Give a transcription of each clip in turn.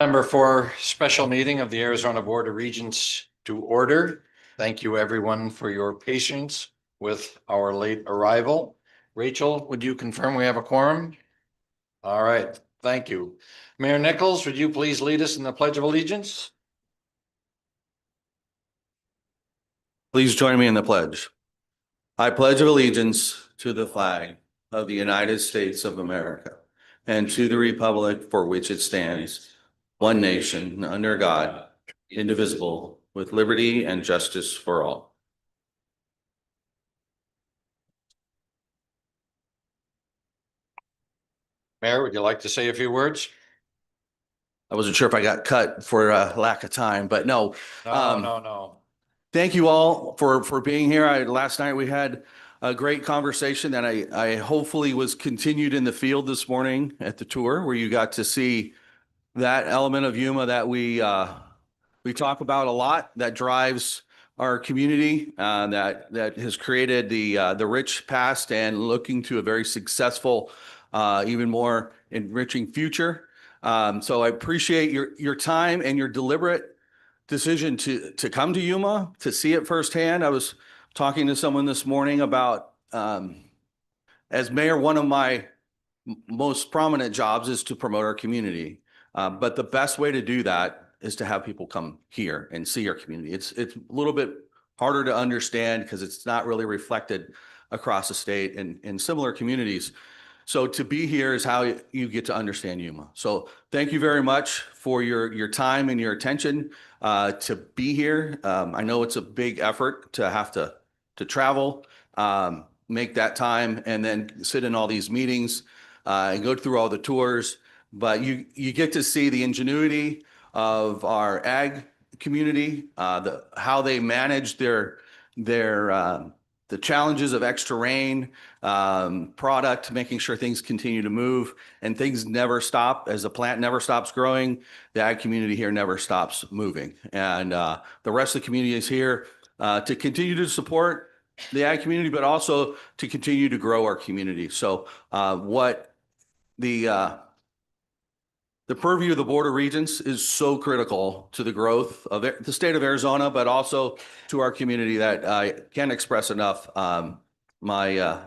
Number 4, special meeting of the Arizona Board of Regents to order. Thank you, everyone, for your patience with our late arrival. Rachel, would you confirm we have a quorum? All right, thank you. Mayor Nichols, would you please lead us in the Pledge of Allegiance? Please join me in the pledge. I pledge allegiance to the flag of the United States of America and to the republic for which it stands, one nation, under God, indivisible, with liberty and justice for all. Mayor, would you like to say a few words? I wasn't sure if I got cut for lack of time, but no. No. Thank you all for being here. Last night we had a great conversation that I hopefully was continued in the field this morning at the tour, where you got to see that element of Yuma that we talk about a lot, that drives our community, that has created the rich past and looking to a very successful, even more enriching future. So I appreciate your time and your deliberate decision to come to Yuma, to see it firsthand. I was talking to someone this morning about, as mayor, one of my most prominent jobs is to promote our community. But the best way to do that is to have people come here and see our community. It's a little bit harder to understand because it's not really reflected across the state and in similar communities. So to be here is how you get to understand Yuma. So thank you very much for your time and your attention to be here. I know it's a big effort to have to travel, make that time, and then sit in all these meetings and go through all the tours. But you get to see the ingenuity of our ag community, how they manage the challenges of extra rain, product, making sure things continue to move and things never stop. As the plant never stops growing, the ag community here never stops moving. And the rest of the community is here to continue to support the ag community, but also to continue to grow our community. So what the purview of the Board of Regents is so critical to the growth of the state of Arizona, but also to our community that I can't express enough my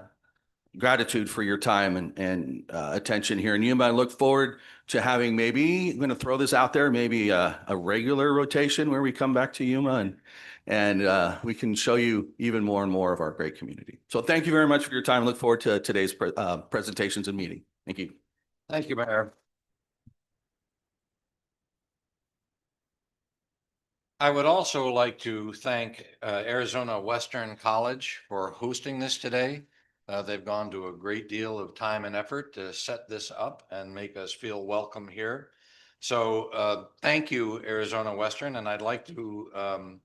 gratitude for your time and attention here in Yuma. I look forward to having, maybe, I'm going to throw this out there, maybe a regular rotation where we come back to Yuma and we can show you even more and more of our great community. So thank you very much for your time. I look forward to today's presentations and meeting. Thank you. Thank you, Mayor. I would also like to thank Arizona Western College for hosting this today. They've gone to a great deal of time and effort to set this up and make us feel welcome here. So thank you, Arizona Western, and I'd like to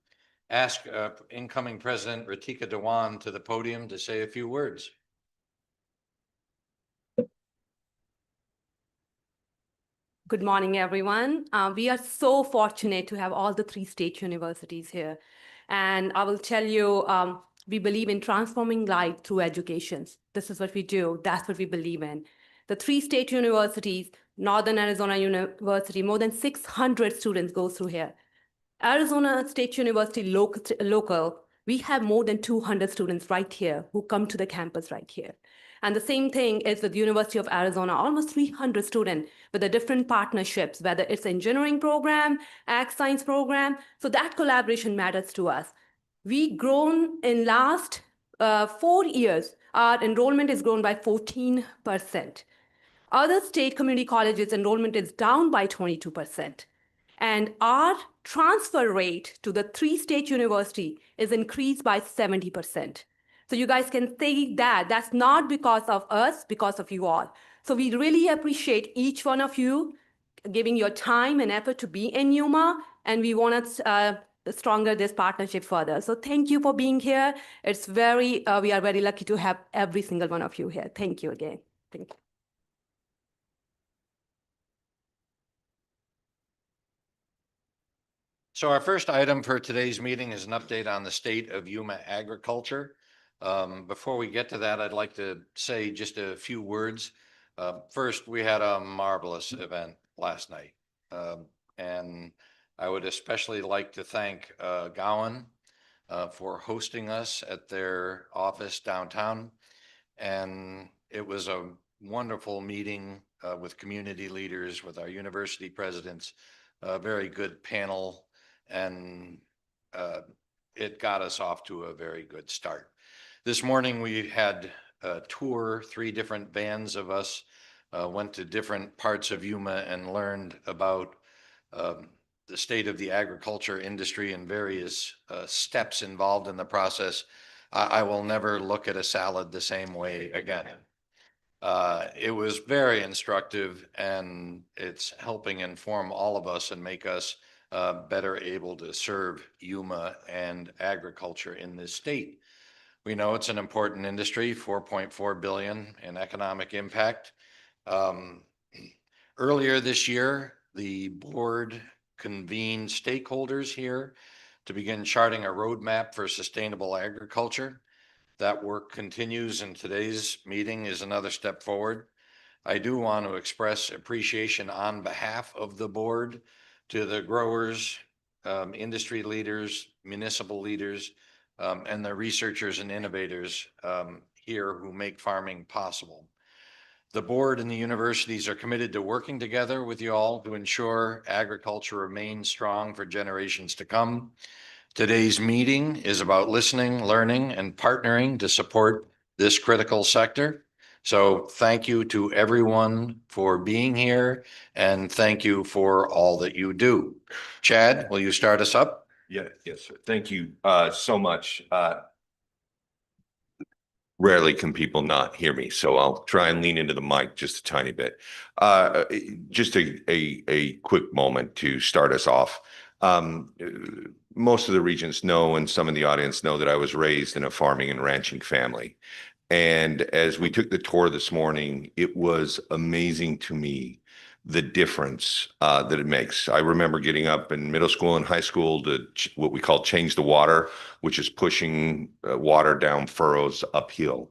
ask incoming President Ritika Dewan to the podium to say a few words. Good morning, everyone. We are so fortunate to have all the 3 state universities here. And I will tell you, we believe in transforming life through education. This is what we do. That's what we believe in. The 3 state universities, Northern Arizona University, more than 600 students go through here. Arizona State University local, we have more than 200 students right here who come to the campus right here. And the same thing is with University of Arizona, almost 300 students with the different partnerships, whether it's engineering program, ag science program. So that collaboration matters to us. We've grown in last 4 years. Our enrollment is grown by 14%. Other state community colleges enrollment is down by 22%. And our transfer rate to the 3 state university is increased by 70%. So you guys can see that that's not because of us, because of you all. So we really appreciate each one of you giving your time and effort to be in Yuma, and we want to stronger this partnership further. So thank you for being here. It's we are very lucky to have every single one of you here. Thank you again. Thank you. So our first item for today's meeting is an update on the state of Yuma agriculture. Before we get to that, I'd like to say just a few words. First, we had a marvelous event last night. And I would especially like to thank Gowan for hosting us at their office downtown. And it was a wonderful meeting with community leaders, with our university presidents, a very good panel, and it got us off to a very good start. This morning, we had a tour, 3 different bands of us went to different parts of Yuma and learned about the state of the agriculture industry and various steps involved in the process. I will never look at a salad the same way again. It was very instructive, and it's helping inform all of us and make us better able to serve Yuma and agriculture in this state. We know it's an important industry, 4.4 billion in economic impact. Earlier this year, the board convened stakeholders here to begin charting a roadmap for sustainable agriculture. That work continues, and today's meeting is another step forward. I do want to express appreciation on behalf of the board to the growers, industry leaders, municipal leaders, and the researchers and innovators here who make farming possible. The board and the universities are committed to working together with you all to ensure agriculture remains strong for generations to come. Today's meeting is about listening, learning, and partnering to support this critical sector. So thank you to everyone for being here, and thank you for all that you do. Chad, will you start us up? Yeah, yes, sir. Thank you so much. Rarely can people not hear me, so I'll try and lean into the mic just a tiny bit. Just a quick moment to start us off. Most of the Regents know, and some of the audience know, that I was raised in a farming and ranching family. And as we took the tour this morning, it was amazing to me the difference that it makes. I remember getting up in middle school and high school to what we call change the water, which is pushing water down furrows uphill.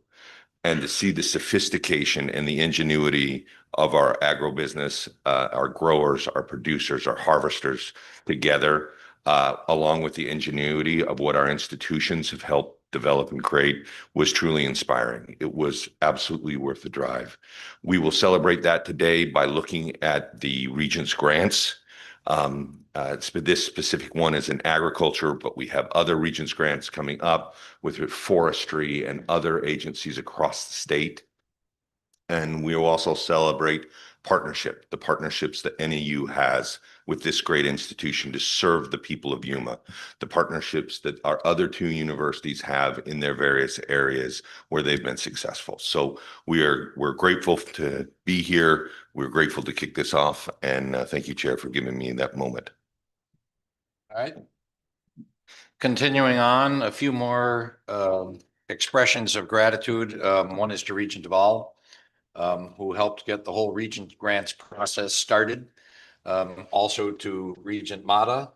And to see the sophistication and the ingenuity of our agribusiness, our growers, our producers, our harvesters together, along with the ingenuity of what our institutions have helped develop and create, was truly inspiring. It was absolutely worth the drive. We will celebrate that today by looking at the Regents grants. This specific one is in agriculture, but we have other Regents grants coming up with forestry and other agencies across the state. And we will also celebrate the partnerships that NAU has with this great institution to serve the people of Yuma, the partnerships that our other 2 universities have in their various areas where they've been successful. So we're grateful to be here. We're grateful to kick this off, and thank you, Chair, for giving me that moment. All right. Continuing on, a few more expressions of gratitude. One is to Regent Duvall, who helped get the whole Regent grants process started. Also to Regent Mata,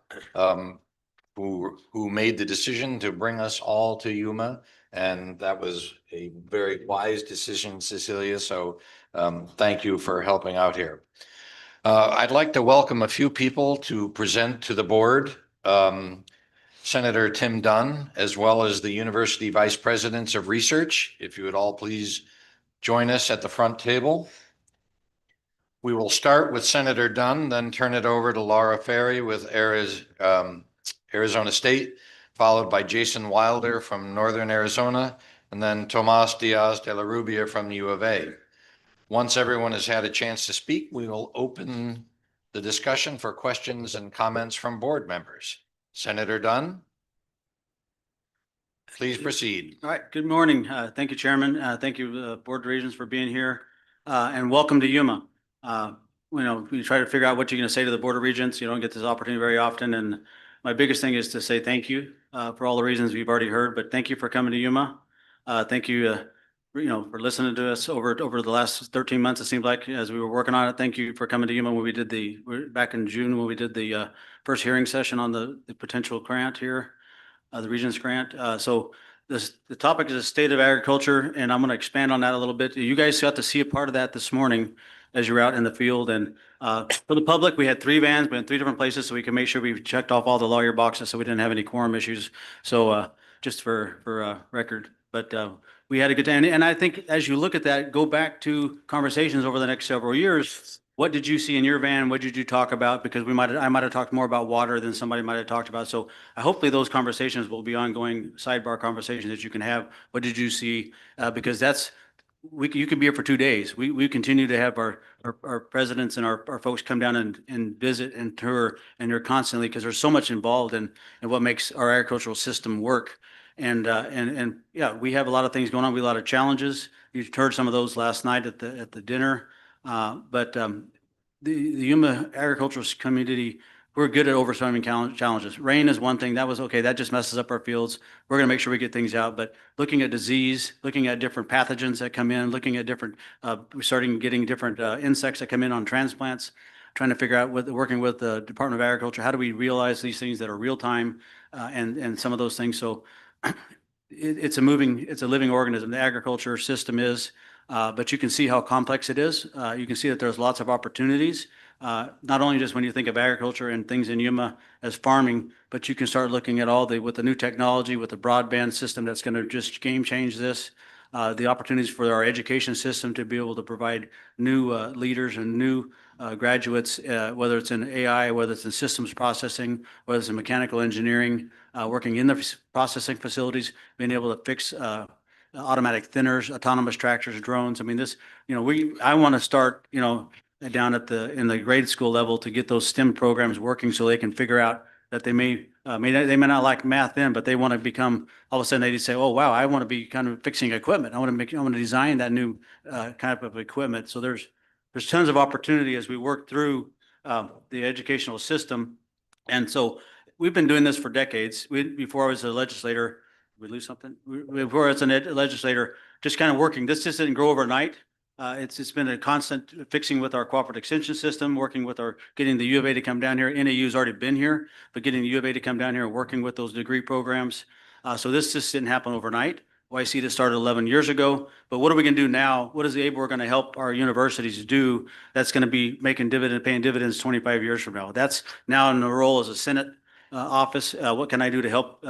who made the decision to bring us all to Yuma. And that was a very wise decision, Cecilia. So thank you for helping out here. I'd like to welcome a few people to present to the board. Senator Tim Dunn, as well as the University Vice Presidents of Research. If you would all please join us at the front table. We will start with Senator Dunn, then turn it over to Laura Ferry with Arizona State, followed by Jason Wilder from Northern Arizona, and then Tomas Diaz de la Rubia from the U of A. Once everyone has had a chance to speak, we will open the discussion for questions and comments from board members. Senator Dunn, please proceed. All right. Good morning. Thank you, Chairman. Thank you, Board of Regents, for being here, and welcome to Yuma. We try to figure out what you're going to say to the Board of Regents. You don't get this opportunity very often, and my biggest thing is to say thank you for all the reasons we've already heard. But thank you for coming to Yuma. Thank you, for listening to us over the last 13 months. It seemed like as we were working on it. Thank you for coming to Yuma when we did back in June when we did the first hearing session on the potential grant here, the Regents grant. So the topic is the state of agriculture, and I'm going to expand on that a little bit. You guys got to see a part of that this morning as you were out in the field. And for the public, we had 3 vans, we had 3 different places, so we can make sure we checked off all the lawyer boxes, so we didn't have any quorum issues. So just for record, but we had a good time. And I think as you look at that, go back to conversations over the next several years. What did you see in your van? What did you talk about? Because I might have talked more about water than somebody might have talked about. So hopefully those conversations will be ongoing sidebar conversations that you can have. What did you see? Because you could be here for 2 days. We continue to have our presidents and our folks come down and visit and tour and they're constantly, because there's so much involved in what makes our agricultural system work. And yeah, we have a lot of things going on. We have a lot of challenges. You heard some of those last night at the dinner. But the Yuma agricultural community, we're good at overcoming challenges. Rain is one thing. That was okay. That just messes up our fields. We're going to make sure we get things out. But looking at disease, looking at different pathogens that come in, looking at different, we're starting getting different insects that come in on transplants, trying to figure out working with the Department of Agriculture, how do we realize these things that are real time and some of those things. So it's a living organism. The agriculture system is, but you can see how complex it is. You can see that there's lots of opportunities, not only just when you think of agriculture and things in Yuma as farming, but you can start looking at with the new technology, with the broadband system that's going to just game change this. The opportunities for our education system to be able to provide new leaders and new graduates, whether it's in AI, whether it's in systems processing, whether it's in mechanical engineering, working in the processing facilities, being able to fix automatic thinners, autonomous tractors, drones. I mean, I want to start, down in the grade school level to get those STEM programs working so they can figure out that they may not like math then, but they want to become, all of a sudden they say, oh, wow, I want to be kind of fixing equipment. I want to design that new kind of equipment. So there's tons of opportunity as we work through the educational system. And so we've been doing this for decades. Before I was a legislator, did we lose something? Before I was a legislator, just kind of working. This just didn't grow overnight. It's been a constant fixing with our cooperative extension system, working with getting the U of A to come down here. NAU's already been here, but getting the U of A to come down here and working with those degree programs. So this just didn't happen overnight. YC just started 11 years ago, but what are we going to do now? What is the ABOR going to help our universities do that's going to be paying dividends 25 years from now? That's now in the role as a Senate office. What can I do to help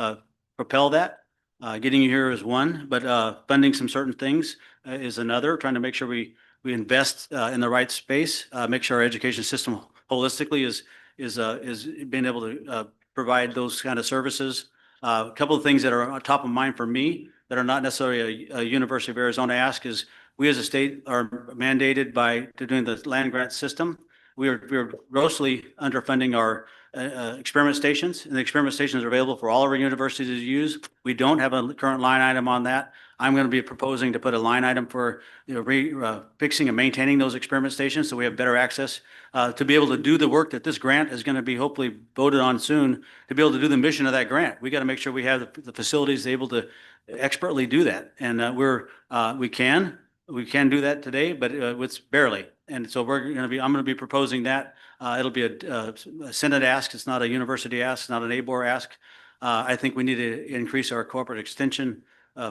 propel that? Getting you here is one, but funding some certain things is another. Trying to make sure we invest in the right space, make sure our education system holistically is being able to provide those kind of services. A couple of things that are on top of mind for me that are not necessarily a University of Arizona ask is we as a state are mandated to doing the land grant system. We're grossly underfunding our experiment stations, and the experiment stations are available for all of our universities to use. We don't have a current line item on that. I'm going to be proposing to put a line item for fixing and maintaining those experiment stations so we have better access to be able to do the work that this grant is going to be hopefully voted on soon, to be able to do the mission of that grant. We got to make sure we have the facilities able to expertly do that, and we can do that today, but it's barely. And so I'm going to be proposing that. It'll be a Senate ask. It's not a university ask, it's not an ABOR ask. I think we need to increase our corporate extension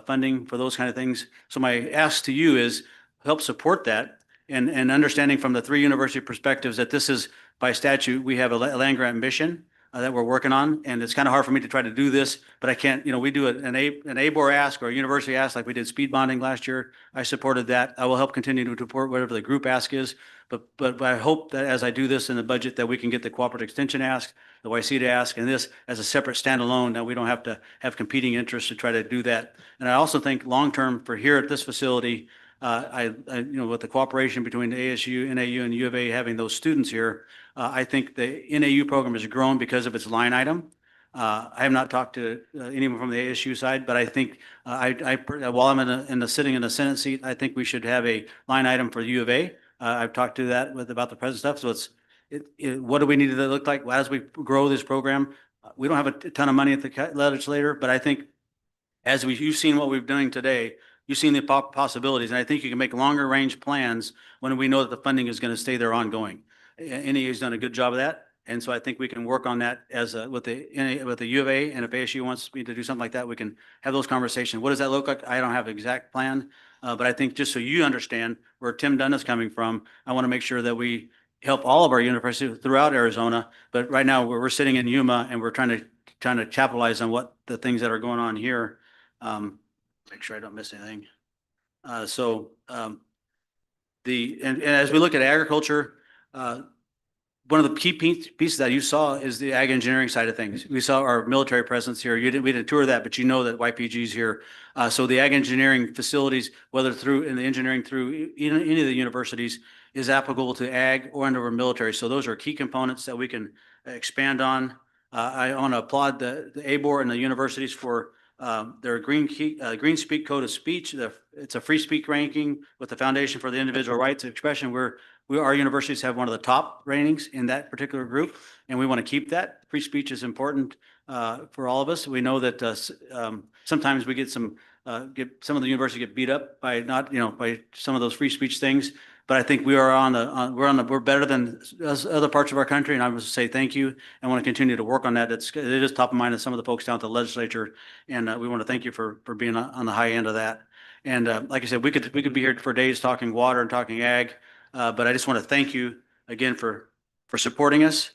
funding for those kind of things. So my ask to you is help support that and understanding from the 3 university perspectives that this is by statute, we have a land grant mission that we're working on. And it's kind of hard for me to try to do this, but I can't, we do an ABOR ask or a university ask like we did speed bonding last year. I supported that. I will help continue to support whatever the group ask is. But I hope that as I do this in the budget that we can get the cooperative extension ask, the YC ask, and this as a separate standalone, that we don't have to have competing interests to try to do that. And I also think long-term for here at this facility, with the cooperation between the ASU, NAU, and U of A having those students here, I think the NAU program has grown because of its line item. I have not talked to anyone from the ASU side, but I think while I'm sitting in the Senate seat, I think we should have a line item for U of A. I've talked to that about the present stuff. So what do we need to look like as we grow this program? We don't have a ton of money at the legislature, but I think as you've seen what we're doing today, you've seen the possibilities, and I think you can make longer range plans when we know that the funding is going to stay there ongoing. NAU's done a good job of that. And so I think we can work on that with the U of A, and if ASU wants me to do something like that, we can have those conversations. What does that look like? I don't have an exact plan, but I think just so you understand where Tim Dunn is coming from, I want to make sure that we help all of our universities throughout Arizona. But right now, we're sitting in Yuma and we're trying to capitalize on what the things that are going on here. Make sure I don't miss anything. And as we look at agriculture, one of the key pieces that you saw is the ag engineering side of things. We saw our military presence here. We didn't tour that, but you know that YPG is here. So the ag engineering facilities, whether in the engineering through any of the universities, is applicable to ag or under our military. So those are key components that we can expand on. I want to applaud the ABOR and the universities for their Green Speak Code of Speech. It's a free speak ranking with the Foundation for the Individual Rights of Expression. Our universities have one of the top ratings in that particular group, and we want to keep that. Free speech is important for all of us. We know that sometimes we get some of the universities get beat up by by some of those free speech things. But I think we are we're better than other parts of our country, and I would say thank you. I want to continue to work on that. It is top of mind of some of the folks down at the legislature, and we want to thank you for being on the high end of that. And like I said, we could be here for days talking water and talking ag. But I just want to thank you again for supporting us.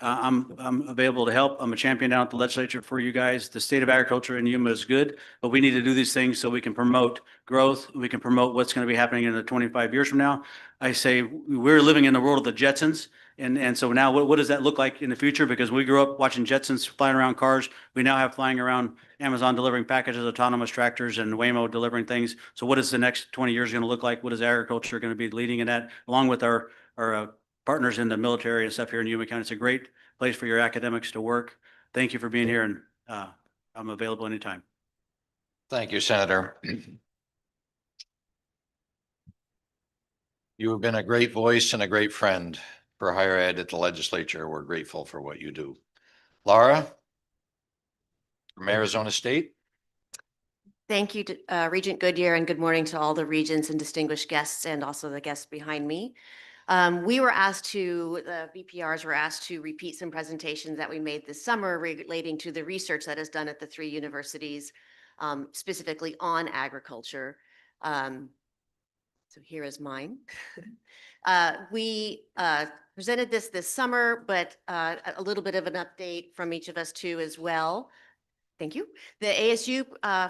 I'm available to help. I'm a champion down at the legislature for you guys. The state of agriculture in Yuma is good, but we need to do these things so we can promote growth. We can promote what's going to be happening in the 25 years from now. I say we're living in the world of the Jetsons. And so now what does that look like in the future? Because we grew up watching Jetsons flying around cars. We now have flying around Amazon delivering packages, autonomous tractors, and Waymo delivering things. So what is the next 20 years going to look like? What is agriculture going to be leading in that, along with our partners in the military and stuff here in Yuma County? It's a great place for your academics to work. Thank you for being here, and I'm available anytime. Thank you, Senator. You have been a great voice and a great friend for higher ed at the legislature. We're grateful for what you do. Laura, from Arizona State. Thank you, Regent Goodyear, and good morning to all the regents and distinguished guests and also the guests behind me. The VPRs were asked to repeat some presentations that we made this summer relating to the research that is done at the three universities, specifically on agriculture. So here is mine. We presented this summer, but a little bit of an update from each of us too as well. Thank you. The ASU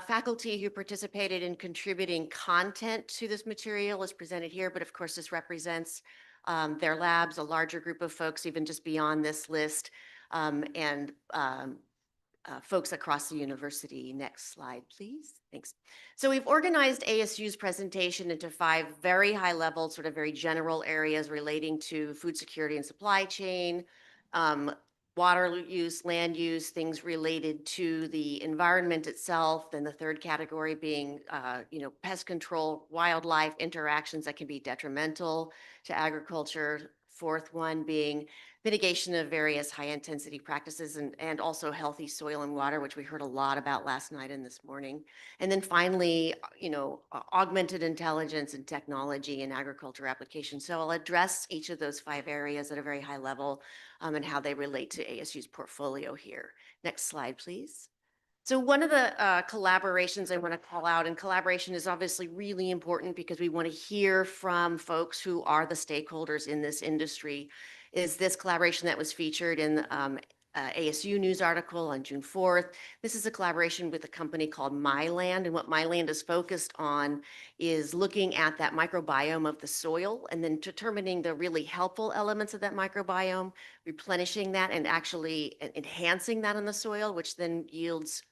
faculty who participated in contributing content to this material is presented here, but of course this represents their labs, a larger group of folks even just beyond this list, and folks across the university. Next slide, please. Thanks. So we've organized ASU's presentation into 5 very high level, sort of very general areas relating to food security and supply chain, water use, land use, things related to the environment itself. Then the third category being, pest control, wildlife interactions that can be detrimental to agriculture. Fourth one being mitigation of various high intensity practices and also healthy soil and water, which we heard a lot about last night and this morning. And then finally, augmented intelligence and technology and agriculture applications. So I'll address each of those 5 areas at a very high level and how they relate to ASU's portfolio here. Next slide, please. So one of the collaborations I want to call out, and collaboration is obviously really important because we want to hear from folks who are the stakeholders in this industry, is this collaboration that was featured in ASU news article on June 4th. This is a collaboration with a company called MyLand, and what MyLand is focused on is looking at that microbiome of the soil and then determining the really helpful elements of that microbiome, replenishing that and actually enhancing that in the soil, which then yields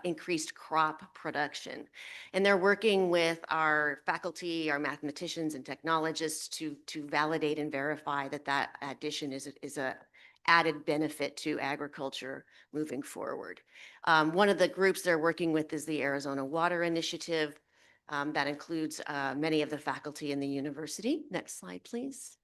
increased crop production. And they're working with our faculty, our mathematicians and technologists to validate and verify that addition is a added benefit to agriculture moving forward. One of the groups they're working with is the Arizona Water Initiative. That includes many of the faculty in the university. Next slide, please.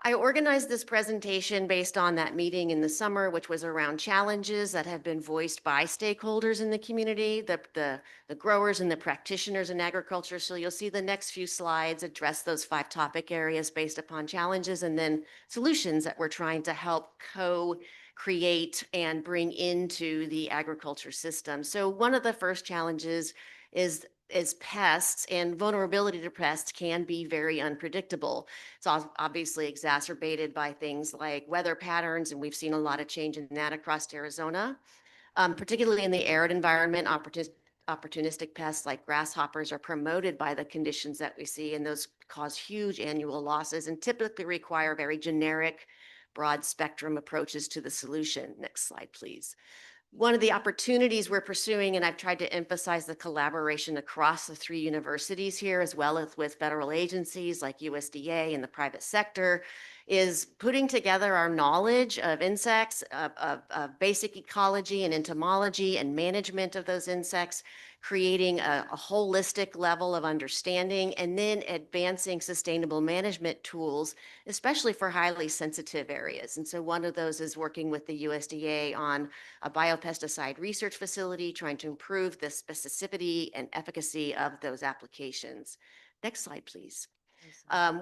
I organized this presentation based on that meeting in the summer, which was around challenges that have been voiced by stakeholders in the community, the growers and the practitioners in agriculture. So you'll see the next few slides address those 5 topic areas based upon challenges and then solutions that we're trying to help co-create and bring into the agriculture system. So one of the first challenges is pests, and vulnerability to pests can be very unpredictable. It's obviously exacerbated by things like weather patterns, and we've seen a lot of change in that across Arizona, particularly in the arid environment. Opportunistic pests like grasshoppers are promoted by the conditions that we see, and those cause huge annual losses and typically require very generic, broad spectrum approaches to the solution. Next slide, please. One of the opportunities we're pursuing, and I've tried to emphasize the collaboration across the 3 universities here, as well as with federal agencies like USDA and the private sector, is putting together our knowledge of insects, of basic ecology and entomology and management of those insects, creating a holistic level of understanding, and then advancing sustainable management tools, especially for highly sensitive areas. And so one of those is working with the USDA on a biopesticide research facility, trying to improve the specificity and efficacy of those applications. Next slide, please.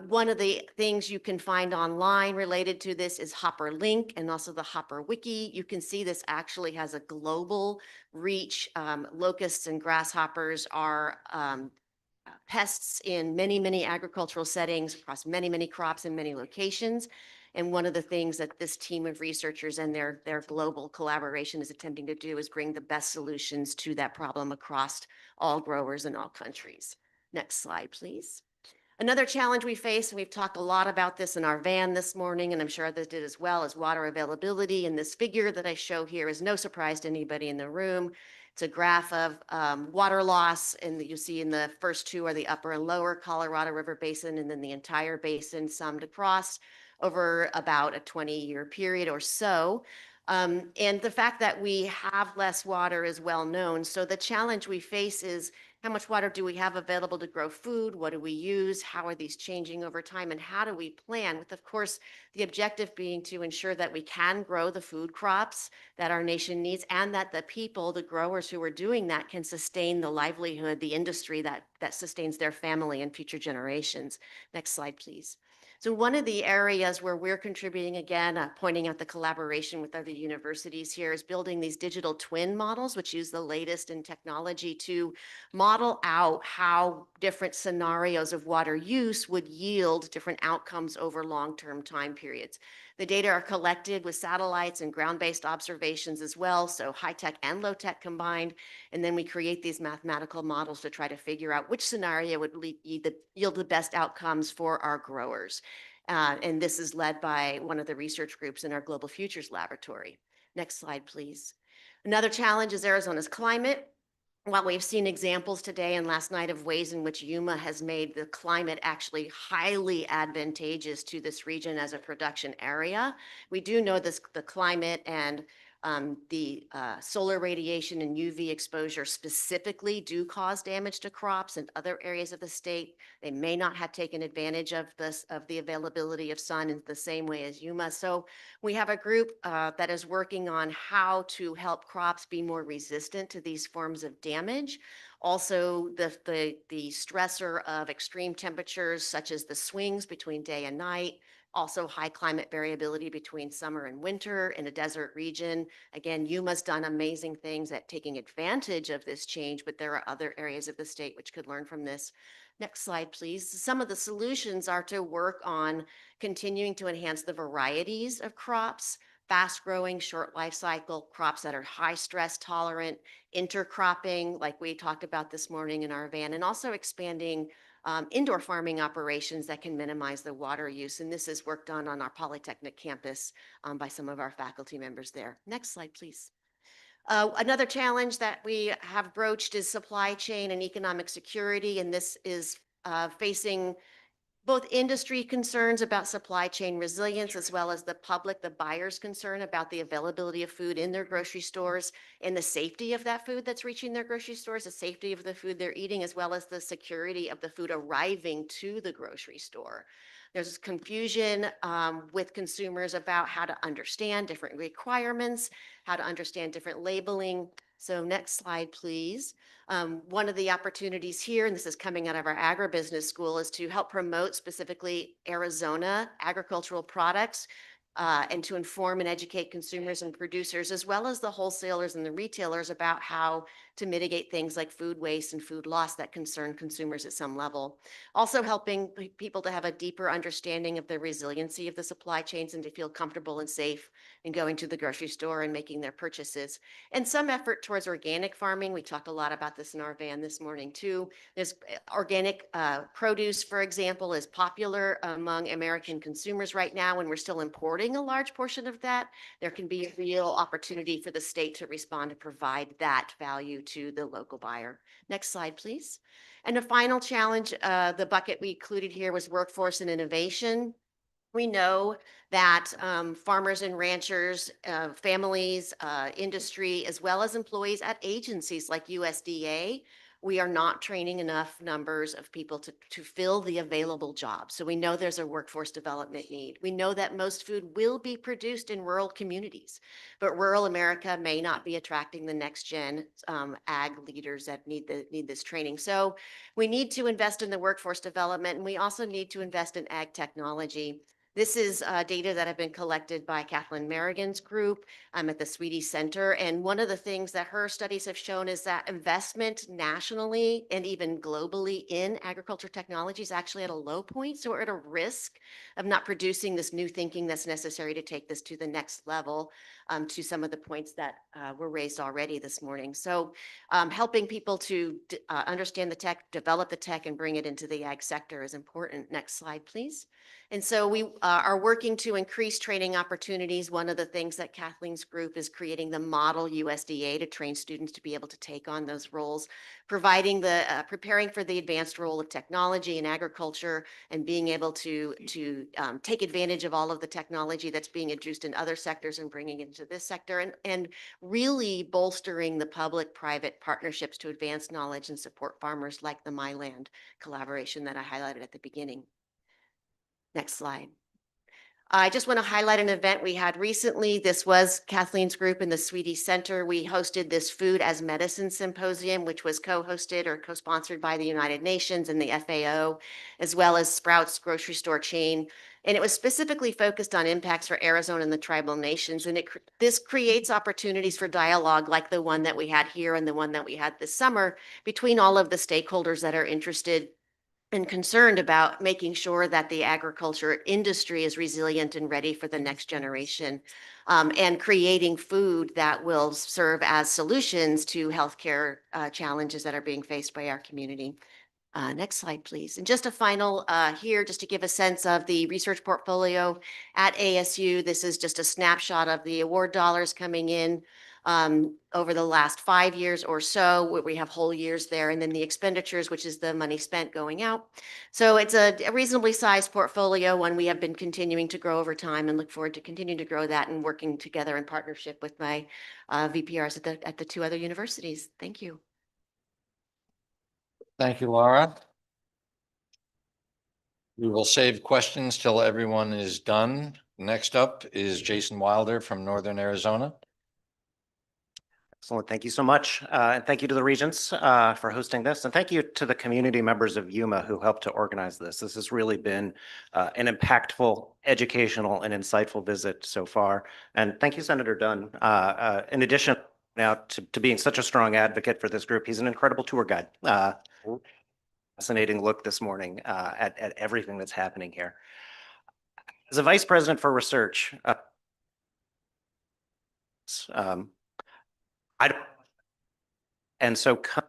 One of the things you can find online related to this is Hopper Link and also the Hopper Wiki. You can see this actually has a global reach. Locusts and grasshoppers are pests in many, many agricultural settings across many, many crops in many locations. And one of the things that this team of researchers and their global collaboration is attempting to do is bring the best solutions to that problem across all growers in all countries. Next slide, please. Another challenge we face, and we've talked a lot about this in our van this morning, and I'm sure others did as well, is water availability. And this figure that I show here is no surprise to anybody in the room. It's a graph of water loss, and you see in the first 2 are the upper and lower Colorado River Basin, and then the entire basin summed across over about a 20-year period or so. And the fact that we have less water is well known. So the challenge we face is, how much water do we have available to grow food? What do we use? How are these changing over time? And how do we plan? With, of course, the objective being to ensure that we can grow the food crops that our nation needs, and that the people, the growers who are doing that, can sustain the livelihood, the industry that sustains their family and future generations. Next slide, please. So one of the areas where we're contributing, again, pointing out the collaboration with other universities here, is building these digital twin models, which use the latest in technology to model out how different scenarios of water use would yield different outcomes over long-term time periods. The data are collected with satellites and ground-based observations as well, so high-tech and low-tech combined. And then we create these mathematical models to try to figure out which scenario would yield the best outcomes for our growers. And this is led by one of the research groups in our Global Futures Laboratory. Next slide, please. Another challenge is Arizona's climate. While we've seen examples today and last night of ways in which Yuma has made the climate actually highly advantageous to this region as a production area, we do know the climate and the solar radiation and UV exposure specifically do cause damage to crops in other areas of the state. They may not have taken advantage of the availability of sun in the same way as Yuma. So we have a group that is working on how to help crops be more resistant to these forms of damage. Also, the stressor of extreme temperatures, such as the swings between day and night, also high climate variability between summer and winter in a desert region. Again, Yuma's done amazing things at taking advantage of this change, but there are other areas of the state which could learn from this. Next slide, please. Some of the solutions are to work on continuing to enhance the varieties of crops, fast-growing, short life cycle crops that are high stress tolerant, intercropping, like we talked about this morning in our van, and also expanding indoor farming operations that can minimize the water use. And this is work done on our Polytechnic campus by some of our faculty members there. Next slide, please. Another challenge that we have broached is supply chain and economic security. And this is facing both industry concerns about supply chain resilience, as well as the public, the buyers' concern about the availability of food in their grocery stores and the safety of that food that's reaching their grocery stores, the safety of the food they're eating, as well as the security of the food arriving to the grocery store. There's confusion with consumers about how to understand different requirements, how to understand different labeling. So next slide, please. One of the opportunities here, and this is coming out of our agribusiness school, is to help promote specifically Arizona agricultural products and to inform and educate consumers and producers, as well as the wholesalers and the retailers, about how to mitigate things like food waste and food loss that concern consumers at some level. Also helping people to have a deeper understanding of the resiliency of the supply chains and to feel comfortable and safe in going to the grocery store and making their purchases. And some effort towards organic farming. We talked a lot about this in our van this morning too. There's organic produce, for example, is popular among American consumers right now, and we're still importing a large portion of that. There can be a real opportunity for the state to respond and provide that value to the local buyer. Next slide, please. And the final challenge, the bucket we included here, was workforce and innovation. We know that farmers and ranchers, families, industry, as well as employees at agencies like USDA, we are not training enough numbers of people to fill the available jobs. So we know there's a workforce development need. We know that most food will be produced in rural communities, but rural America may not be attracting the next gen ag leaders that need this training. So we need to invest in the workforce development, and we also need to invest in ag technology. This is data that have been collected by Kathleen Merrigan's group at the Sweetie Center. And one of the things that her studies have shown is that investment nationally and even globally in agriculture technology is actually at a low point. So we're at a risk of not producing this new thinking that's necessary to take this to the next level, to some of the points that were raised already this morning. So helping people to understand the tech, develop the tech, and bring it into the ag sector is important. Next slide, please. And so we are working to increase training opportunities. One of the things that Kathleen's group is creating the model USDA to train students to be able to take on those roles, providing the preparing for the advanced role of technology in agriculture, and being able to take advantage of all of the technology that's being introduced in other sectors and bringing it into this sector, and really bolstering the public-private partnerships to advance knowledge and support farmers, like the MyLand collaboration that I highlighted at the beginning. Next slide. I just want to highlight an event we had recently. This was Kathleen's group in the Sweetie Center. We hosted this Food as Medicine Symposium, which was co-hosted or co-sponsored by the United Nations and the FAO, as well as Sprouts grocery store chain. And it was specifically focused on impacts for Arizona and the tribal nations. And this creates opportunities for dialogue like the one that we had here and the one that we had this summer between all of the stakeholders that are interested and concerned about making sure that the agriculture industry is resilient and ready for the next generation, and creating food that will serve as solutions to healthcare challenges that are being faced by our community. Next slide, please. And just a final here, just to give a sense of the research portfolio at ASU. This is just a snapshot of the award dollars coming in over the last 5 years or so. We have whole years there, and then the expenditures, which is the money spent going out. So it's a reasonably sized portfolio, one we have been continuing to grow over time, and look forward to continuing to grow that and working together in partnership with my VPRs at the two other universities. Thank you. Thank you, Laura. We will save questions till everyone is done. Next up is Jason Wilder from Northern Arizona. Excellent. Thank you so much. And thank you to the Regents for hosting this. And thank you to the community members of Yuma who helped to organize this. This has really been an impactful, educational, and insightful visit so far. And thank you, Senator Dunn. In addition now to being such a strong advocate for this group, he's an incredible tour guide. Fascinating look this morning at everything that's happening here. As a vice president for research, and so come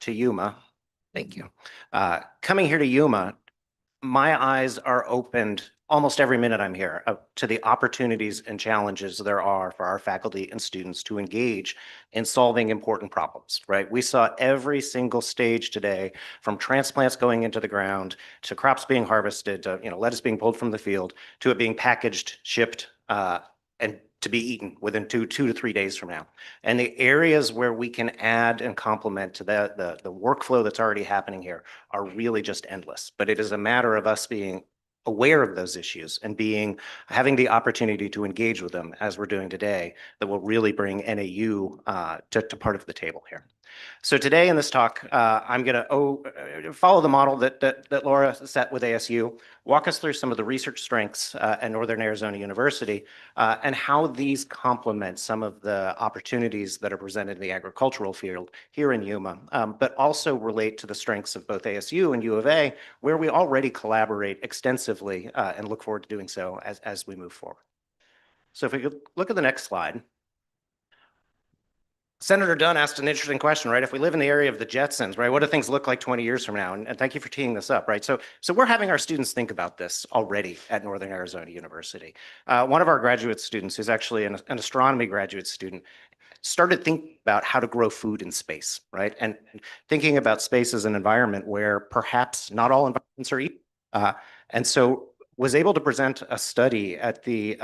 to Yuma, thank you. Coming here to Yuma, my eyes are opened almost every minute I'm here to the opportunities and challenges there are for our faculty and students to engage in solving important problems, right? We saw every single stage today, from transplants going into the ground to crops being harvested, to lettuce being pulled from the field, to it being packaged, shipped, and to be eaten within two to 3 days from now. And the areas where we can add and complement to the workflow that's already happening here are really just endless. But it is a matter of us being aware of those issues and having the opportunity to engage with them as we're doing today that will really bring NAU to part of the table here. So today in this talk, I'm going to follow the model that Laura set with ASU, walk us through some of the research strengths at Northern Arizona University and how these complement some of the opportunities that are presented in the agricultural field here in Yuma, but also relate to the strengths of both ASU and U of A, where we already collaborate extensively and look forward to doing so as we move forward. So if we could look at the next slide. Senator Dunn asked an interesting question, right? If we live in the area of the Jetsons, right, what do things look like 20 years from now? And thank you for teeing this up, right? So we're having our students think about this already at Northern Arizona University. One of our graduate students, who's actually an astronomy graduate student, started thinking about how to grow food in space, right? And thinking about space as an environment where perhaps not all environments are equal. And so was able to present a study at the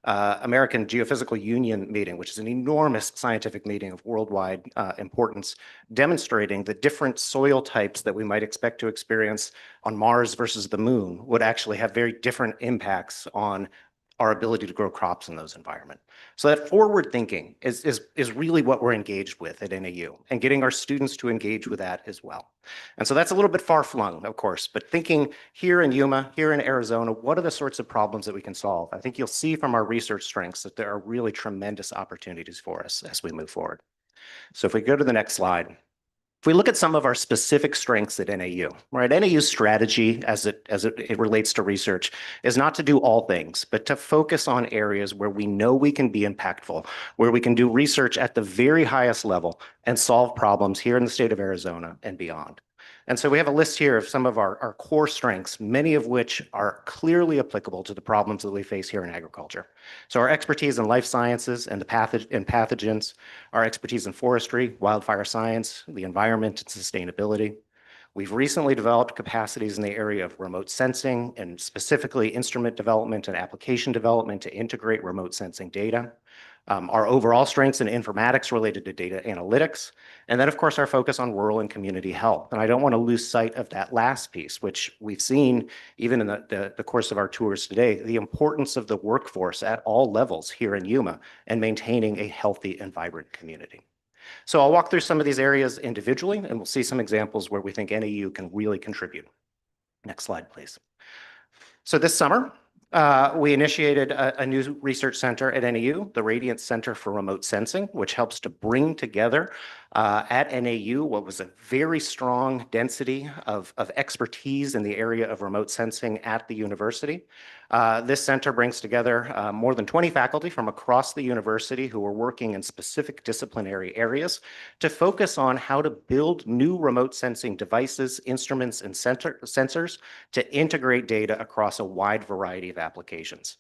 American Geophysical Union meeting, which is an enormous scientific meeting of worldwide importance, demonstrating the different soil types that we might expect to experience on Mars versus the moon would actually have very different impacts on our ability to grow crops in those environments. So that forward thinking is really what we're engaged with at NAU and getting our students to engage with that as well. And so that's a little bit far flung, of course, but thinking here in Yuma, here in Arizona, what are the sorts of problems that we can solve? I think you'll see from our research strengths that there are really tremendous opportunities for us as we move forward. So if we go to the next slide. If we look at some of our specific strengths at NAU, right? NAU's strategy as it relates to research is not to do all things, but to focus on areas where we know we can be impactful, where we can do research at the very highest level and solve problems here in the state of Arizona and beyond. And so we have a list here of some of our core strengths, many of which are clearly applicable to the problems that we face here in agriculture. So our expertise in life sciences and pathogens, our expertise in forestry, wildfire science, the environment and sustainability. We've recently developed capacities in the area of remote sensing and specifically instrument development and application development to integrate remote sensing data. Our overall strengths in informatics related to data analytics, and then of course our focus on rural and community health. And I don't want to lose sight of that last piece, which we've seen even in the course of our tours today, the importance of the workforce at all levels here in Yuma and maintaining a healthy and vibrant community. So I'll walk through some of these areas individually, and we'll see some examples where we think NAU can really contribute. Next slide, please. So this summer, we initiated a new research center at NAU, the Radiant Center for Remote Sensing, which helps to bring together at NAU what was a very strong density of expertise in the area of remote sensing at the university. This center brings together more than 20 faculty from across the university who are working in specific disciplinary areas to focus on how to build new remote sensing devices, instruments, and sensors to integrate data across a wide variety of applications.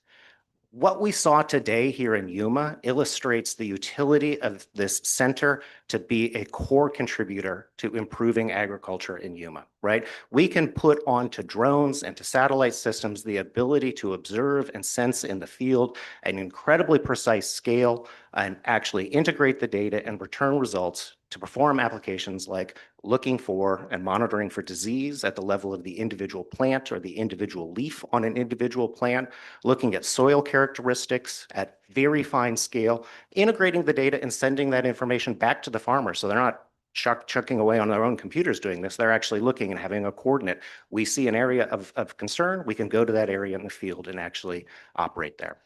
What we saw today here in Yuma illustrates the utility of this center to be a core contributor to improving agriculture in Yuma, right? We can put onto drones and to satellite systems the ability to observe and sense in the field at an incredibly precise scale and actually integrate the data and return results to perform applications like looking for and monitoring for disease at the level of the individual plant or the individual leaf on an individual plant, looking at soil characteristics at very fine scale, integrating the data and sending that information back to the farmer so they're not chucking away on their own computers doing this. They're actually looking and having a coordinate. We see an area of concern, we can go to that area in the field and actually operate there.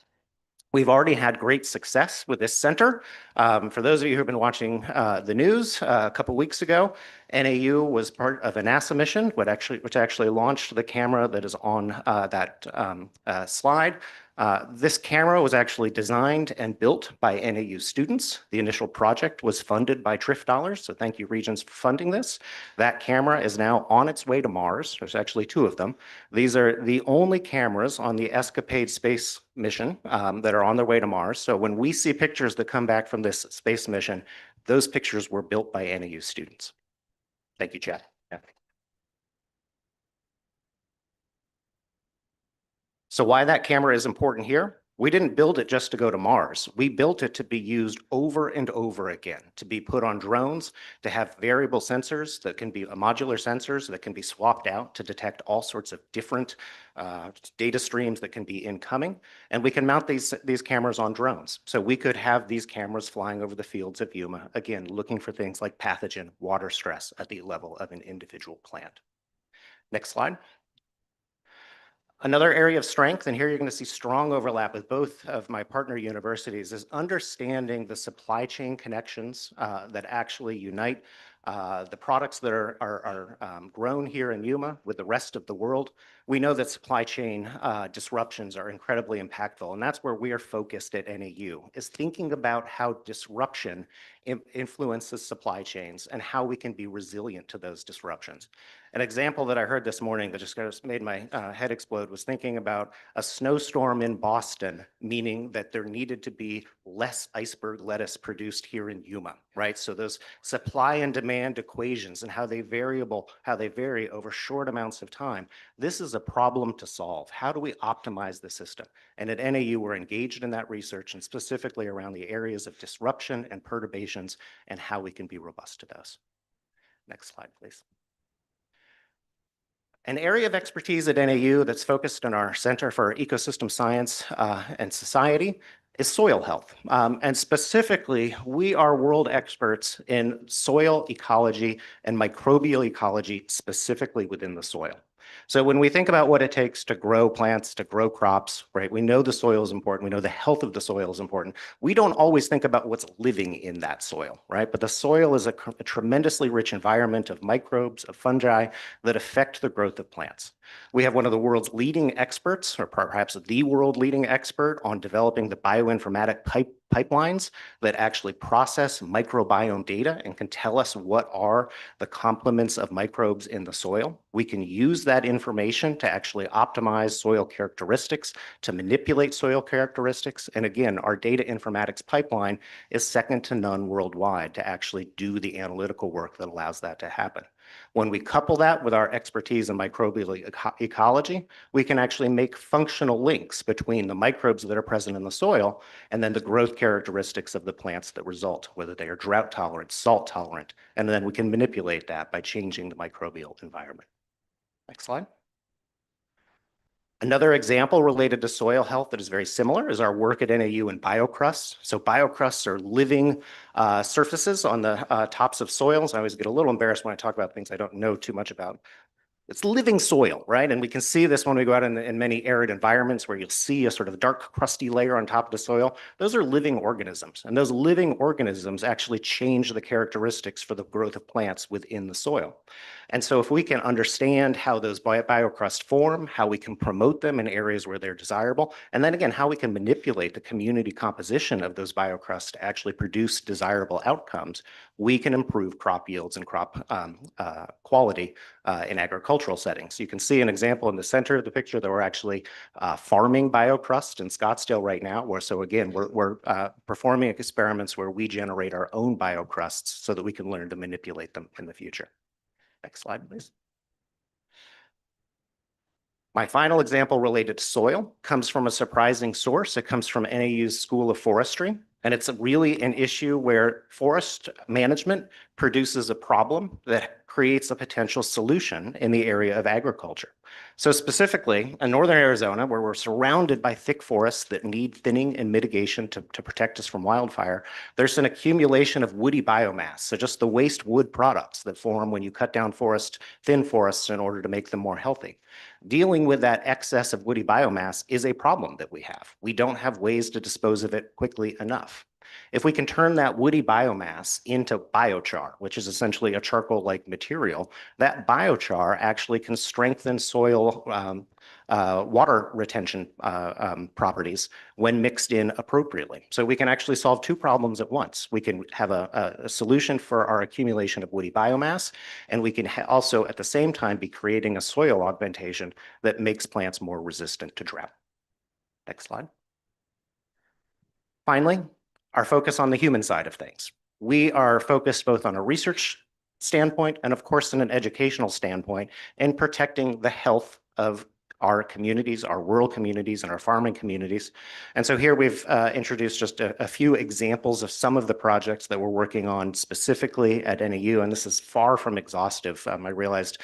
We've already had great success with this center. For those of you who have been watching the news, a couple weeks ago, NAU was part of a NASA mission, which actually launched the camera that is on that slide. This camera was actually designed and built by NAU students. The initial project was funded by TRIF dollars, so thank you, Regents, for funding this. That camera is now on its way to Mars. There's actually two of them. These are the only cameras on the ESCAPADE space mission that are on their way to Mars. So when we see pictures that come back from this space mission, those pictures were built by NAU students. Thank you, Chad. Yeah. So why that camera is important here? We didn't build it just to go to Mars. We built it to be used over and over again, to be put on drones, to have variable sensors that can be modular sensors that can be swapped out to detect all sorts of different data streams that can be incoming. And we can mount these cameras on drones. So we could have these cameras flying over the fields of Yuma, again, looking for things like pathogen, water stress at the level of an individual plant. Next slide. Another area of strength, and here you're going to see strong overlap with both of my partner universities, is understanding the supply chain connections that actually unite the products that are grown here in Yuma with the rest of the world. We know that supply chain disruptions are incredibly impactful, and that's where we are focused at NAU, is thinking about how disruption influences supply chains and how we can be resilient to those disruptions. An example that I heard this morning that just made my head explode was thinking about a snowstorm in Boston, meaning that there needed to be less iceberg lettuce produced here in Yuma, right? So those supply and demand equations and how they vary over short amounts of time. This is a problem to solve. How do we optimize the system? And at NAU, we're engaged in that research, and specifically around the areas of disruption and perturbations and how we can be robust to those. Next slide, please. An area of expertise at NAU that's focused on our Center for Ecosystem Science and Society is soil health. And specifically, we are world experts in soil ecology and microbial ecology, specifically within the soil. So when we think about what it takes to grow plants, to grow crops, right, we know the soil is important. We know the health of the soil is important. We don't always think about what's living in that soil, right? But the soil is a tremendously rich environment of microbes, of fungi that affect the growth of plants. We have one of the world's leading experts, or perhaps the world leading expert, on developing the bioinformatic pipelines that actually process microbiome data and can tell us what are the complements of microbes in the soil. We can use that information to actually optimize soil characteristics, to manipulate soil characteristics. And again, our data informatics pipeline is second to none worldwide to actually do the analytical work that allows that to happen. When we couple that with our expertise in microbial ecology, we can actually make functional links between the microbes that are present in the soil and then the growth characteristics of the plants that result, whether they are drought tolerant, salt tolerant, and then we can manipulate that by changing the microbial environment. Next slide. Another example related to soil health that is very similar is our work at NAU in biocrusts. So biocrusts are living surfaces on the tops of soils. I always get a little embarrassed when I talk about things I don't know too much about. It's living soil, right? And we can see this when we go out in many arid environments where you'll see a sort of dark, crusty layer on top of the soil. Those are living organisms, and those living organisms actually change the characteristics for the growth of plants within the soil. And so if we can understand how those biocrusts form, how we can promote them in areas where they're desirable, and then again, how we can manipulate the community composition of those biocrusts to actually produce desirable outcomes, we can improve crop yields and crop quality in agricultural settings. You can see an example in the center of the picture that we're actually farming biocrust in Scottsdale right now, so again, we're performing experiments where we generate our own biocrusts so that we can learn to manipulate them in the future. Next slide, please. My final example related to soil comes from a surprising source. It comes from NAU's School of Forestry, and it's really an issue where forest management produces a problem that creates a potential solution in the area of agriculture. So specifically, in northern Arizona, where we're surrounded by thick forests that need thinning and mitigation to protect us from wildfire, there's an accumulation of woody biomass, so just the waste wood products that form when you cut down thin forests in order to make them more healthy. Dealing with that excess of woody biomass is a problem that we have. We don't have ways to dispose of it quickly enough. If we can turn that woody biomass into biochar, which is essentially a charcoal-like material, that biochar actually can strengthen soil water retention properties when mixed in appropriately. So we can actually solve two problems at once. We can have a solution for our accumulation of woody biomass, and we can also at the same time be creating a soil augmentation that makes plants more resistant to drought. Next slide. Finally, our focus on the human side of things. We are focused both on a research standpoint and of course in an educational standpoint in protecting the health of our communities, our rural communities and our farming communities. And so here we've introduced just a few examples of some of the projects that we're working on specifically at NAU, and this is far from exhaustive. I realized,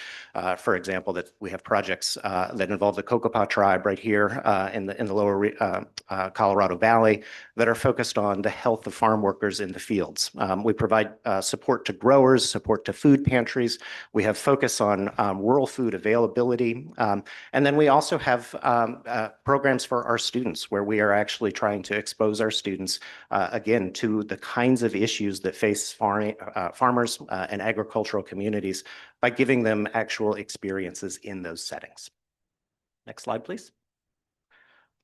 for example, that we have projects that involve the Cocopah tribe right here in the lower Colorado Valley that are focused on the health of farm workers in the fields. We provide support to growers, support to food pantries. We have focus on rural food availability. And then we also have programs for our students where we are actually trying to expose our students, again, to the kinds of issues that face farmers and agricultural communities by giving them actual experiences in those settings. Next slide, please.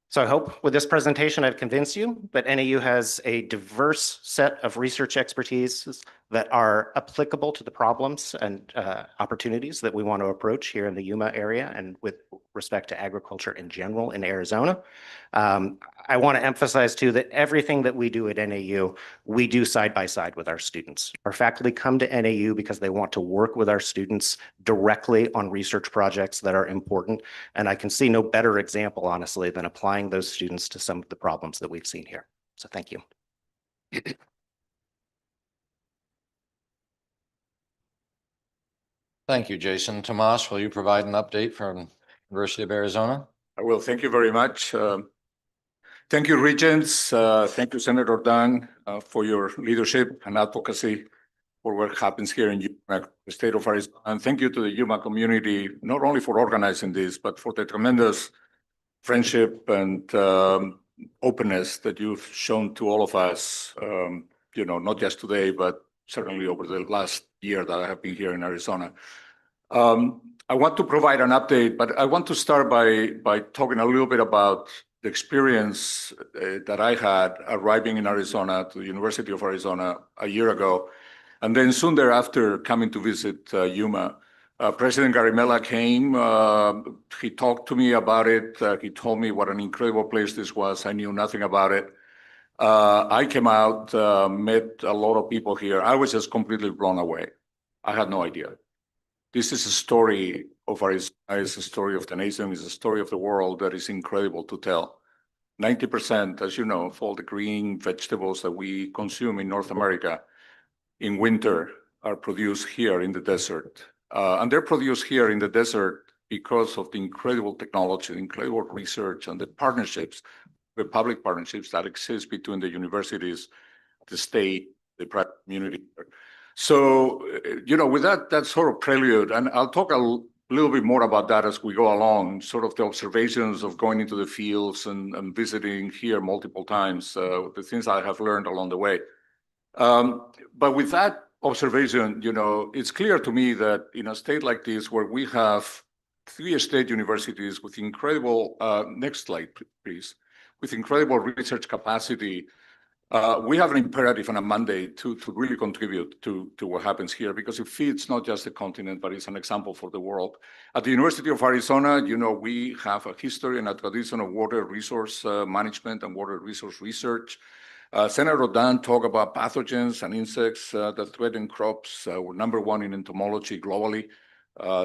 So I hope with this presentation, I've convinced you that NAU has a diverse set of research expertise that are applicable to the problems and opportunities that we want to approach here in the Yuma area and with respect to agriculture in general in Arizona. I want to emphasize too that everything that we do at NAU, we do side by side with our students. Our faculty come to NAU because they want to work with our students directly on research projects that are important. And I can see no better example, honestly, than applying those students to some of the problems that we've seen here. So thank you. Thank you, Jason. Tomas, will you provide an update from University of Arizona? I will. Thank you very much. Thank you, Regents. Thank you, Senator Dunn, for your leadership and advocacy for what happens here in Yuma, the state of Arizona. And thank you to the Yuma community, not only for organizing this, but for the tremendous friendship and openness that you've shown to all of us, not just today, but certainly over the last year that I have been here in Arizona. I want to provide an update, but I want to start by talking a little bit about the experience that I had arriving in Arizona to the University of Arizona a year ago, and then soon thereafter coming to visit Yuma. President Garimella came, he talked to me about it. He told me what an incredible place this was. I knew nothing about it. I came out, met a lot of people here. I was just completely blown away. I had no idea. This is a story of Arizona, it's a story of the nation, it's a story of the world that is incredible to tell. 90%, as you know, of all the green vegetables that we consume in North America in winter are produced here in the desert. And they're produced here in the desert because of the incredible technology, incredible research, and the partnerships, the public partnerships that exist between the universities, the state, the private community. So, with that sort of prelude, and I'll talk a little bit more about that as we go along, sort of the observations of going into the fields and visiting here multiple times, the things I have learned along the way. But with that observation, it's clear to me that in a state like this, where we have 3 state universities with incredible, next slide, please, with incredible research capacity, we have an imperative and a mandate to really contribute to what happens here, because it feeds not just the continent, but it's an example for the world. At the University of Arizona, we have a history and a tradition of water resource management and water resource research. Senator Dunn talked about pathogens and insects that threaten crops. We're #1 in entomology globally.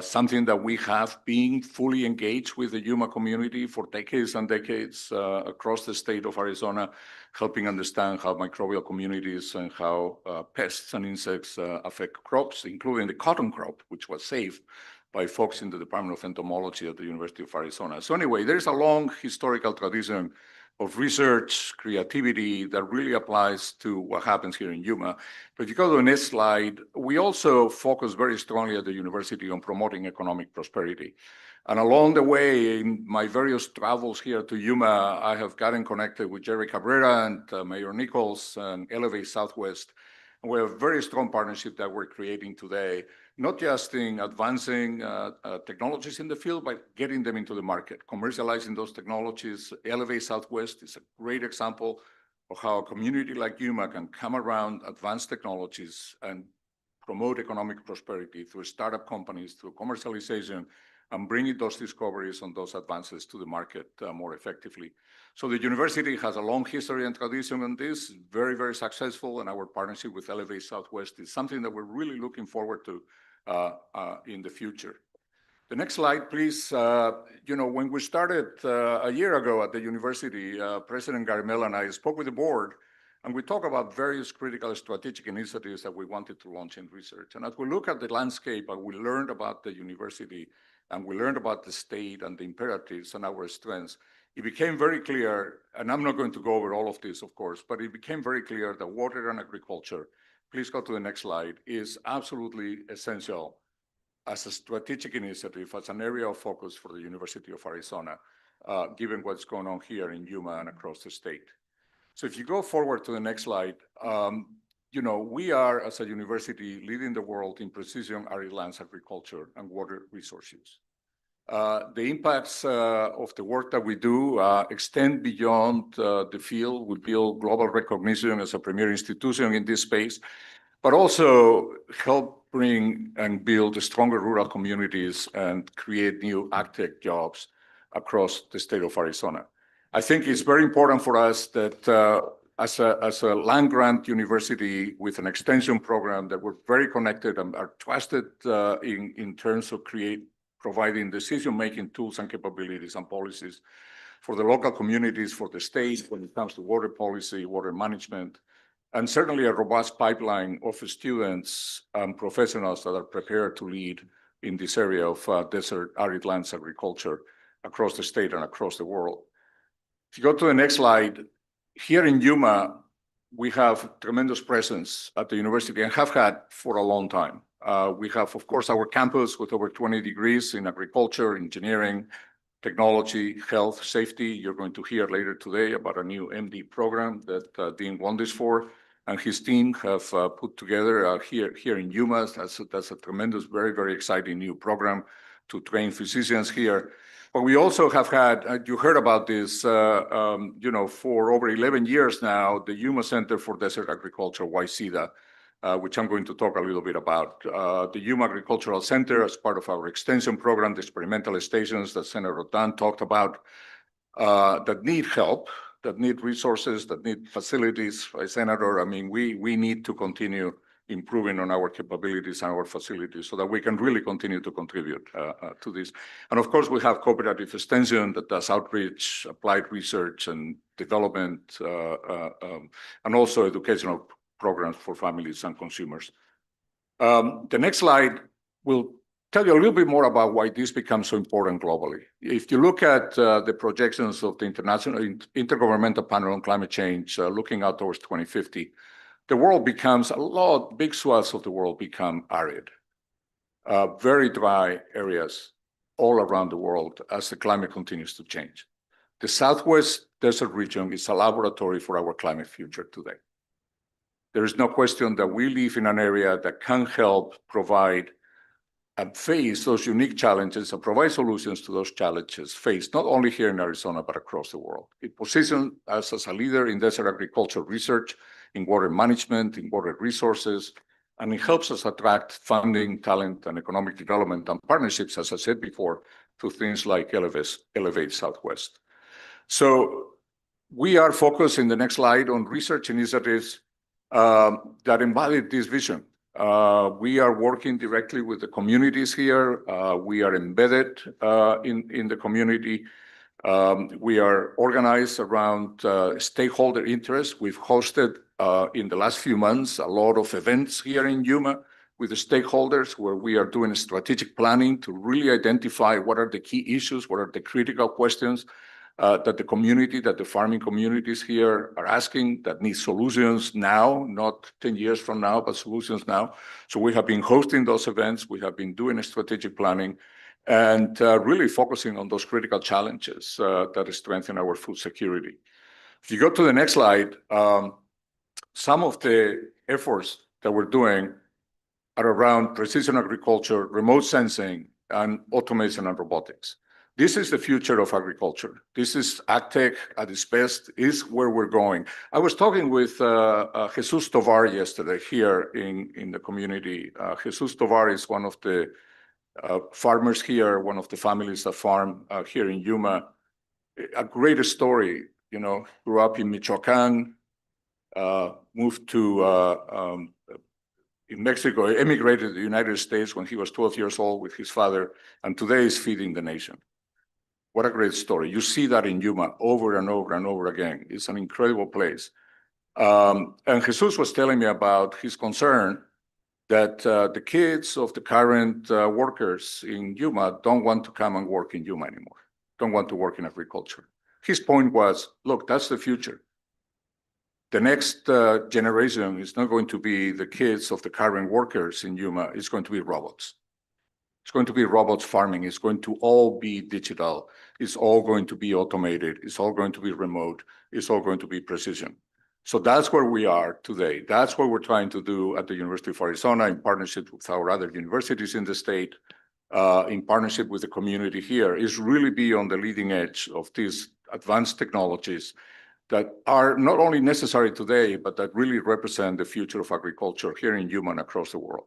Something that we have been fully engaged with the Yuma community for decades and decades across the state of Arizona, helping understand how microbial communities and how pests and insects affect crops, including the cotton crop, which was saved by folks in the Department of Entomology at the University of Arizona. So anyway, there's a long historical tradition of research, creativity that really applies to what happens here in Yuma. But if you go to the next slide, we also focus very strongly at the university on promoting economic prosperity. And along the way, in my various travels here to Yuma, I have gotten connected with Jerry Cabrera and Mayor Nichols and Elevate Southwest. And we have a very strong partnership that we're creating today, not just in advancing technologies in the field, but getting them into the market, commercializing those technologies. Elevate Southwest is a great example of how a community like Yuma can come around advanced technologies and promote economic prosperity through startup companies, through commercialization, and bringing those discoveries and those advances to the market more effectively. So the university has a long history and tradition on this, very, very successful, and our partnership with Elevate Southwest is something that we're really looking forward to in the future. The next slide, please. When we started a year ago at the university, President Garimella and I spoke with the board, and we talked about various critical strategic initiatives that we wanted to launch in research. And as we look at the landscape and we learned about the university and we learned about the state and the imperatives and our strengths, it became very clear, and I'm not going to go over all of this, of course, but it became very clear that water and agriculture, please go to the next slide, is absolutely essential as a strategic initiative, as an area of focus for the University of Arizona, given what's going on here in Yuma and across the state. So if you go forward to the next slide, we are, as a university, leading the world in precision arid lands agriculture and water resource use. The impacts of the work that we do extend beyond the field. We build global recognition as a premier institution in this space, but also help bring and build stronger rural communities and create new agtech jobs across the state of Arizona. I think it's very important for us that as a land-grant university with an extension program, that we're very connected and are trusted in terms of providing decision-making tools and capabilities and policies for the local communities, for the state when it comes to water policy, water management, and certainly a robust pipeline of students and professionals that are prepared to lead in this area of desert arid lands agriculture across the state and across the world. If you go to the next slide, here in Yuma, we have tremendous presence at the university and have had for a long time. We have, of course, our campus with over 20 degrees in agriculture, engineering, technology, health, safety. You're going to hear later today about a new MD program that Dean Wondis for and his team have put together here in Yuma. That's a tremendous, very, very exciting new program to train physicians here. But we also have had, you heard about this, for over 11 years now, the Yuma Center for Desert Agriculture, YCEDA, which I'm going to talk a little bit about. The Yuma Agricultural Center, as part of our extension program, the experimental stations that Senator Dunn talked about, that need help, that need resources, that need facilities. Senator, I mean, we need to continue improving on our capabilities and our facilities so that we can really continue to contribute to this. And of course, we have cooperative extension that does outreach, applied research and development, and also educational programs for families and consumers. The next slide will tell you a little bit more about why this becomes so important globally. If you look at the projections of the International Intergovernmental Panel on Climate Change, looking out towards 2050, the world becomes big swaths of the world become arid, very dry areas all around the world as the climate continues to change. The Southwest Desert region is a laboratory for our climate future today. There is no question that we live in an area that can help provide and face those unique challenges and provide solutions to those challenges faced not only here in Arizona, but across the world. It positions us as a leader in desert agriculture research, in water management, in water resources, and it helps us attract funding, talent, and economic development and partnerships, as I said before, to things like Elevate Southwest. So we are focused in the next slide on research initiatives that embody this vision. We are working directly with the communities here. We are embedded in the community. We are organized around stakeholder interests. We've hosted in the last few months a lot of events here in Yuma with the stakeholders where we are doing strategic planning to really identify what are the key issues, what are the critical questions that the community, that the farming communities here are asking that need solutions now, not 10 years from now, but solutions now. So we have been hosting those events. We have been doing strategic planning and really focusing on those critical challenges that strengthen our food security. If you go to the next slide, some of the efforts that we're doing are around precision agriculture, remote sensing, and automation and robotics. This is the future of agriculture. This is agtech at its best, is where we're going. I was talking with Jesus Tovar yesterday here in the community. Jesus Tovar is one of the farmers here, one of the families that farm here in Yuma. A great story, grew up in Michoacan, moved to in Mexico, emigrated to the United States when he was 12 years old with his father, and today is feeding the nation. What a great story. You see that in Yuma over and over and over again. It's an incredible place. And Jesus was telling me about his concern that the kids of the current workers in Yuma don't want to come and work in Yuma anymore, don't want to work in agriculture. His point was, look, that's the future. The next generation is not going to be the kids of the current workers in Yuma. It's going to be robots. It's going to be robots farming. It's going to all be digital. It's all going to be automated. It's all going to be remote. It's all going to be precision. So that's where we are today. That's what we're trying to do at the University of Arizona in partnership with our other universities in the state, in partnership with the community here, is really be on the leading edge of these advanced technologies that are not only necessary today, but that really represent the future of agriculture here in Yuma and across the world.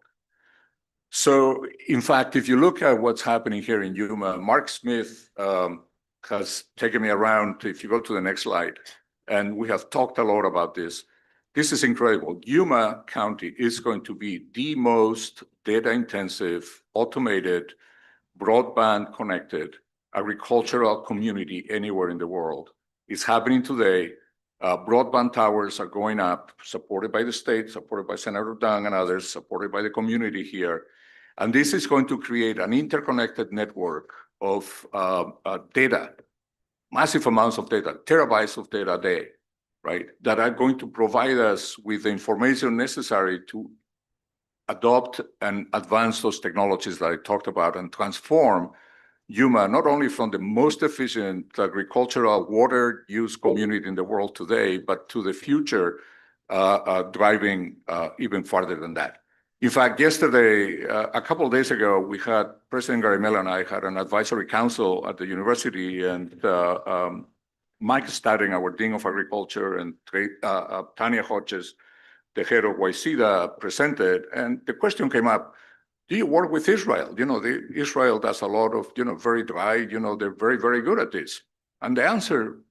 So, in fact, if you look at what's happening here in Yuma, Mark Smith has taken me around. If you go to the next slide, and we have talked a lot about this. This is incredible. Yuma County is going to be the most data-intensive, automated, broadband-connected agricultural community anywhere in the world. It's happening today. Broadband towers are going up, supported by the state, supported by Senator Dunn and others, supported by the community here. And this is going to create an interconnected network of data, massive amounts of data, terabytes of data a day, right? That are going to provide us with the information necessary to adopt and advance those technologies that I talked about and transform Yuma, not only from the most efficient agricultural water use community in the world today, but to the future, driving even farther than that. In fact, yesterday, a couple of days ago, we had President Garimella and I had an advisory council at the university, and Mike Stadding, our Dean of Agriculture, and Tanya Hodges, the head of YCEDA, presented, and the question came up, do you work with Israel? You know, Israel does a lot of, very dry, they're very, very good at this. And the answer,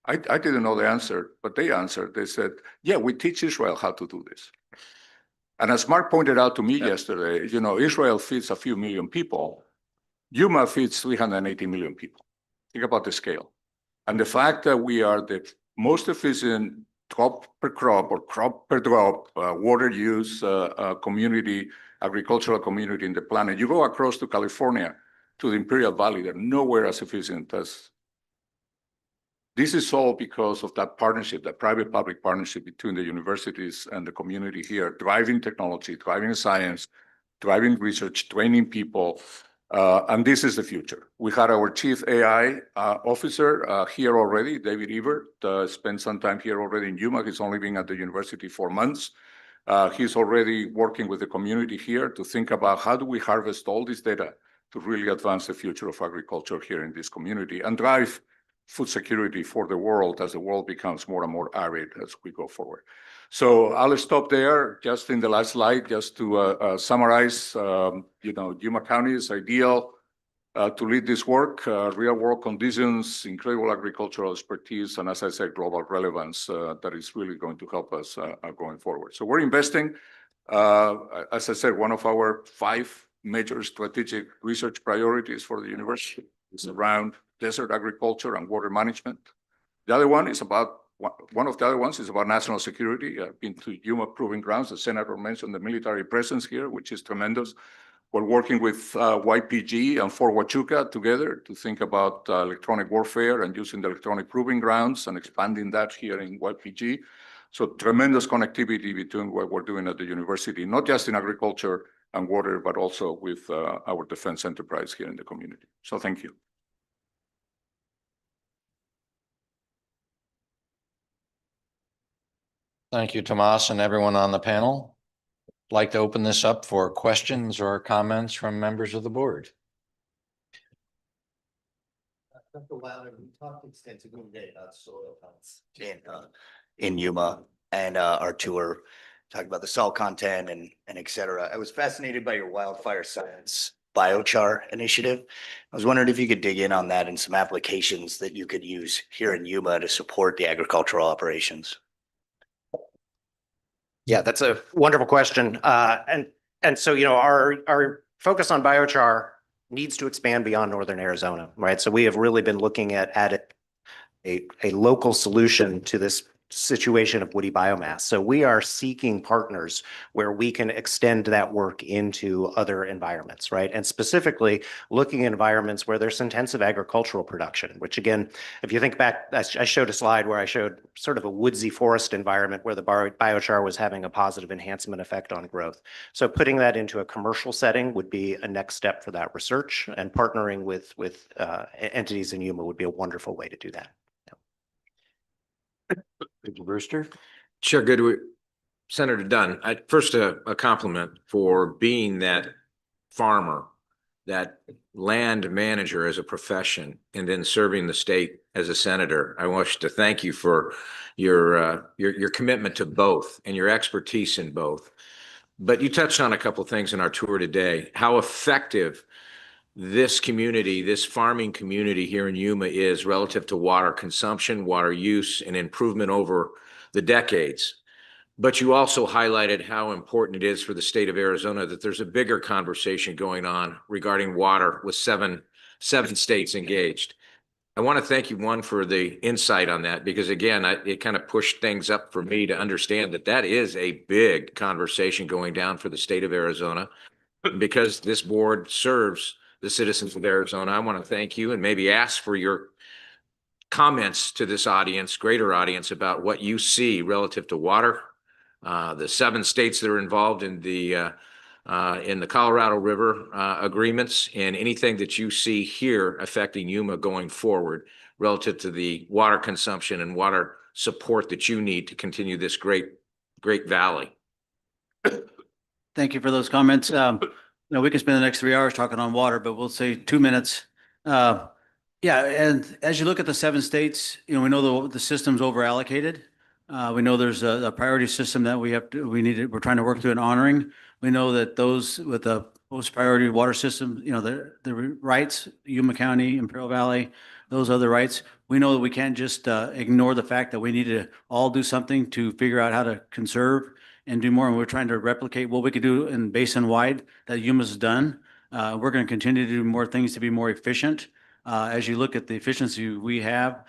I didn't know the answer, but they answered. They said, yeah, we teach Israel how to do this. And as Mark pointed out to me yesterday, Israel feeds a few million people. Yuma feeds 380 million people. Think about the scale. And the fact that we are the most efficient crop per crop or crop per drop water use community, agricultural community in the planet. You go across to California, to the Imperial Valley, they're nowhere as efficient as. This is all because of that partnership, that private-public partnership between the universities and the community here, driving technology, driving science, driving research, training people, and this is the future. We had our chief AI officer here already, David Ebert, spent some time here already in Yuma. He's only been at the university 4 months. He's already working with the community here to think about how do we harvest all this data to really advance the future of agriculture here in this community and drive food security for the world as the world becomes more and more arid as we go forward. So I'll stop there just in the last slide, just to summarize, Yuma County is ideal to lead this work, real world conditions, incredible agricultural expertise, and as I said, global relevance that is really going to help us going forward. So we're investing, as I said, one of our 5 major strategic research priorities for the university is around desert agriculture and water management. The other one is about, one of the other ones is about national security. I've been to Yuma Proving Grounds. The senator mentioned the military presence here, which is tremendous. We're working with YPG and Fort Huachuca together to think about electronic warfare and using the electronic proving grounds and expanding that here in YPG. So tremendous connectivity between what we're doing at the university, not just in agriculture and water, but also with our defense enterprise here in the community. So thank you. Thank you, Tomas, and everyone on the panel. I'd like to open this up for questions or comments from members of the board. Dr. Wilder, we talked extensively today about soil health in Yuma and our tour, talked about the salt content and et cetera. I was fascinated by your wildfire science biochar initiative. I was wondering if you could dig in on that and some applications that you could use here in Yuma to support the agricultural operations. Yeah, that's a wonderful question. And so, our focus on biochar needs to expand beyond Northern Arizona, right? So we have really been looking at a local solution to this situation of woody biomass. So we are seeking partners where we can extend that work into other environments, right? And specifically looking at environments where there's intensive agricultural production, which again, if you think back, I showed a slide where I showed sort of a woodsy forest environment where the biochar was having a positive enhancement effect on growth. So putting that into a commercial setting would be a next step for that research, and partnering with entities in Yuma would be a wonderful way to do that. Mr. Brewster? Chair Goodwin, Senator Dunn, first a compliment for being that farmer, that land manager as a profession, and then serving the state as a senator. I wish to thank you for your commitment to both and your expertise in both. But you touched on a couple of things in our tour today, how effective this community, this farming community here in Yuma is relative to water consumption, water use, and improvement over the decades. But you also highlighted how important it is for the state of Arizona that there's a bigger conversation going on regarding water with seven states engaged. I want to thank you, one, for the insight on that, because again, it kind of pushed things up for me to understand that that is a big conversation going down for the state of Arizona. Because this board serves the citizens of Arizona, I want to thank you and maybe ask for your comments to this audience, greater audience, about what you see relative to water, the 7 states that are involved in the Colorado River agreements, and anything that you see here affecting Yuma going forward relative to the water consumption and water support that you need to continue this great valley. Thank you for those comments. We can spend the next 3 hours talking on water, but we'll say 2 minutes. Yeah, and as you look at the 7 states, we know the system's over allocated. We know there's a priority system that we're trying to work through in honoring. We know that those with the most priority water system, the rights, Yuma County, Imperial Valley, those other rights. We know that we can't just ignore the fact that we need to all do something to figure out how to conserve and do more. And we're trying to replicate what we could do in basin-wide that Yuma's done. We're going to continue to do more things to be more efficient. As you look at the efficiency we have,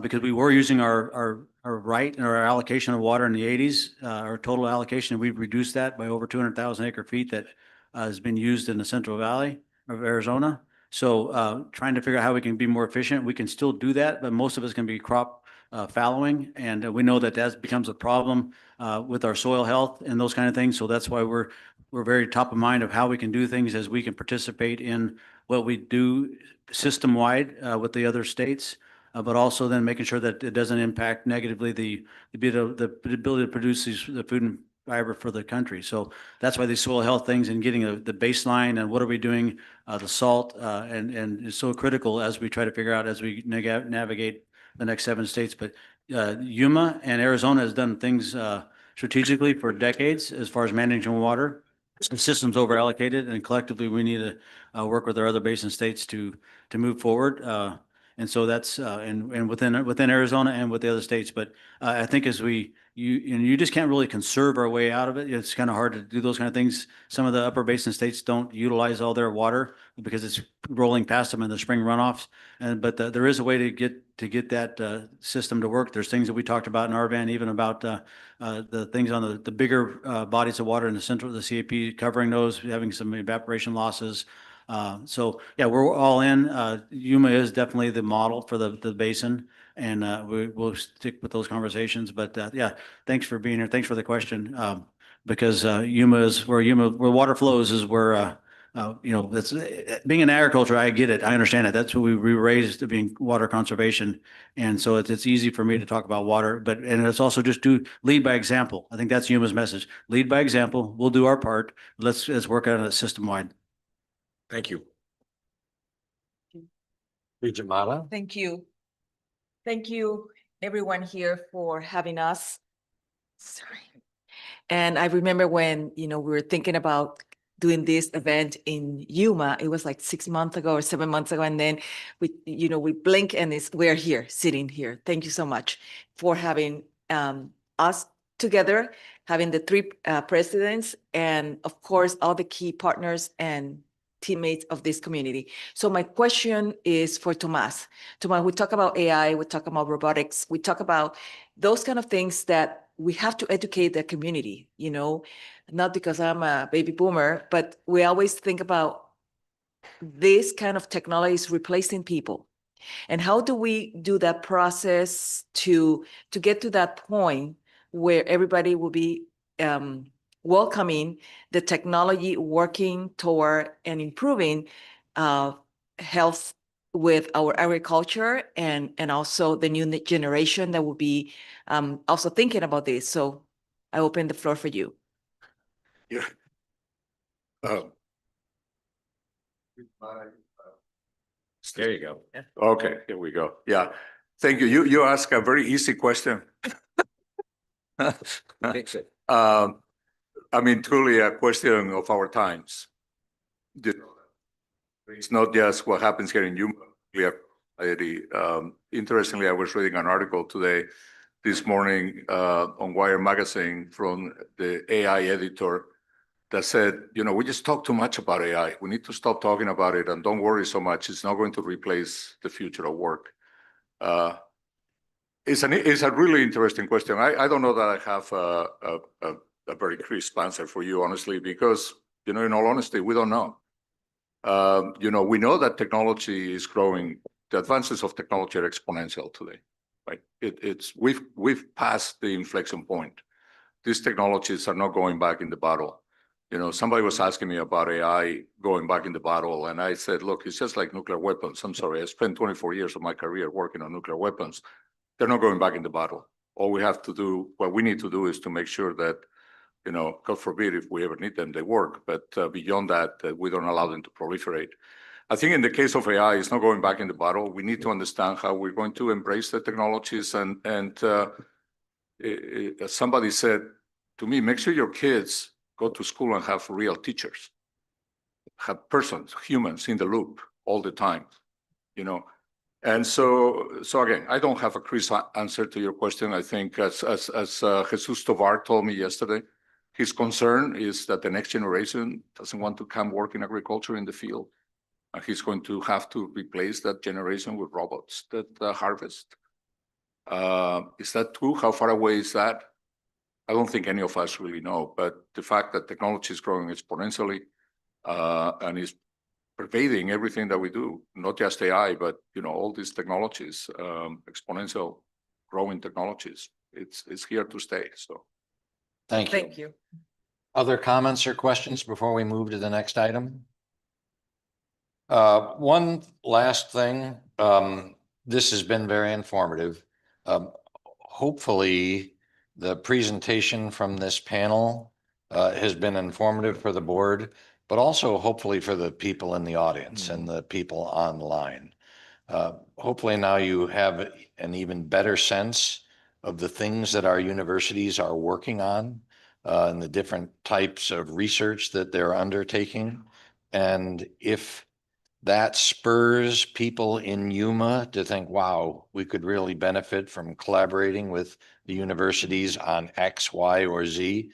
because we were using our right and our allocation of water in the 80s, our total allocation, we've reduced that by over 200,000 acre feet that has been used in the Central Valley of Arizona. So trying to figure out how we can be more efficient. We can still do that, but most of it's going to be crop fallowing. And we know that becomes a problem with our soil health and those kind of things. So that's why we're very top of mind of how we can do things as we can participate in what we do system-wide with the other states. But also then making sure that it doesn't impact negatively the ability to produce the food and fiber for the country. So that's why these soil health things and getting the baseline and what are we doing, the salt, and it's so critical as we try to figure out as we navigate the next 7 states. But Yuma and Arizona has done things strategically for decades as far as managing water. The system's over allocated, and collectively we need to work with our other basin states to move forward. And so that's and within Arizona and with the other states. But I think as you just can't really conserve our way out of it. It's kind of hard to do those kind of things. Some of the upper basin states don't utilize all their water because it's rolling past them in the spring runoffs. But there is a way to get that system to work. There's things that we talked about in Arvan, even about the things on the bigger bodies of water in the central, the CAP, covering those, having some evaporation losses. So yeah, we're all in. Yuma is definitely the model for the basin, and we'll stick with those conversations. But yeah, thanks for being here. Thanks for the question. Because Yuma is where water flows is where that's being in agriculture. I get it. I understand it. That's what we were raised to being water conservation, and so it's easy for me to talk about water. And it's also just lead by example. I think that's Yuma's message. Lead by example. We'll do our part. Let's work on it system wide. Thank you. Regent Mata? Thank you. Thank you, everyone here, for having us. Sorry. And I remember when, we were thinking about doing this event in Yuma, it was like 6 months ago or 7 months ago. And then we blink and we're here, sitting here. Thank you so much for having us together, having the three presidents and of course, all the key partners and teammates of this community. So my question is for Tomas. Tomas, we talk about AI, we talk about robotics, we talk about those kind of things that we have to educate the community, you know, not because I'm a baby boomer, but we always think about this kind of technology is replacing people. And how do we do that process to get to that point where everybody will be welcoming the technology, working toward and improving health with our agriculture and also the new generation that will be also thinking about this. So I open the floor for you. Yeah. There you go. Okay, here we go. Yeah, thank you. You ask a very easy question. Fix it. I mean, truly a question of our times. It's not just what happens here in Yuma. Interestingly, I was reading an article this morning on Wire Magazine from the AI editor that said, you know, we just talk too much about AI. We need to stop talking about it and don't worry so much. It's not going to replace the future of work. It's a really interesting question. I don't know that I have a very crisp answer for you, honestly, because, you know, in all honesty, we don't know. You know, we know that technology is growing. The advances of technology are exponential today, right? We've passed the inflection point. These technologies are not going back in the bottle. You know, somebody was asking me about AI going back in the bottle, and I said, look, it's just like nuclear weapons. I'm sorry, I spent 24 years of my career working on nuclear weapons. They're not going back in the bottle. All we have to do, what we need to do is to make sure that, you know, God forbid if we ever need them, they work. But beyond that, we don't allow them to proliferate. I think in the case of AI, it's not going back in the bottle. We need to understand how we're going to embrace the technologies. And somebody said to me, make sure your kids go to school and have real teachers, have persons, humans in the loop all the time, you know. And so again, I don't have a crisp answer to your question. I think as Jesus Tovar told me yesterday, his concern is that the next generation doesn't want to come work in agriculture in the field. And he's going to have to replace that generation with robots that harvest. Is that true? How far away is that? I don't think any of us really know, but the fact that technology is growing exponentially and is pervading everything that we do, not just AI, but, you know, all these technologies, exponential growing technologies, it's here to stay. So Thank you. Thank you. Other comments or questions before we move to the next item? One last thing, this has been very informative. Hopefully the presentation from this panel has been informative for the board, but also hopefully for the people in the audience and the people online. Hopefully now you have an even better sense of the things that our universities are working on and the different types of research that they're undertaking. And if that spurs people in Yuma to think, wow, we could really benefit from collaborating with the universities on X, Y, or Z.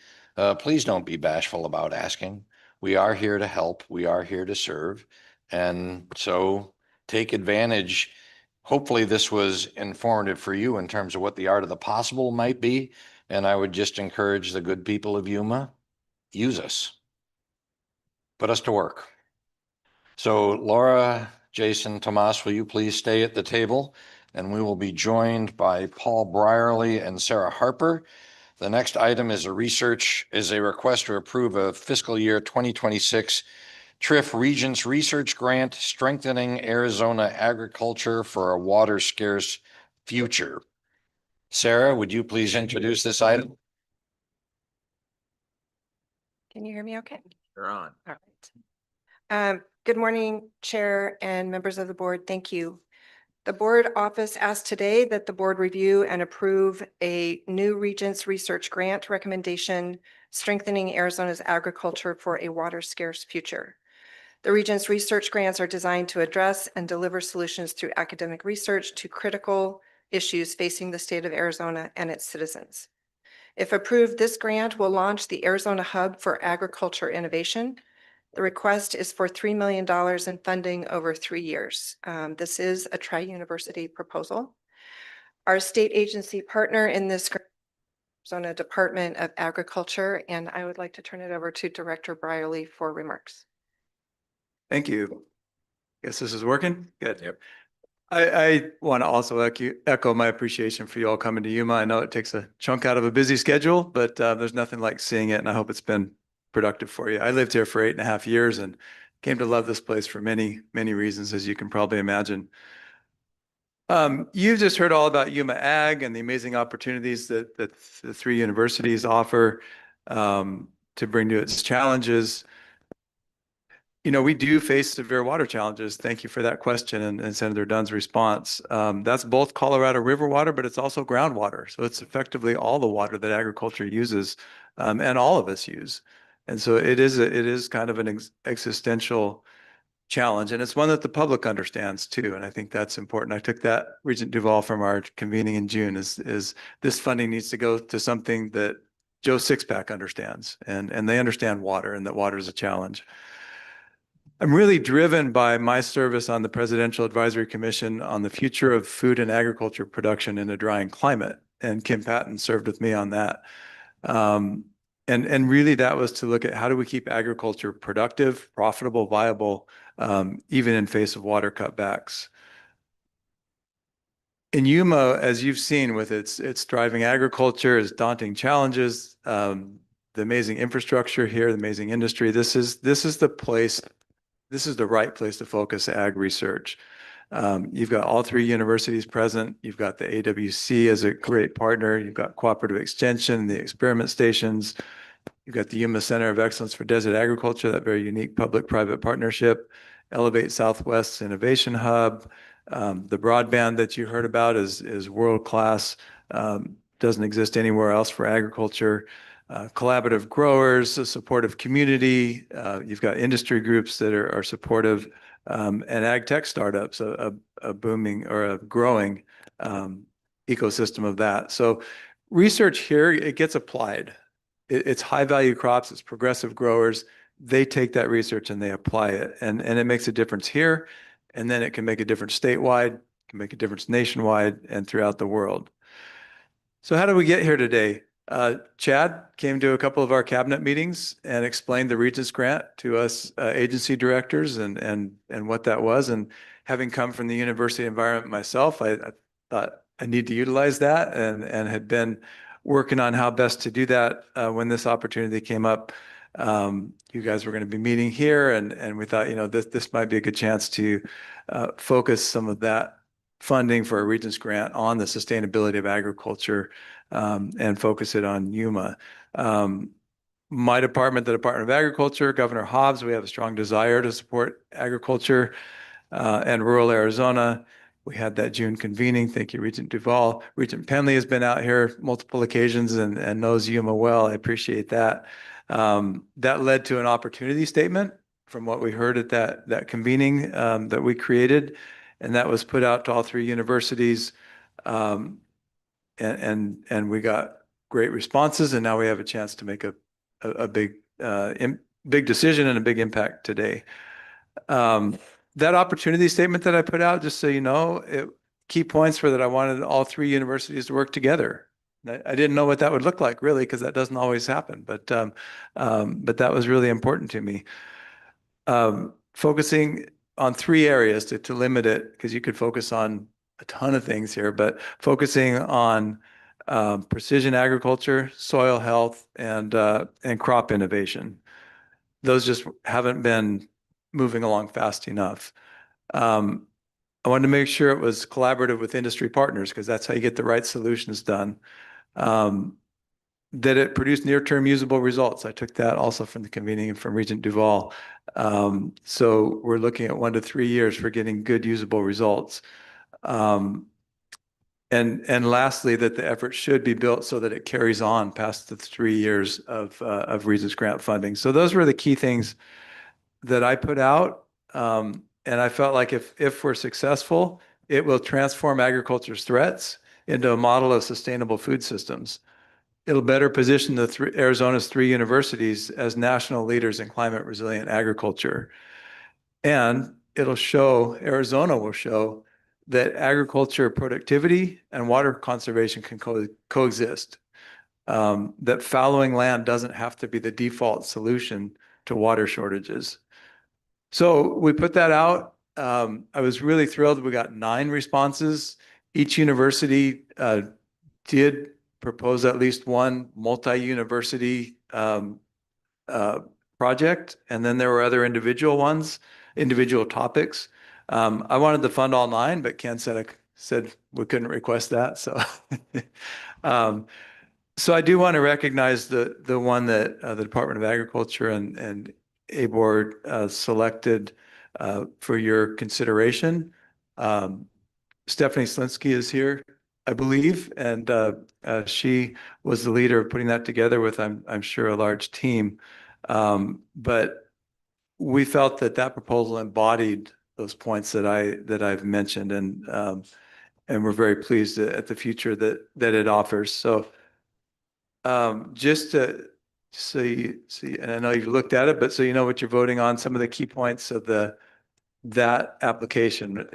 Please don't be bashful about asking. We are here to help. We are here to serve. And so take advantage. Hopefully this was informative for you in terms of what the art of the possible might be. And I would just encourage the good people of Yuma, use us. Put us to work. So Laura, Jason, Tomas, will you please stay at the table? And we will be joined by Paul Brierly and Sarah Harper. The next item is a request to approve a fiscal year 2026 TRIF Regents Research Grant, Strengthening Arizona Agriculture for a Water Scarce Future. Sarah, would you please introduce this item? Can you hear me okay? You're on. All right. Good morning, Chair and members of the board. Thank you. The board office asked today that the board review and approve a new Regents Research Grant recommendation, strengthening Arizona's agriculture for a water scarce future. The Regents Research Grants are designed to address and deliver solutions through academic research to critical issues facing the state of Arizona and its citizens. If approved, this grant will launch the Arizona Hub for Agriculture Innovation. The request is for $3 million in funding over 3 years. This is a tri-university proposal. Our state agency partner in this Arizona Department of Agriculture, and I would like to turn it over to Director Brierly for remarks. Thank you. Guess this is working? Good. Yep. I want to also echo my appreciation for you all coming to Yuma. I know it takes a chunk out of a busy schedule, but there's nothing like seeing it, and I hope it's been productive for you. I lived here for 8.5 years and came to love this place for many, many reasons, as you can probably imagine. You've just heard all about Yuma Ag and the amazing opportunities that the 3 universities offer to bring to its challenges. You know, we do face severe water challenges. Thank you for that question and Senator Dunn's response. That's both Colorado River water, but it's also groundwater. So it's effectively all the water that agriculture uses and all of us use. And so it is kind of an existential challenge, and it's one that the public understands too. And I think that's important. I took that, Regent Duval, from our convening in June, is this funding needs to go to something that Joe Sixpack understands, and they understand water and that water is a challenge. I'm really driven by my service on the Presidential Advisory Commission on the future of food and agriculture production in a drying climate. And Kim Patton served with me on that. And really that was to look at how do we keep agriculture productive, profitable, viable, even in face of water cutbacks. In Yuma, as you've seen with its thriving agriculture, its daunting challenges, the amazing infrastructure here, the amazing industry, this is the place. This is the right place to focus ag research. You've got all 3 universities present. You've got the AWC as a great partner. You've got Cooperative Extension, the experiment stations. You've got the Yuma Center of Excellence for Desert Agriculture, that very unique public-private partnership. Elevate Southwest's Innovation Hub. The broadband that you heard about is world-class. Doesn't exist anywhere else for agriculture. Collaborative growers, a supportive community. You've got industry groups that are supportive, and ag tech startups, a booming or a growing ecosystem of that. So research here, it gets applied. It's high value crops, it's progressive growers. They take that research and they apply it, and it makes a difference here, and then it can make a difference statewide, can make a difference nationwide and throughout the world. So how did we get here today? Chad came to a couple of our cabinet meetings and explained the Regents grant to us agency directors and what that was. And having come from the university environment myself, I thought I need to utilize that and had been working on how best to do that when this opportunity came up. You guys were going to be meeting here, and we thought, you know, this might be a good chance to focus some of that funding for a Regents grant on the sustainability of agriculture and focus it on Yuma. My department, the Department of Agriculture, Governor Hobbs, we have a strong desire to support agriculture and rural Arizona. We had that June convening. Thank you, Regent Duval. Regent Penley has been out here multiple occasions and knows Yuma well. I appreciate that. That led to an opportunity statement from what we heard at that convening that we created, and that was put out to all 3 universities. And we got great responses, and now we have a chance to make a big decision and a big impact today. That opportunity statement that I put out, just so you know, key points were that I wanted all 3 universities to work together. I didn't know what that would look like really, because that doesn't always happen, but that was really important to me. Focusing on 3 areas to limit it, because you could focus on a ton of things here, but focusing on precision agriculture, soil health, and crop innovation. Those just haven't been moving along fast enough. I wanted to make sure it was collaborative with industry partners, because that's how you get the right solutions done. That it produced near-term usable results. I took that also from the convening and from Regent Duval. So we're looking at 1 to 3 years for getting good usable results. And lastly, that the effort should be built so that it carries on past the 3 years of Regents grant funding. So those were the key things that I put out. And I felt like if we're successful, it will transform agriculture's threats into a model of sustainable food systems. It'll better position Arizona's three universities as national leaders in climate resilient agriculture. And Arizona will show that agriculture productivity and water conservation can coexist. That fallowing land doesn't have to be the default solution to water shortages. So we put that out. I was really thrilled. We got 9 responses. Each university did propose at least one multi-university project, and then there were other individual topics. I wanted to fund all 9, but Ken said we couldn't request that. So, so I do want to recognize the one that the Department of Agriculture and ABORD selected for your consideration. Stephanie Slinsky is here, I believe, and she was the leader of putting that together with, I'm sure, a large team. But we felt that proposal embodied those points that I've mentioned, and we're very pleased at the future that it offers. So just to see, and I know you've looked at it, but so you know what you're voting on, some of the key points of that application.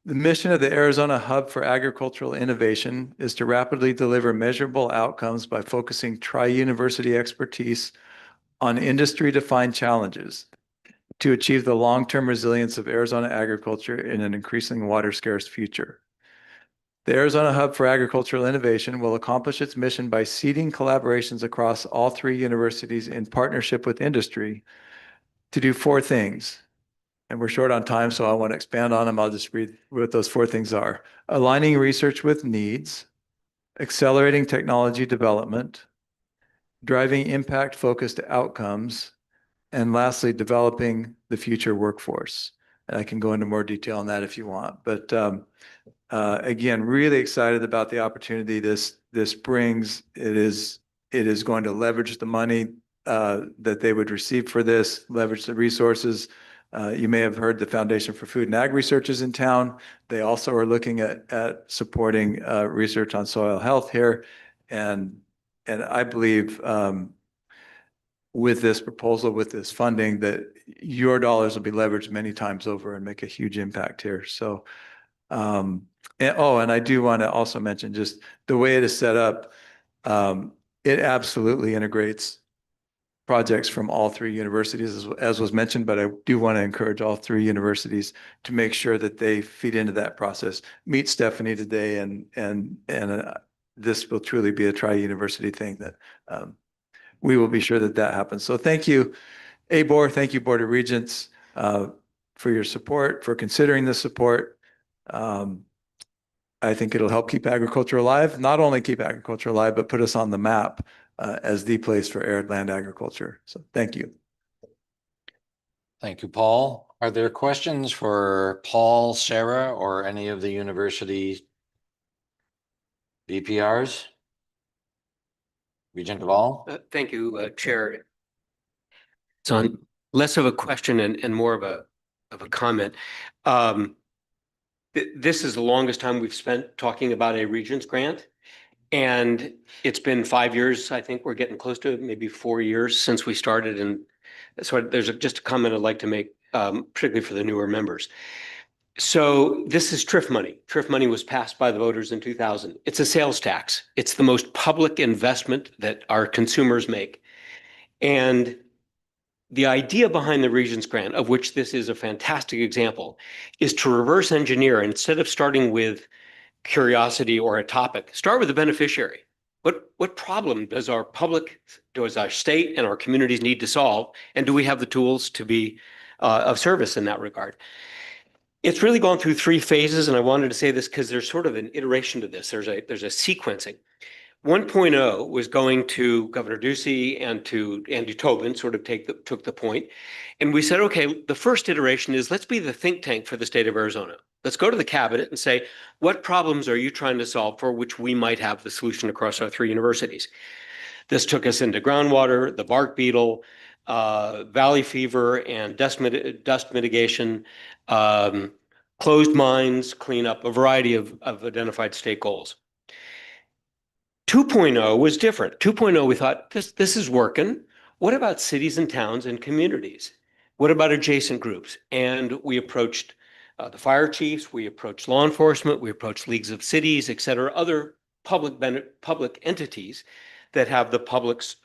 The mission of the Arizona Hub for Agricultural Innovation is to rapidly deliver measurable outcomes by focusing tri-university expertise on industry-defined challenges to achieve the long-term resilience of Arizona agriculture in an increasingly water-scarce future. The Arizona Hub for Agricultural Innovation will accomplish its mission by seeding collaborations across all 3 universities in partnership with industry to do 4 things. And we're short on time, so I want to expand on them. I'll just read what those 4 things are. Aligning research with needs, accelerating technology development, driving impact-focused outcomes, and lastly, developing the future workforce. And I can go into more detail on that if you want. But again, really excited about the opportunity this brings. It is going to leverage the money that they would receive for this, leverage the resources. You may have heard the Foundation for Food and Ag Research is in town. They also are looking at supporting research on soil health here. And I believe with this proposal, with this funding, that your dollars will be leveraged many times over and make a huge impact here. So, and I do want to also mention just the way it is set up. It absolutely integrates projects from all 3 universities, as was mentioned, but I do want to encourage all 3 universities to make sure that they feed into that process. Meet Stephanie today, and this will truly be a tri-university thing that we will be sure that happens. So thank you, ABOR, thank you, Board of Regents, for your support, for considering the support. I think it'll help keep agriculture alive, not only keep agriculture alive, but put us on the map as the place for arid land agriculture. So thank you. Thank you, Paul. Are there questions for Paul, Sarah, or any of the university DPRs? Regent Duvall? Thank you, Chair. It's on less of a question and more of a comment. This is the longest time we've spent talking about a Regents grant. And it's been 5 years, I think we're getting close to maybe 4 years since we started. And so there's just a comment I'd like to make, particularly for the newer members. So this is TRIF money. TRIF money was passed by the voters in 2000. It's a sales tax. It's the most public investment that our consumers make. And the idea behind the Regents grant, of which this is a fantastic example, is to reverse engineer. Instead of starting with curiosity or a topic, start with the beneficiary. What problem does our state and our communities need to solve? And do we have the tools to be of service in that regard? It's really gone through 3 phases, and I wanted to say this because there's sort of an iteration to this. There's a sequencing. 1.0 was going to Governor Ducey and to Andy Tobin, sort of took the point. And we said, okay, the first iteration is let's be the think tank for the state of Arizona. Let's go to the cabinet and say, what problems are you trying to solve for which we might have the solution across our 3 universities? This took us into groundwater, the bark beetle, valley fever and dust mitigation, closed mines, cleanup, a variety of identified state goals. 2.0 was different. 2.0, we thought, this is working. What about cities and towns and communities? What about adjacent groups? And we approached the fire chiefs, we approached law enforcement, we approached leagues of cities, et cetera, other public entities that have the public's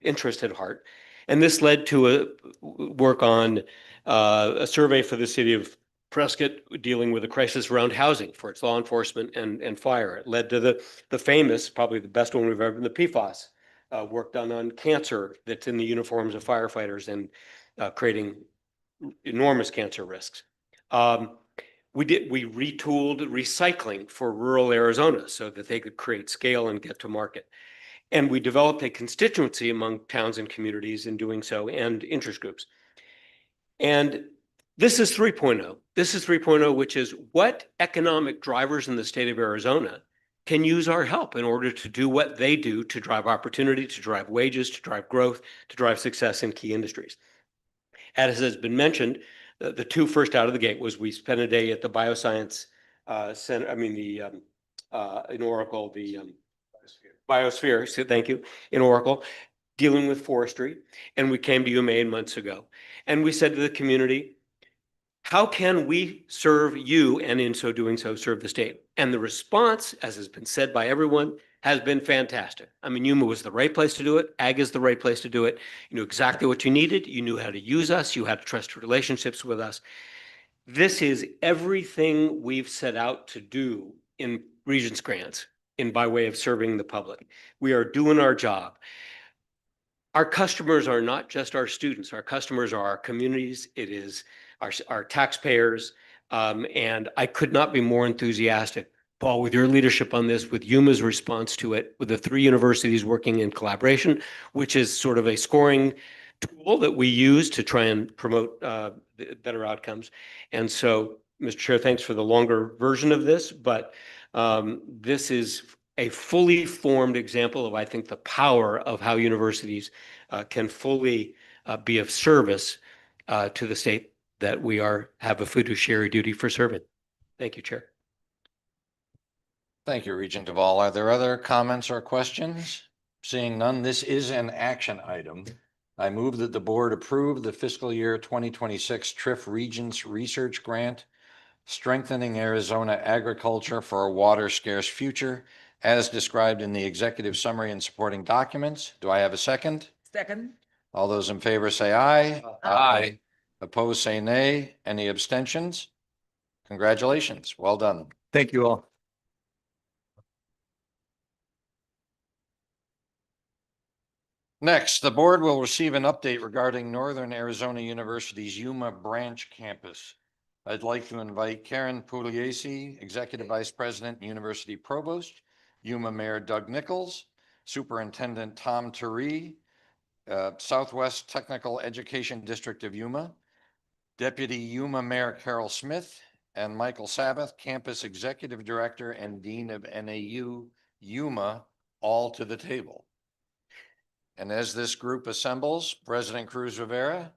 interest at heart. And this led to a work on a survey for the city of Prescott dealing with a crisis around housing for its law enforcement and fire. It led to the famous, probably the best one we've ever been, the PFAS work done on cancer that's in the uniforms of firefighters and creating enormous cancer risks. We retooled recycling for rural Arizona so that they could create scale and get to market. And we developed a constituency among towns and communities in doing so, and interest groups. And this is 3.0. This is 3.0, which is what economic drivers in the state of Arizona can use our help in order to do what they do to drive opportunity, to drive wages, to drive growth, to drive success in key industries. As has been mentioned, the two first out of the gate was we spent a day at the Bioscience Center, in Oracle, Biosphere, so thank you, in Oracle, dealing with forestry. And we came to UMA months ago. And we said to the community, how can we serve you, and in so doing so, serve the state? And the response, as has been said by everyone, has been fantastic. I mean, Yuma was the right place to do it. Ag is the right place to do it. You knew exactly what you needed. You knew how to use us. You had trusted relationships with us. This is everything we've set out to do in Regents grants by way of serving the public. We are doing our job. Our customers are not just our students. Our customers are our communities. It is our taxpayers. And I could not be more enthusiastic, Paul, with your leadership on this, with Yuma's response to it, with the 3 universities working in collaboration, which is sort of a scoring tool that we use to try and promote better outcomes. And so, Mr. Chair, thanks for the longer version of this, but this is a fully formed example of, I think, the power of how universities can fully be of service to the state that we have a fiduciary duty for serving. Thank you, Chair. Thank you, Regent Duvall. Are there other comments or questions? Seeing none, this is an action item. I move that the board approve the fiscal year 2026 TRIF Regents Research Grant, Strengthening Arizona Agriculture for a Water Scarce Future, as described in the executive summary and supporting documents. Do I have a second? Second. All those in favor say aye. Aye. Opposed, say nay. Any abstentions? Congratulations. Well done. Thank you all. Next, the board will receive an update regarding Northern Arizona University's Yuma branch campus. I'd like to invite Karen Pugliese, Executive Vice President, University Provost, Yuma Mayor Doug Nichols, Superintendent Tom Turee, Southwest Technical Education District of Yuma, Deputy Yuma Mayor Carol Smith, and Michael Sabbath, Campus Executive Director and Dean of NAU Yuma, all to the table. And as this group assembles, President Cruz Rivera.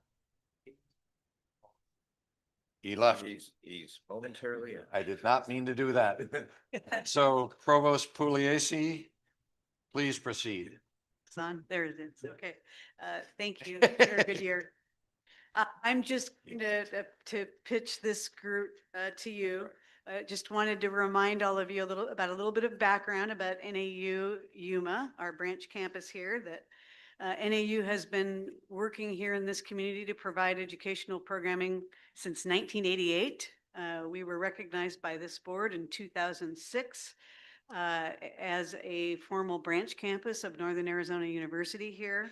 He left. He's momentarily. I did not mean to do that. So Provost Pugliese, please proceed. It's on, there it is. Okay. Thank you, Chair Goodyear. I'm just going to pitch this group to you. Just wanted to remind all of you about a little bit of background about NAU Yuma, our branch campus here, that NAU has been working here in this community to provide educational programming since 1988. We were recognized by this board in 2006 as a formal branch campus of Northern Arizona University here.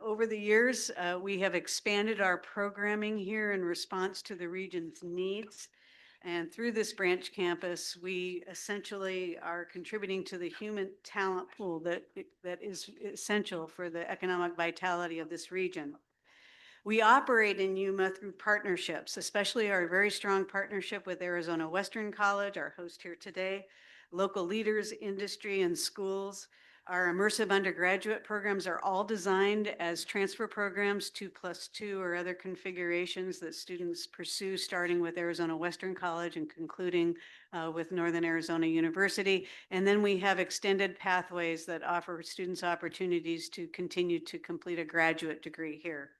Over the years, we have expanded our programming here in response to the region's needs. And through this branch campus, we essentially are contributing to the human talent pool that is essential for the economic vitality of this region. We operate in Yuma through partnerships, especially our very strong partnership with Arizona Western College, our host here today, local leaders, industry, and schools. Our immersive undergraduate programs are all designed as transfer programs, 2+2 or other configurations that students pursue, starting with Arizona Western College and concluding with Northern Arizona University. And then we have extended pathways that offer students opportunities to continue to complete a graduate degree here.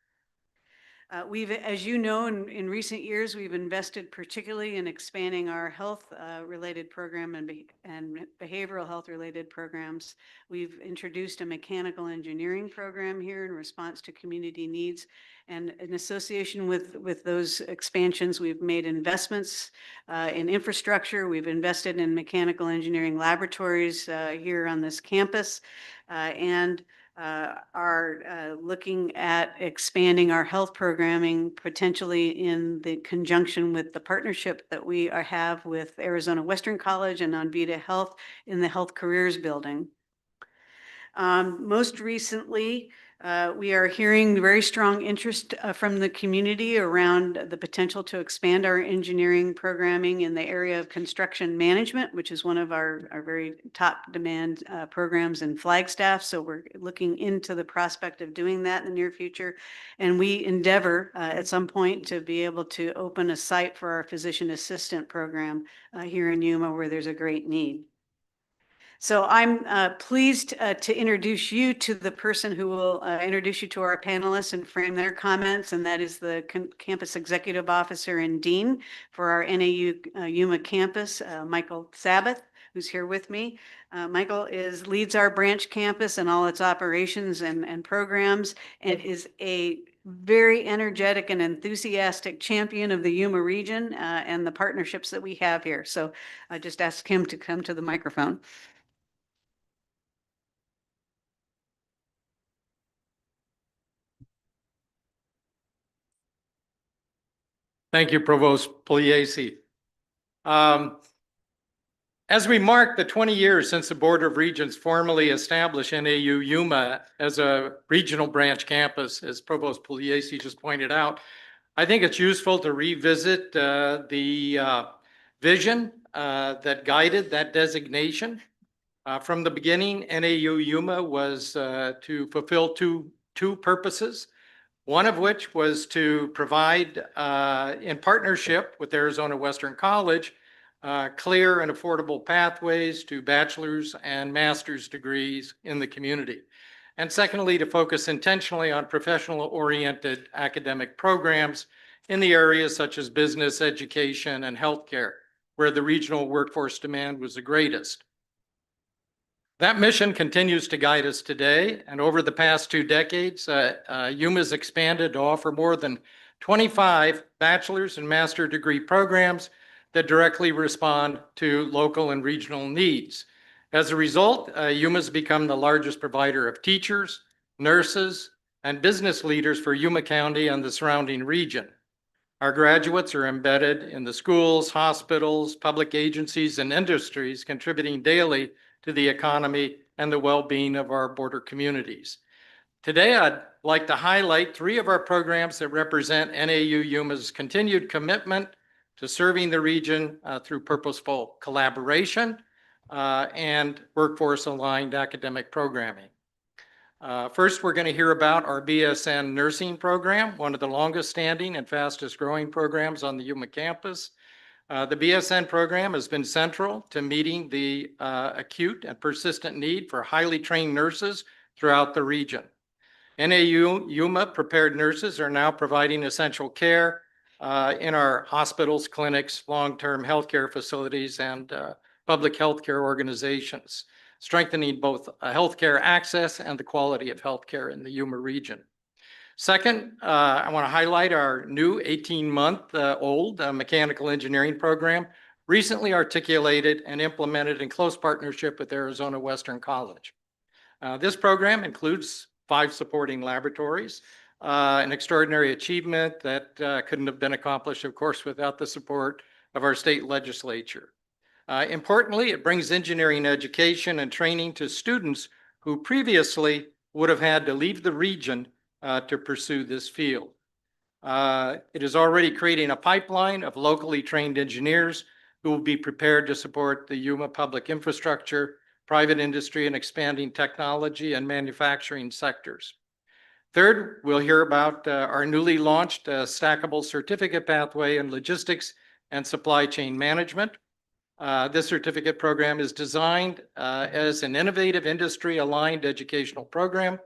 We've, as you know, in recent years, we've invested particularly in expanding our health related program and behavioral health related programs. We've introduced a mechanical engineering program here in response to community needs. And in association with those expansions, we've made investments in infrastructure. We've invested in mechanical engineering laboratories here on this campus and are looking at expanding our health programming potentially in the conjunction with the partnership that we have with Arizona Western College and Onvita Health in the Health Careers Building. Most recently, we are hearing very strong interest from the community around the potential to expand our engineering programming in the area of construction management, which is one of our very top demand programs in Flagstaff. So we're looking into the prospect of doing that in the near future. And we endeavor at some point to be able to open a site for our physician assistant program here in Yuma, where there's a great need. So I'm pleased to introduce you to the person who will introduce you to our panelists and frame their comments, and that is the Campus Executive Officer and Dean for our NAU Yuma campus, Michael Sabbath, who's here with me. Michael leads our branch campus and all its operations and programs, and is a very energetic and enthusiastic champion of the Yuma region and the partnerships that we have here. So I just asked him to come to the microphone. Thank you, Provost Pugliese. As we mark the 20 years since the Board of Regents formally established NAU Yuma as a regional branch campus, as Provost Pugliese just pointed out, I think it's useful to revisit the vision that guided that designation. From the beginning, NAU Yuma was to fulfill two purposes. One of which was to provide, in partnership with Arizona Western College, clear and affordable pathways to bachelor's and master's degrees in the community. And secondly, to focus intentionally on professional-oriented academic programs in the areas such as business, education, and healthcare, where the regional workforce demand was the greatest. That mission continues to guide us today, and over the past 2 decades, Yuma has expanded to offer more than 25 bachelor's and master degree programs that directly respond to local and regional needs. As a result, Yuma has become the largest provider of teachers, nurses, and business leaders for Yuma County and the surrounding region. Our graduates are embedded in the schools, hospitals, public agencies, and industries, contributing daily to the economy and the well-being of our border communities. Today, I'd like to highlight 3 of our programs that represent NAU Yuma's continued commitment to serving the region through purposeful collaboration and workforce-aligned academic programming. First, we're going to hear about our BSN nursing program, one of the longest standing and fastest growing programs on the Yuma campus. The BSN program has been central to meeting the acute and persistent need for highly trained nurses throughout the region. NAU Yuma prepared nurses are now providing essential care in our hospitals, clinics, long-term healthcare facilities, and public healthcare organizations, strengthening both healthcare access and the quality of healthcare in the Yuma region. Second, I want to highlight our new 18-month-old mechanical engineering program, recently articulated and implemented in close partnership with Arizona Western College. This program includes 5 supporting laboratories, an extraordinary achievement that couldn't have been accomplished, of course, without the support of our state legislature. Importantly, it brings engineering education and training to students who previously would have had to leave the region to pursue this field. It is already creating a pipeline of locally trained engineers who will be prepared to support the Yuma public infrastructure, private industry, and expanding technology and manufacturing sectors. Third, we'll hear about our newly launched stackable certificate pathway in logistics and supply chain management. This certificate program is designed as an innovative industry-aligned educational program.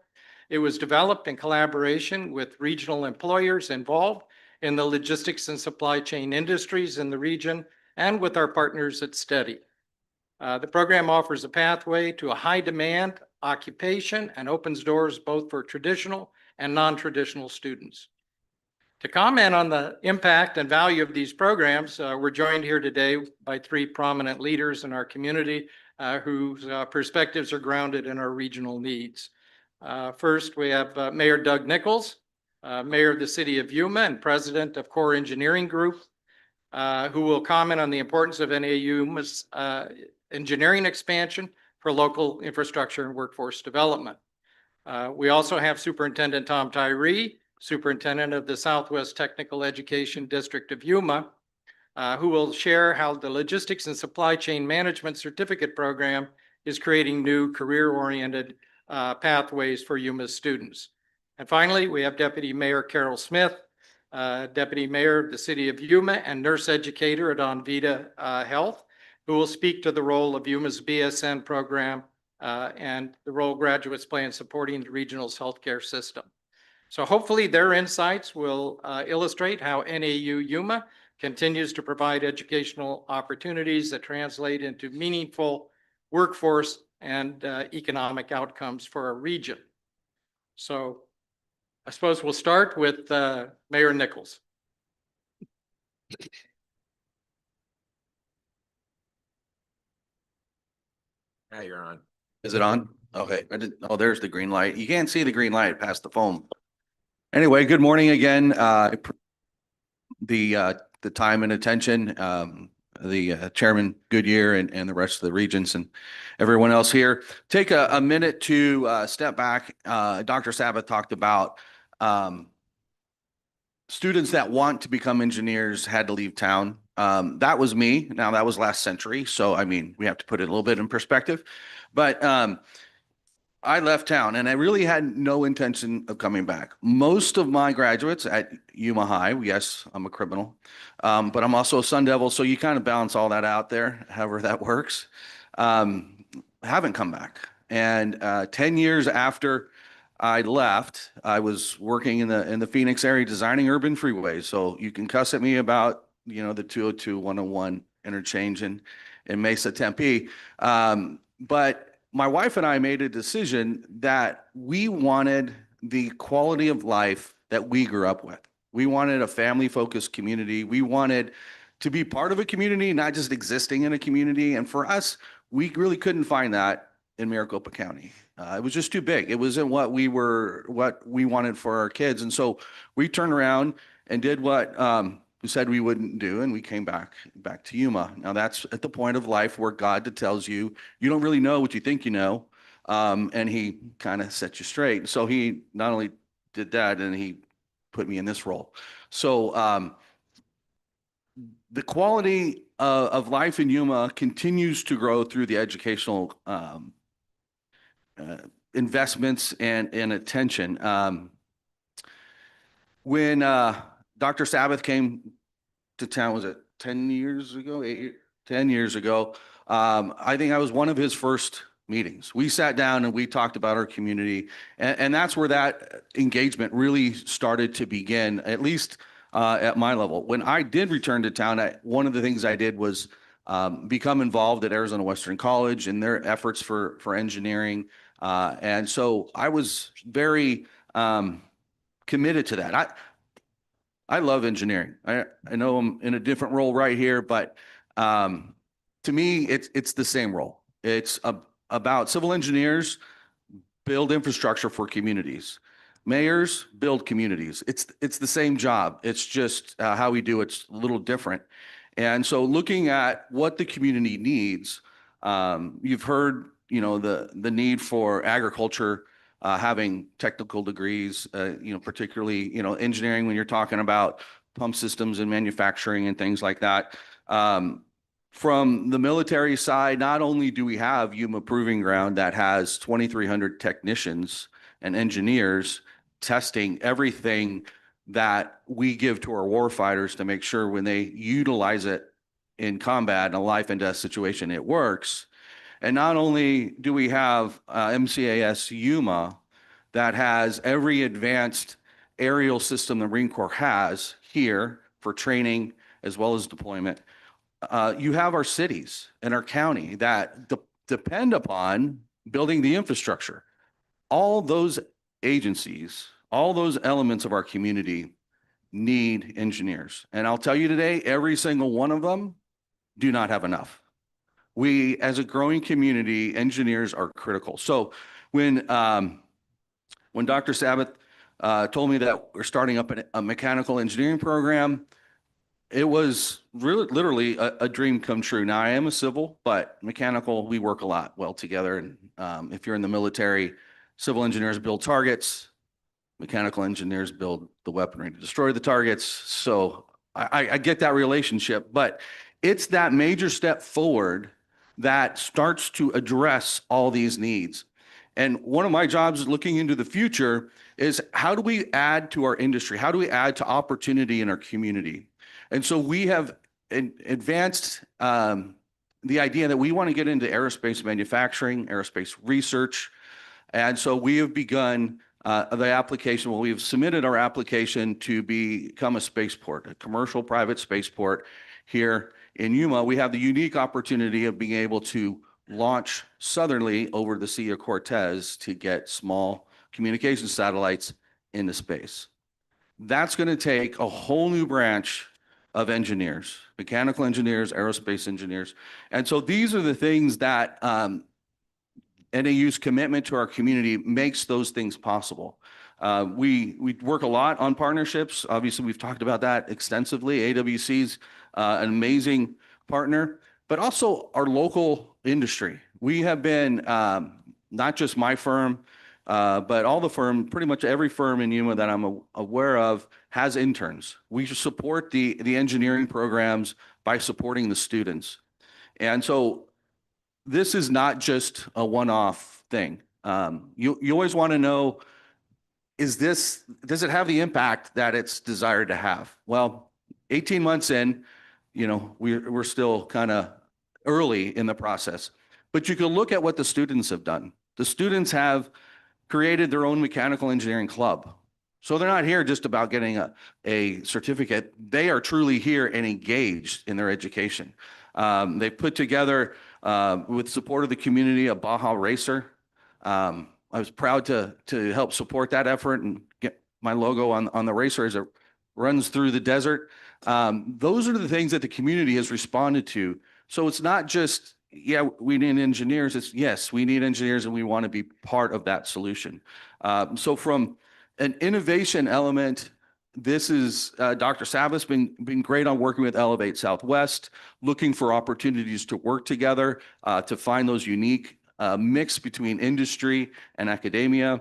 It was developed in collaboration with regional employers involved in the logistics and supply chain industries in the region and with our partners at STEADY. The program offers a pathway to a high-demand occupation and opens doors both for traditional and non-traditional students. To comment on the impact and value of these programs, we're joined here today by three prominent leaders in our community whose perspectives are grounded in our regional needs. First, we have Mayor Doug Nichols, Mayor of the City of Yuma and President of Core Engineering Group, who will comment on the importance of NAU's engineering expansion for local infrastructure and workforce development. We also have Superintendent Tom Tyree, Superintendent of the Southwest Technical Education District of Yuma, who will share how the Logistics and Supply Chain Management Certificate Program is creating new career-oriented pathways for Yuma's students. And finally, we have Deputy Mayor Carol Smith, Deputy Mayor of the City of Yuma and nurse educator at Onvita Health, who will speak to the role of Yuma's BSN program and the role graduates play in supporting the regional's healthcare system. So hopefully their insights will illustrate how NAU Yuma continues to provide educational opportunities that translate into meaningful workforce and economic outcomes for our region. So I suppose we'll start with Mayor Nichols. Now you're on. Is it on? Okay. Oh, there's the green light. You can't see the green light past the phone. Anyway, good morning again. The time and attention, the Chairman Goodyear and the rest of the regents and everyone else here. Take a minute to step back. Dr. Sabbath talked about students that want to become engineers had to leave town. That was me. Now that was last century. So, I mean, we have to put it a little bit in perspective, but I left town and I really had no intention of coming back. Most of my graduates at Yuma High, yes, I'm a criminal, but I'm also a Sun Devil. So you kind of balance all that out there, however that works. Haven't come back. And 10 years after I left, I was working in the Phoenix area designing urban freeways. So you can cuss at me about, you know, the 202, 101 interchange in Mesa, Tempe. But my wife and I made a decision that we wanted the quality of life that we grew up with. We wanted a family-focused community. We wanted to be part of a community, not just existing in a community. And for us, we really couldn't find that in Maricopa County. It was just too big. It wasn't what we wanted for our kids. And so we turned around and did what we said we wouldn't do, and we came back to Yuma. Now that's at the point of life where God tells you, you don't really know what you think you know, and he kind of sets you straight. So he not only did that, and he put me in this role. So the quality of life in Yuma continues to grow through the educational investments and attention. When Dr. Sabbath came to town, was it 10 years ago, 10 years ago? I think I was one of his first meetings. We sat down and we talked about our community, and that's where that engagement really started to begin, at least at my level. When I did return to town, one of the things I did was become involved at Arizona Western College in their efforts for engineering. And so I was very committed to that. I love engineering. I know I'm in a different role right here, but to me, it's the same role. It's about civil engineers build infrastructure for communities. Mayors build communities. It's the same job. It's just how we do it's a little different. And so looking at what the community needs, you've heard, you know, the need for agriculture, having technical degrees, you know, particularly, you know, engineering when you're talking about pump systems and manufacturing and things like that. From the military side, not only do we have Yuma Proving Ground that has 2,300 technicians and engineers testing everything that we give to our warfighters to make sure when they utilize it in combat in a life and death situation, it works. And not only do we have MCAS Yuma that has every advanced aerial system the Marine Corps has here for training as well as deployment. You have our cities and our county that depend upon building the infrastructure. All those agencies, all those elements of our community need engineers. And I'll tell you today, every single one of them do not have enough. We, as a growing community, engineers are critical. So when Dr. Sabbath told me that we're starting up a mechanical engineering program, it was really literally a dream come true. Now I am a civil, but mechanical, we work a lot well together. And if you're in the military, civil engineers build targets, mechanical engineers build the weaponry to destroy the targets. So I get that relationship, but it's that major step forward that starts to address all these needs. And one of my jobs looking into the future is how do we add to our industry? How do we add to opportunity in our community? And so we have advanced the idea that we want to get into aerospace manufacturing, aerospace research. And so we have begun the application. Well, we've submitted our application to become a spaceport, a commercial private spaceport here in Yuma. We have the unique opportunity of being able to launch southerly over the Sea of Cortez to get small communication satellites into space. That's going to take a whole new branch of engineers, mechanical engineers, aerospace engineers. And so these are the things that NAU's commitment to our community makes those things possible. We work a lot on partnerships. Obviously, we've talked about that extensively. AWC's an amazing partner, but also our local industry. We have been, not just my firm, but all the firm, pretty much every firm in Yuma that I'm aware of has interns. We support the engineering programs by supporting the students. And so this is not just a one-off thing. You always want to know, does it have the impact that it's desired to have? Well, 18 months in, we're still kind of early in the process, but you can look at what the students have done. The students have created their own mechanical engineering club. So they're not here just about getting a certificate. They are truly here and engaged in their education. They put together, with support of the community, a Baja Racer. I was proud to help support that effort and get my logo on the racer as it runs through the desert. Those are the things that the community has responded to. So it's not just, yeah, we need engineers. It's yes, we need engineers and we want to be part of that solution. So from an innovation element, this is Dr. Sabbath's been great on working with Elevate Southwest, looking for opportunities to work together to find those unique mix between industry and academia.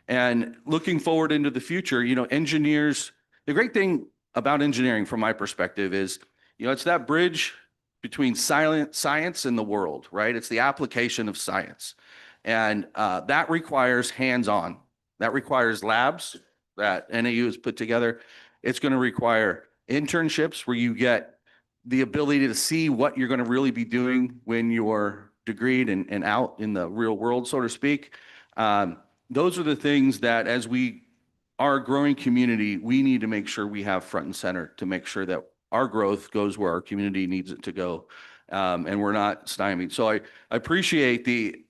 And looking forward into the future, engineers, the great thing about engineering from my perspective is, it's that bridge between science and the world, right? It's the application of science. And that requires hands-on. That requires labs that NAU has put together. It's going to require internships where you get the ability to see what you're going to really be doing when you're degreed and out in the real world, so to speak. Those are the things that as we are a growing community, we need to make sure we have front and center to make sure that our growth goes where our community needs it to go. And we're not stymied. So I appreciate the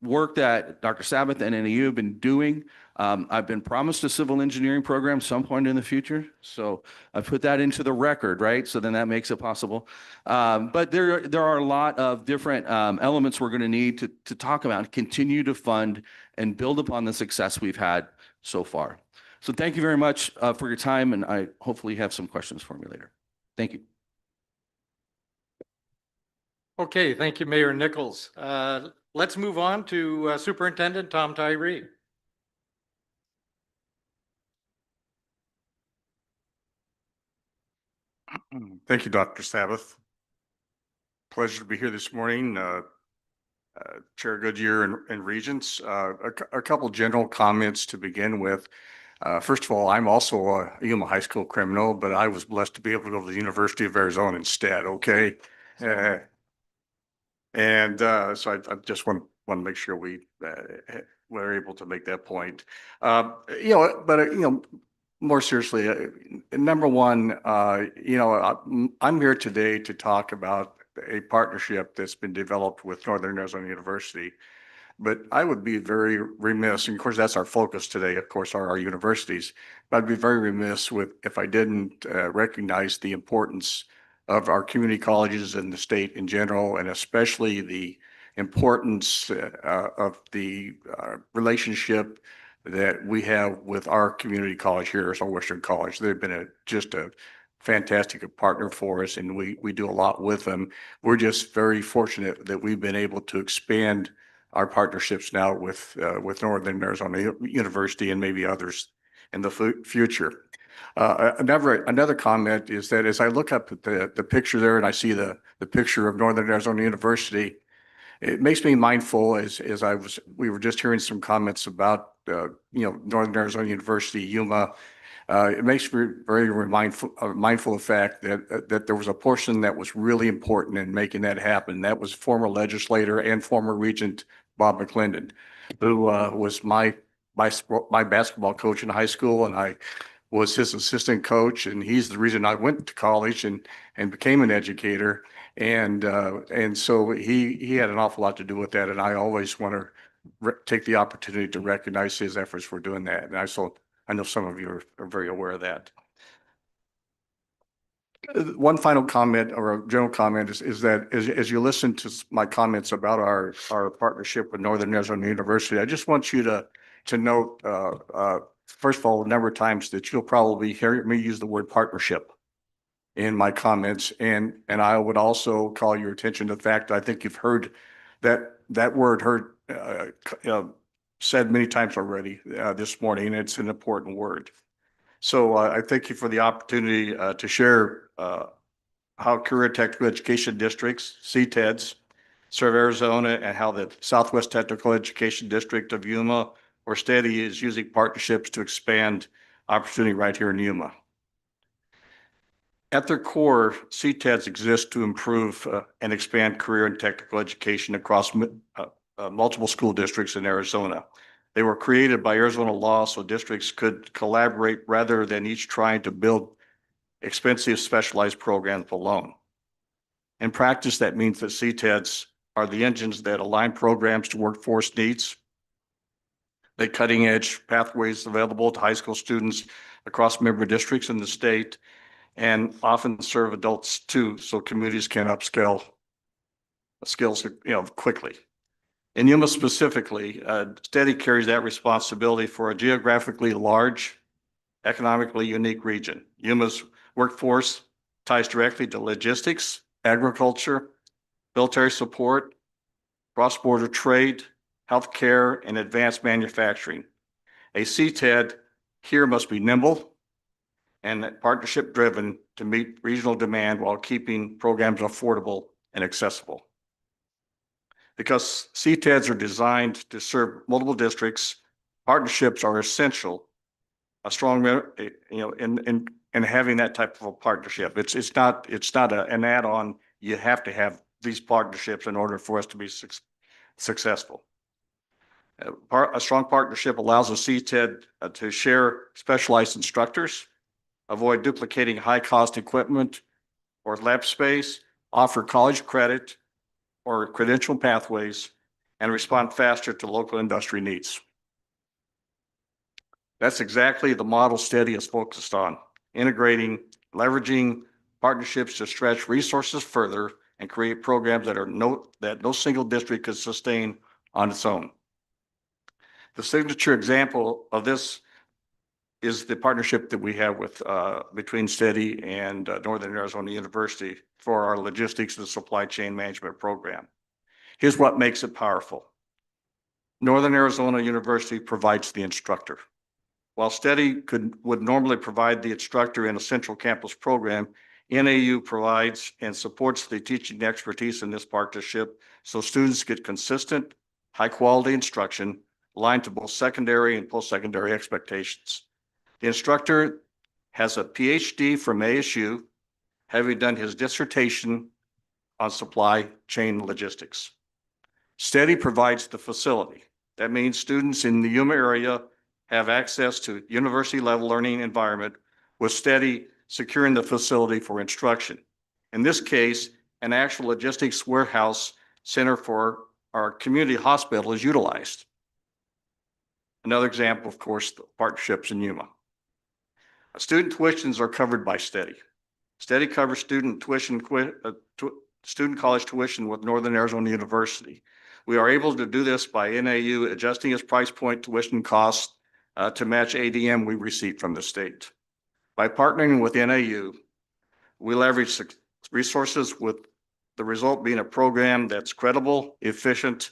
work that Dr. Sabbath and NAU have been doing. I've been promised a civil engineering program some point in the future. So I put that into the record, right? So then that makes it possible. But there are a lot of different elements we're going to need to talk about, continue to fund and build upon the success we've had so far. So thank you very much for your time, and I hopefully have some questions for me later. Thank you. Okay, thank you, Mayor Nichols. Let's move on to Superintendent Tom Tyree. Thank you, Dr. Sabbath. pleasure to be here this morning. Chair Goodyear and Regents, a couple general comments to begin with. First of all, I'm also a Yuma High School criminal, but I was blessed to be able to go to the University of Arizona instead, okay? So I just want to make sure we're able to make that point. More seriously, number one, I'm here today to talk about a partnership that's been developed with Northern Arizona University. But I would be very remiss, and of course, that's our focus today, of course, are our universities. But I'd be very remiss if I didn't recognize the importance of our community colleges in the state in general, and especially the importance of the relationship that we have with our community college here, Arizona Western College. They've been just a fantastic partner for us, and we do a lot with them. We're just very fortunate that we've been able to expand our partnerships now with Northern Arizona University and maybe others in the future. Another comment is that as I look up at the picture there and I see the picture of Northern Arizona University, it makes me mindful as we were just hearing some comments about Northern Arizona University, Yuma. It makes me very mindful of the fact that there was a portion that was really important in making that happen. That was former legislator and former Regent Bob McClendon, who was my basketball coach in high school, and I was his assistant coach, and he's the reason I went to college and became an educator. And so he had an awful lot to do with that, and I always want to take the opportunity to recognize his efforts for doing that. And I know some of you are very aware of that. One final comment or a general comment is that as you listen to my comments about our partnership with Northern Arizona University, I just want you to note, first of all, a number of times that you'll probably hear me use the word partnership in my comments. And I would also call your attention to the fact that I think you've heard that word said many times already this morning. It's an important word. So I thank you for the opportunity to share how career technical education districts, CTEDs, serve Arizona, and how the Southwest Technical Education District of Yuma, or STEDI, is using partnerships to expand opportunity right here in Yuma. At their core, CTEDs exist to improve and expand career and technical education across multiple school districts in Arizona. They were created by Arizona law so districts could collaborate rather than each trying to build expensive specialized programs alone. In practice, that means that CTEDs are the engines that align programs to workforce needs, the cutting edge pathways available to high school students across member districts in the state, and often serve adults too, so communities can upscale skills quickly. In Yuma specifically, STEDI carries that responsibility for a geographically large, economically unique region. Yuma's workforce ties directly to logistics, agriculture, military support, cross-border trade, healthcare, and advanced manufacturing. A CTED here must be nimble and partnership driven to meet regional demand while keeping programs affordable and accessible. Because CTEDs are designed to serve multiple districts, partnerships are essential. A strong, in having that type of a partnership. It's not an add-on. You have to have these partnerships in order for us to be successful. A strong partnership allows a CTED to share specialized instructors, avoid duplicating high-cost equipment or lab space, offer college credit or credential pathways, and respond faster to local industry needs. That's exactly the model STEDI is focused on, integrating, leveraging partnerships to stretch resources further and create programs that no single district could sustain on its own. The signature example of this is the partnership that we have with between STEDI and Northern Arizona University for our logistics and supply chain management program. Here's what makes it powerful. Northern Arizona University provides the instructor. While STEDI would normally provide the instructor in a central campus program, NAU provides and supports the teaching expertise in this partnership so students get consistent, high-quality instruction aligned to both secondary and post-secondary expectations. The instructor has a PhD from ASU, having done his dissertation on supply chain logistics. Steady provides the facility. That means students in the Yuma area have access to university-level learning environment with Steady securing the facility for instruction. In this case, an actual logistics warehouse center for our community hospital is utilized. Another example, of course, the partnerships in Yuma. Student tuitions are covered by Steady. Steady covers student college tuition with Northern Arizona University. We are able to do this by NAU adjusting its price point tuition costs to match ADM we receive from the state. By partnering with NAU, we leverage resources with the result being a program that's credible, efficient,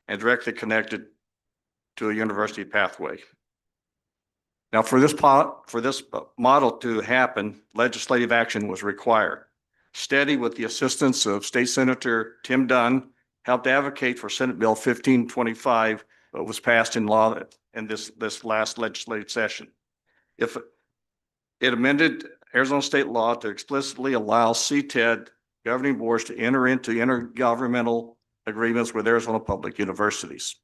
and directly connected to a university pathway. Now, for this model to happen, legislative action was required. Steady, with the assistance of State Senator Tim Dunn, helped advocate for Senate Bill 1525 that was passed in law in this last legislative session. If it amended Arizona state law to explicitly allow CTED governing boards to enter into intergovernmental agreements with Arizona public universities.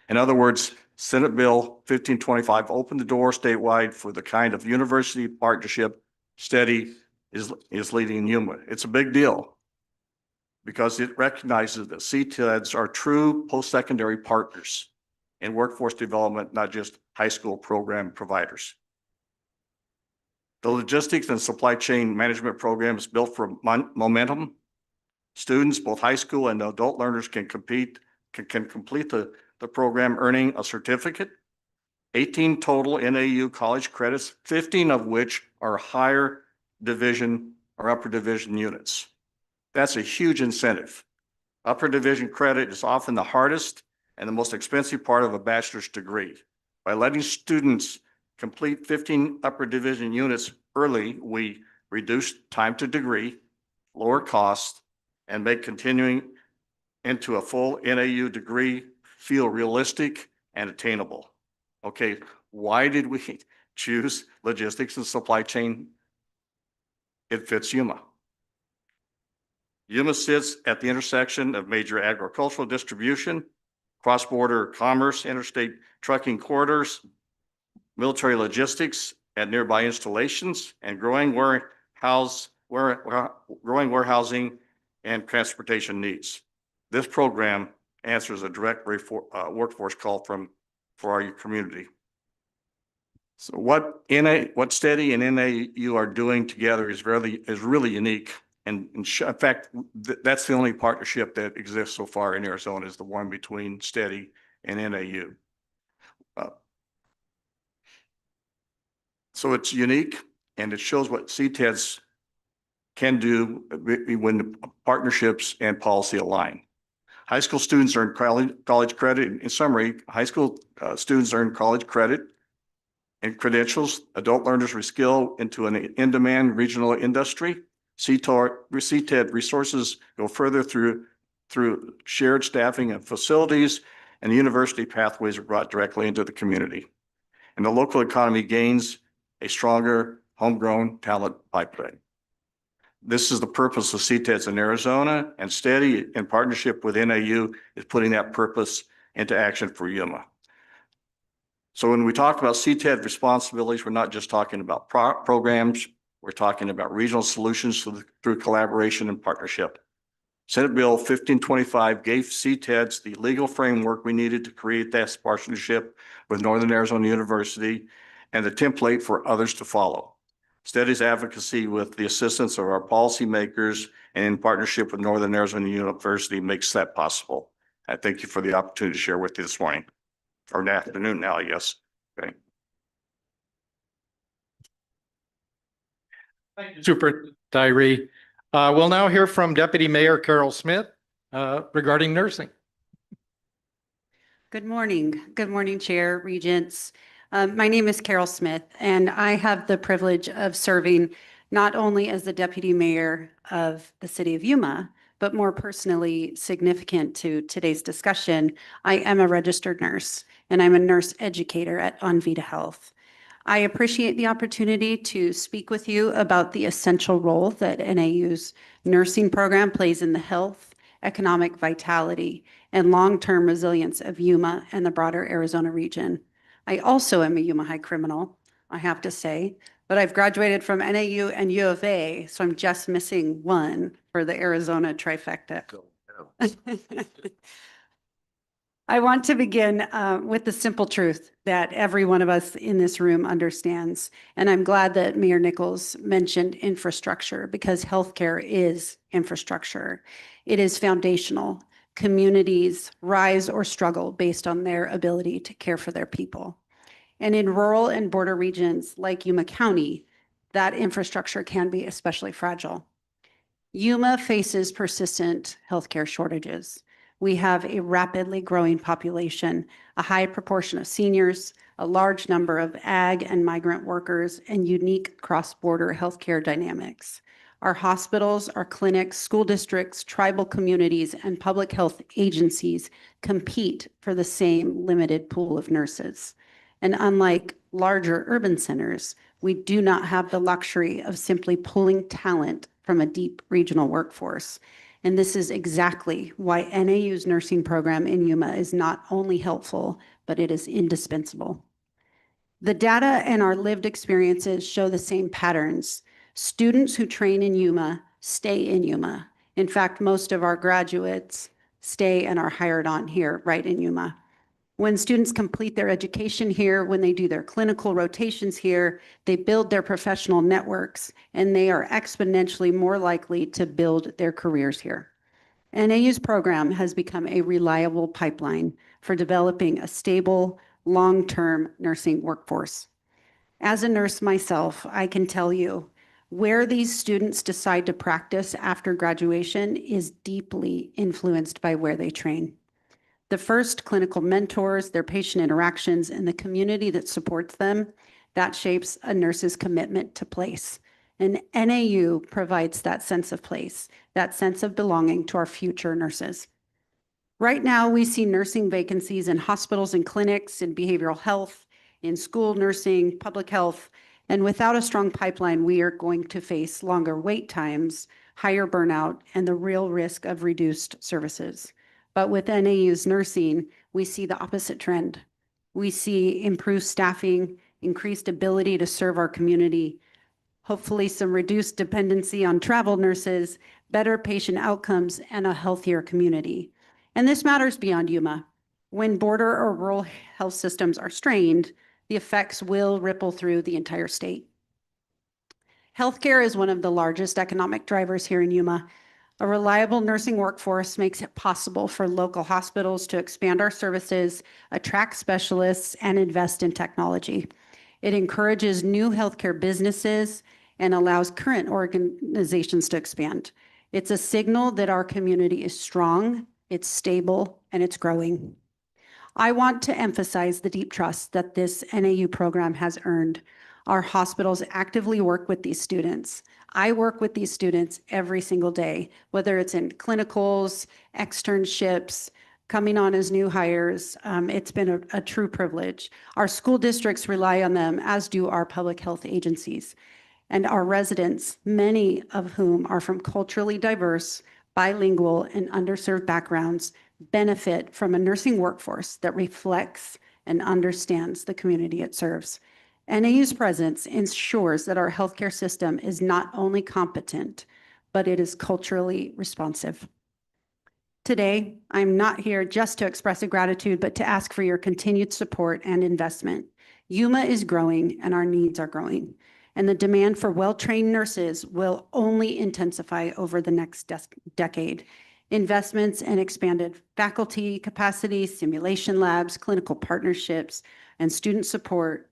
In other words, Senate Bill 1525 opened the door statewide for the kind of university partnership Steady is leading in Yuma. It's a big deal because it recognizes that CTEDs are true post-secondary partners in workforce development, not just high school program providers. The logistics and supply chain management program is built for momentum. Students, both high school and adult learners, can complete the program earning a certificate, 18 total NAU college credits, 15 of which are higher division or upper division units. That's a huge incentive. Upper division credit is often the hardest and the most expensive part of a bachelor's degree. By letting students complete 15 upper division units early, we reduce time to degree, lower cost, and make continuing into a full NAU degree feel realistic and attainable. Okay, why did we choose logistics and supply chain? It fits Yuma. Yuma sits at the intersection of major agricultural distribution, cross-border commerce, interstate trucking corridors, military logistics at nearby installations, and growing warehousing and transportation needs. This program answers a direct workforce call for our community. So what Steady and NAU are doing together is really unique. And in fact, that's the only partnership that exists so far in Arizona, is the one between Steady and NAU. So it's unique, and it shows what CTEDs can do when partnerships and policy align. High school students earn college credit. In summary, high school students earn college credit and credentials. Adult learners reskill into an in-demand regional industry. CTED resources go further through shared staffing and facilities, and the university pathways are brought directly into the community. And the local economy gains a stronger homegrown talent pipeline. This is the purpose of CTEDs in Arizona, and Steady, in partnership with NAU, is putting that purpose into action for Yuma. So when we talk about CTED responsibilities, we're not just talking about programs, we're talking about regional solutions through collaboration and partnership. Senate Bill 1525 gave CTEDs the legal framework we needed to create that partnership with Northern Arizona University and the template for others to follow. Steady's advocacy with the assistance of our policymakers and in partnership with Northern Arizona University makes that possible. I thank you for the opportunity to share with you this morning, or afternoon now, I guess. Okay. Thank you, Super Tyree. We'll now hear from Deputy Mayor Carol Smith regarding nursing. Good morning. Good morning, Chair, Regents. My name is Carol Smith, and I have the privilege of serving not only as the deputy mayor of the city of Yuma, but more personally significant to today's discussion, I am a registered nurse and I'm a nurse educator at Onvita Health. I appreciate the opportunity to speak with you about the essential role that NAU's nursing program plays in the health, economic vitality, and long-term resilience of Yuma and the broader Arizona region. I also am a Yuma High criminal, I have to say, but I've graduated from NAU and U of A, so I'm just missing one for the Arizona trifecta. I want to begin with the simple truth that every one of us in this room understands. And I'm glad that Mayor Nichols mentioned infrastructure because healthcare is infrastructure. It is foundational. Communities rise or struggle based on their ability to care for their people. And in rural and border regions like Yuma County, that infrastructure can be especially fragile. Yuma faces persistent healthcare shortages. We have a rapidly growing population, a high proportion of seniors, a large number of ag and migrant workers, and unique cross-border healthcare dynamics. Our hospitals, our clinics, school districts, tribal communities, and public health agencies compete for the same limited pool of nurses. And unlike larger urban centers, we do not have the luxury of simply pulling talent from a deep regional workforce. And this is exactly why NAU's nursing program in Yuma is not only helpful, but it is indispensable. The data and our lived experiences show the same patterns. Students who train in Yuma stay in Yuma. In fact, most of our graduates stay and are hired on here, right in Yuma. When students complete their education here, when they do their clinical rotations here, they build their professional networks, and they are exponentially more likely to build their careers here. NAU's program has become a reliable pipeline for developing a stable, long-term nursing workforce. As a nurse myself, I can tell you where these students decide to practice after graduation is deeply influenced by where they train. The first clinical mentors, their patient interactions, and the community that supports them, that shapes a nurse's commitment to place. And NAU provides that sense of place, that sense of belonging to our future nurses. Right now, we see nursing vacancies in hospitals and clinics, in behavioral health, in school nursing, public health, and without a strong pipeline, we are going to face longer wait times, higher burnout, and the real risk of reduced services. But with NAU's nursing, we see the opposite trend. We see improved staffing, increased ability to serve our community, hopefully some reduced dependency on travel nurses, better patient outcomes, and a healthier community. And this matters beyond Yuma. When border or rural health systems are strained, the effects will ripple through the entire state. Healthcare is one of the largest economic drivers here in Yuma. A reliable nursing workforce makes it possible for local hospitals to expand our services, attract specialists, and invest in technology. It encourages new healthcare businesses and allows current organizations to expand. It's a signal that our community is strong, it's stable, and it's growing. I want to emphasize the deep trust that this NAU program has earned. Our hospitals actively work with these students. I work with these students every single day, whether it's in clinicals, externships, coming on as new hires. It's been a true privilege. Our school districts rely on them, as do our public health agencies. And our residents, many of whom are from culturally diverse, bilingual, and underserved backgrounds, benefit from a nursing workforce that reflects and understands the community it serves. NAU's presence ensures that our healthcare system is not only competent, but it is culturally responsive. Today, I'm not here just to express a gratitude, but to ask for your continued support and investment. Yuma is growing and our needs are growing, and the demand for well-trained nurses will only intensify over the next decade. Investments in expanded faculty capacity, simulation labs, clinical partnerships, and student support,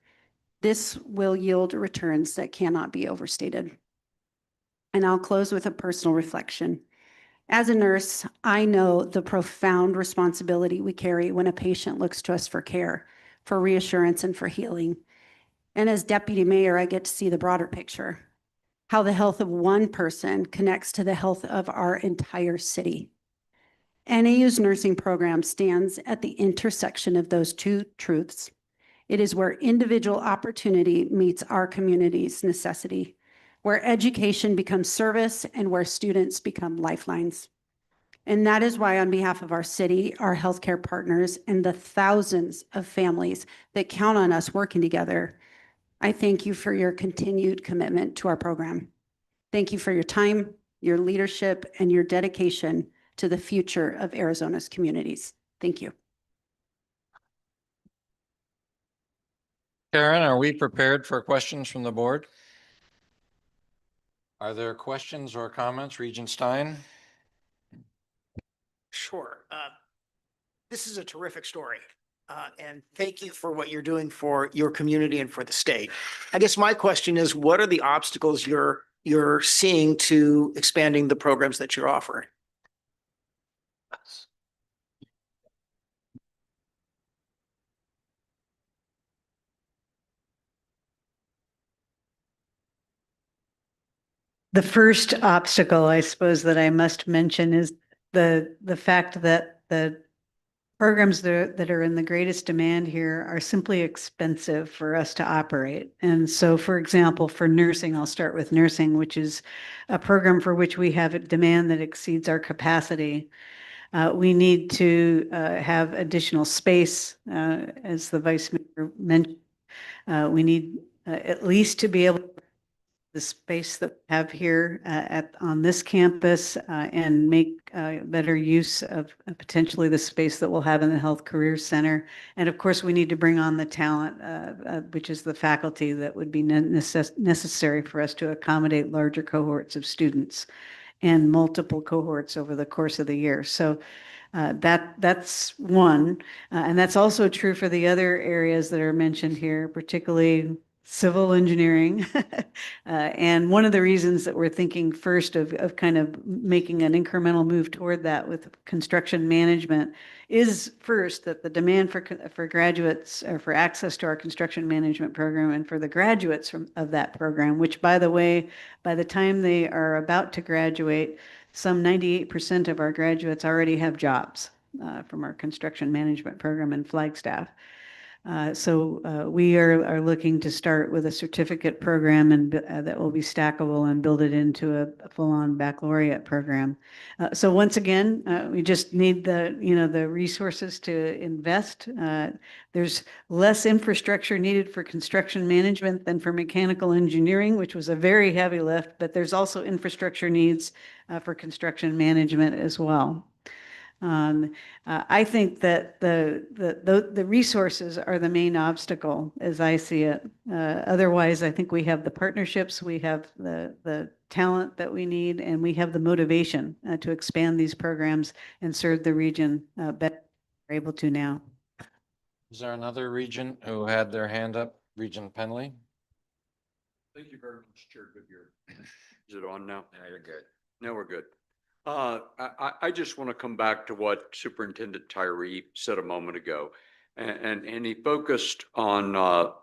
this will yield returns that cannot be overstated. And I'll close with a personal reflection. As a nurse, I know the profound responsibility we carry when a patient looks to us for care, for reassurance, and for healing. And as deputy mayor, I get to see the broader picture. how the health of one person connects to the health of our entire city. NAU's nursing program stands at the intersection of those two truths. It is where individual opportunity meets our community's necessity, where education becomes service, and where students become lifelines. And that is why, on behalf of our city, our healthcare partners, and the thousands of families that count on us working together, I thank you for your continued commitment to our program. Thank you for your time, your leadership, and your dedication to the future of Arizona's communities. Thank you. Karen, are we prepared for questions from the board? Are there questions or comments? Regent Stein? Sure. This is a terrific story. And thank you for what you're doing for your community and for the state. I guess my question is, what are the obstacles you're seeing to expanding the programs that you're offering? The first obstacle, I suppose, that I must mention is the fact that the programs that are in the greatest demand here are simply expensive for us to operate. And so, for example, for nursing, I'll start with nursing, which is a program for which we have a demand that exceeds our capacity. We need to have additional space, as the Vice Mayor mentioned. We need at least to be able to the space that we have here on this campus and make better use of potentially the space that we'll have in the Health Careers Center. And of course, we need to bring on the talent, which is the faculty that would be necessary for us to accommodate larger cohorts of students and multiple cohorts over the course of the year. So that's one. And that's also true for the other areas that are mentioned here, particularly civil engineering. And one of the reasons that we're thinking first of kind of making an incremental move toward that with construction management is first that the demand for graduates or for access to our construction management program and for the graduates of that program, which by the way, by the time they are about to graduate, some 98% of our graduates already have jobs from our construction management program in Flagstaff. So we are looking to start with a certificate program and that will be stackable and build it into a full-on baccalaureate program. So once again, we just need the resources to invest. There's less infrastructure needed for construction management than for mechanical engineering, which was a very heavy lift, but there's also infrastructure needs for construction management as well. I think that the resources are the main obstacle as I see it. Otherwise, I think we have the partnerships, we have the talent that we need, and we have the motivation to expand these programs and serve the region better than we're able to now. Is there another regent who had their hand up? Regent Penley? Thank you very much, Chair Goodyear. Is it on now? Yeah, you're good. Now we're good. I just want to come back to what Superintendent Tyree said a moment ago. And he focused on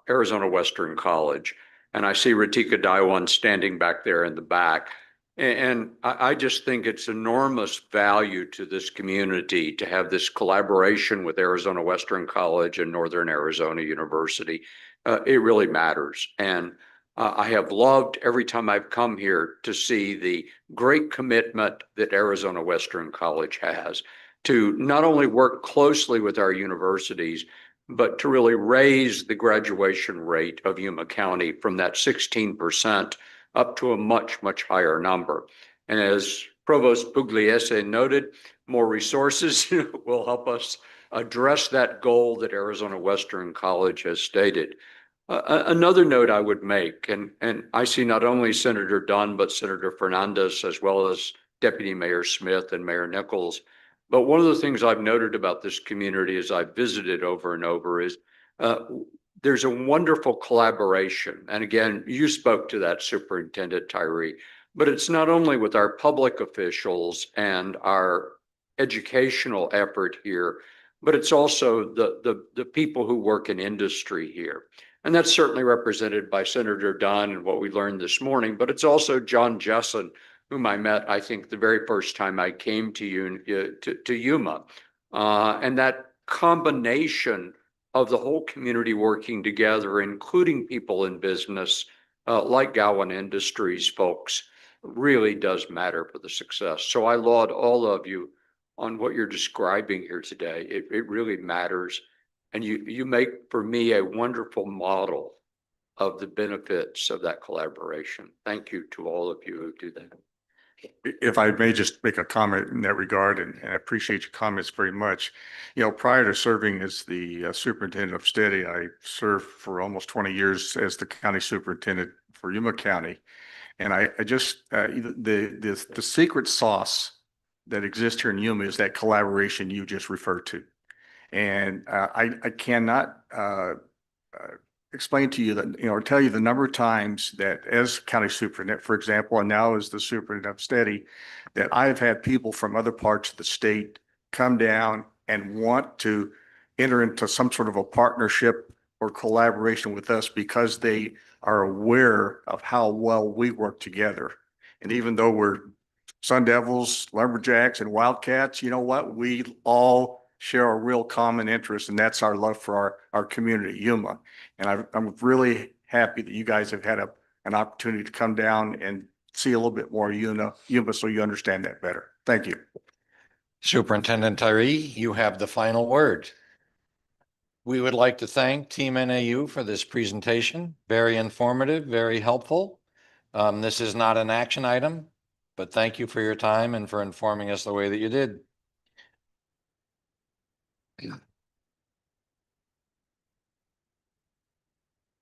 Arizona Western College. And I see Ratika Daiwan standing back there in the back. And I just think it's enormous value to this community to have this collaboration with Arizona Western College and Northern Arizona University. It really matters. And I have loved every time I've come here to see the great commitment that Arizona Western College has to not only work closely with our universities, but to really raise the graduation rate of Yuma County from that 16% up to a much, much higher number. And as Provost Pugliese noted, more resources will help us address that goal that Arizona Western College has stated. Another note I would make, and I see not only Senator Dunn, but Senator Fernandez, as well as Deputy Mayor Smith and Mayor Nichols. But one of the things I've noted about this community as I've visited over and over is there's a wonderful collaboration. And again, you spoke to that, Superintendent Tyree, but it's not only with our public officials and our educational effort here, but it's also the people who work in industry here. And that's certainly represented by Senator Dunn and what we learned this morning, but it's also John Jessen, whom I met, I think, the very first time I came to Yuma. And that combination of the whole community working together, including people in business, like Gowan Industries folks, really does matter for the success. So I laud all of you on what you're describing here today. It really matters. And you make for me a wonderful model of the benefits of that collaboration. Thank you to all of you who do that. If I may just make a comment in that regard, and I appreciate your comments very much. You know, prior to serving as the superintendent of Steady, I served for almost 20 years as the county superintendent for Yuma County. And I just, the secret sauce that exists here in Yuma is that collaboration you just referred to. And I cannot explain to you that, or tell you the number of times that as county superintendent, for example, and now as the superintendent of Steady, that I've had people from other parts of the state come down and want to enter into some sort of a partnership or collaboration with us because they are aware of how well we work together. And even though we're Sun Devils, Lumberjacks, and Wildcats, you know what? We all share a real common interest, and that's our love for our community, Yuma. And I'm really happy that you guys have had an opportunity to come down and see a little bit more Yuma so you understand that better. Thank you. Superintendent Tyree, you have the final word. We would like to thank Team NAU for this presentation. Very informative, very helpful. This is not an action item, but thank you for your time and for informing us the way that you did.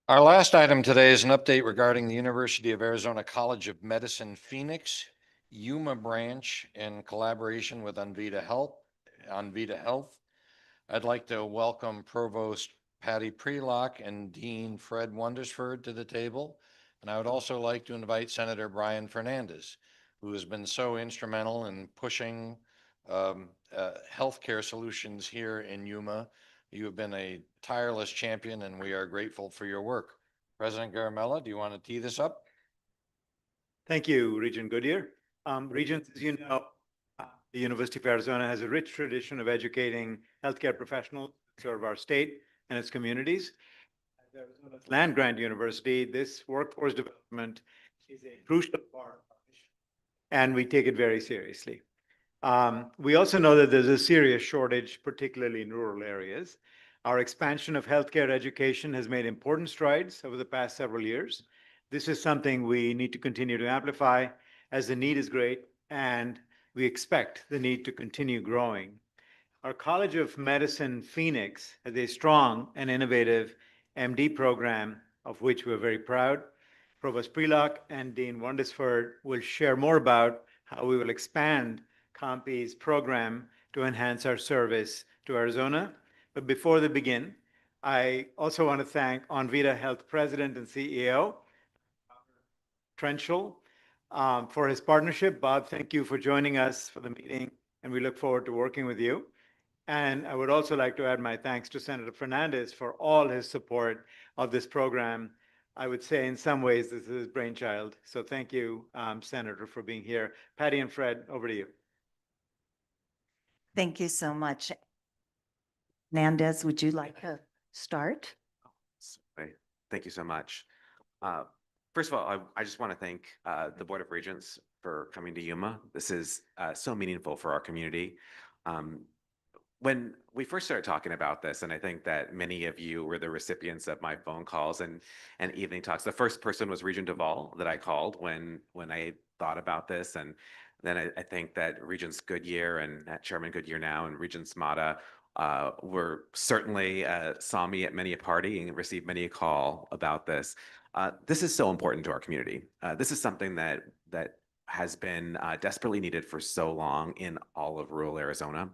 Our last item today is an update regarding the University of Arizona College of Medicine Phoenix Yuma branch in collaboration with Anvita Health. I'd like to welcome Provost Patty Prelock and Dean Fred Wondersford to the table. And I would also like to invite Senator Brian Fernandez, who has been so instrumental in pushing healthcare solutions here in Yuma. You have been a tireless champion, and we are grateful for your work. President Garamella, do you want to tee this up? Thank you, Regent Goodyear. Regents, as you know, the University of Arizona has a rich tradition of educating healthcare professionals to serve our state and its communities. As Arizona's land-grant university, this workforce development is a crucial part of our mission, and we take it very seriously. We also know that there's a serious shortage, particularly in rural areas. Our expansion of healthcare education has made important strides over the past several years. This is something we need to continue to amplify as the need is great and we expect the need to continue growing. Our College of Medicine Phoenix has a strong and innovative MD program of which we're very proud. Provost Prelock and Dean Wondersford will share more about how we will expand ComPE's program to enhance our service to Arizona. But before they begin, I also want to thank Anvita Health President and CEO, Trenchel, for his partnership. Bob, thank you for joining us for the meeting, and we look forward to working with you. And I would also like to add my thanks to Senator Fernandez for all his support of this program. I would say in some ways this is his brainchild. So thank you, Senator, for being here. Patty and Fred, over to you. Thank you so much. Hernandez, would you like to start? Thank you so much. First of all, I just want to thank the Board of Regents for coming to Yuma. This is so meaningful for our community. When we first started talking about this, and I think that many of you were the recipients of my phone calls and evening talks, the first person was Regent Duvall that I called when I thought about this. And then I think that Regents Goodyear and Chairman Goodyear now and Regents Mata were certainly saw me at many a party and received many a call about this. This is so important to our community. This is something that has been desperately needed for so long in all of rural Arizona.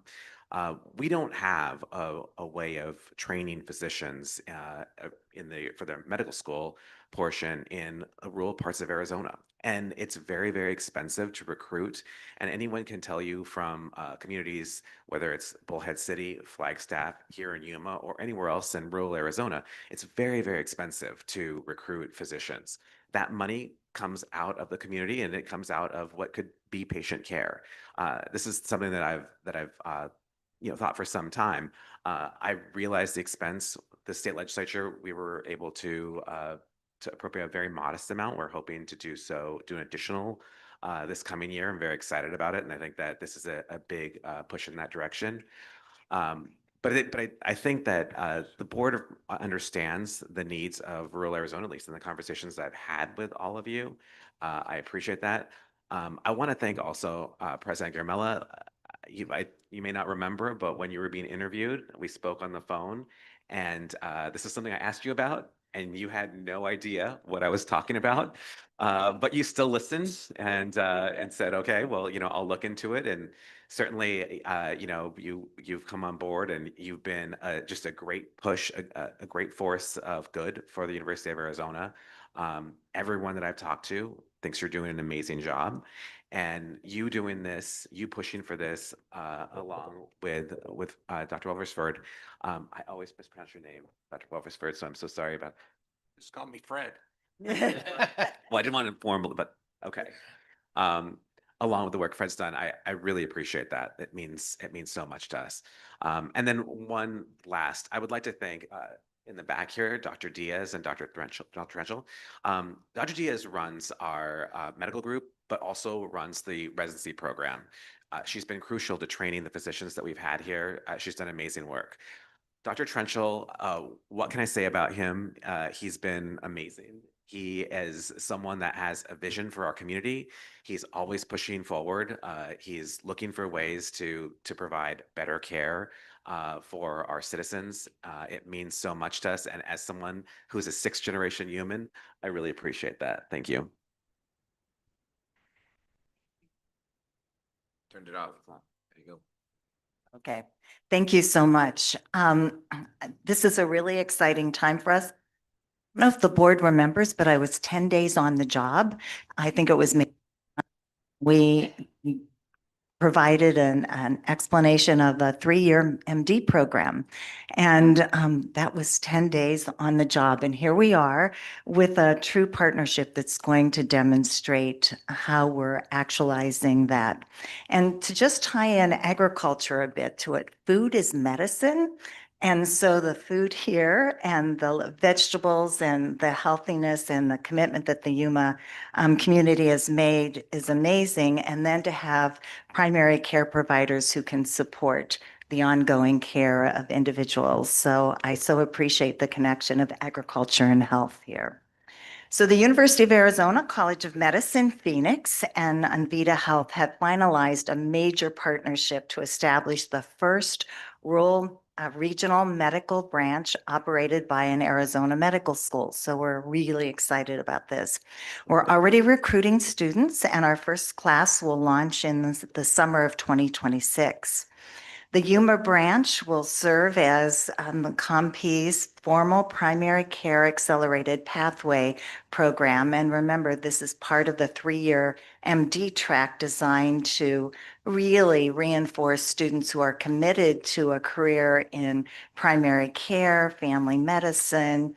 We don't have a way of training physicians for their medical school portion in rural parts of Arizona. And it's very, very expensive to recruit. And anyone can tell you from communities, whether it's Bullhead City, Flagstaff, here in Yuma, or anywhere else in rural Arizona, it's very, very expensive to recruit physicians. That money comes out of the community and it comes out of what could be patient care. This is something that I've thought for some time. I realized the expense. The state legislature, we were able to appropriate a very modest amount. We're hoping to do an additional this coming year. I'm very excited about it, and I think that this is a big push in that direction. But I think that the board understands the needs of rural Arizona, at least in the conversations I've had with all of you. I appreciate that. I want to thank also President Garmella. You may not remember, but when you were being interviewed, we spoke on the phone, and this is something I asked you about, and you had no idea what I was talking about, but you still listened and said, okay, well, I'll look into it. And certainly, you've come on board, and you've been just a great push, a great force of good for the University of Arizona. Everyone that I've talked to thinks you're doing an amazing job. And you doing this, you pushing for this, along with Dr. Welversford. I always mispronounce your name, Dr. Welversford, so I'm so sorry about. Just call me Fred. Well, I didn't want to inform, but okay. Along with the work Fred's done, I really appreciate that. It means so much to us. And then one last, I would like to thank in the back here, Dr. Diaz and Dr. Trenchel. Dr. Diaz runs our medical group, but also runs the residency program. She's been crucial to training the physicians that we've had here. She's done amazing work. Dr. Trenchel, what can I say about him? He's been amazing. He is someone that has a vision for our community. He's always pushing forward. He's looking for ways to provide better care for our citizens. It means so much to us. And as someone who's a sixth generation human, I really appreciate that. Thank you. Turned it off. There you go. Okay, thank you so much. This is a really exciting time for us. I don't know if the board remembers, but I was 10 days on the job. I think it was me. We provided an explanation of a 3-year MD program. And that was 10 days on the job. And here we are with a true partnership that's going to demonstrate how we're actualizing that. And to just tie in agriculture a bit to it, food is medicine. And so the food here and the vegetables and the healthiness and the commitment that the Yuma community has made is amazing. And then to have primary care providers who can support the ongoing care of individuals. So I so appreciate the connection of agriculture and health here. So the University of Arizona College of Medicine, Phoenix, and Anvita Health have finalized a major partnership to establish the first rural regional medical branch operated by an Arizona medical school. So we're really excited about this. We're already recruiting students, and our first class will launch in the summer of 2026. The Yuma branch will serve as COMPE's formal primary care accelerated pathway program. And remember, this is part of the 3-year MD track designed to really reinforce students who are committed to a career in primary care, family medicine,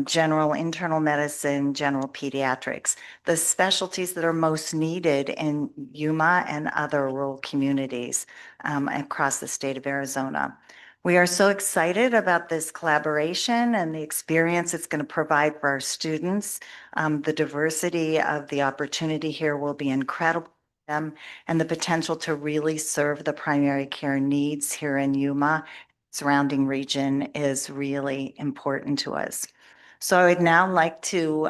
general internal medicine, general pediatrics, the specialties that are most needed in Yuma and other rural communities across the state of Arizona. We are so excited about this collaboration and the experience it's going to provide for our students. The diversity of the opportunity here will be incredible for them, and the potential to really serve the primary care needs here in Yuma, surrounding region, is really important to us. So I would now like to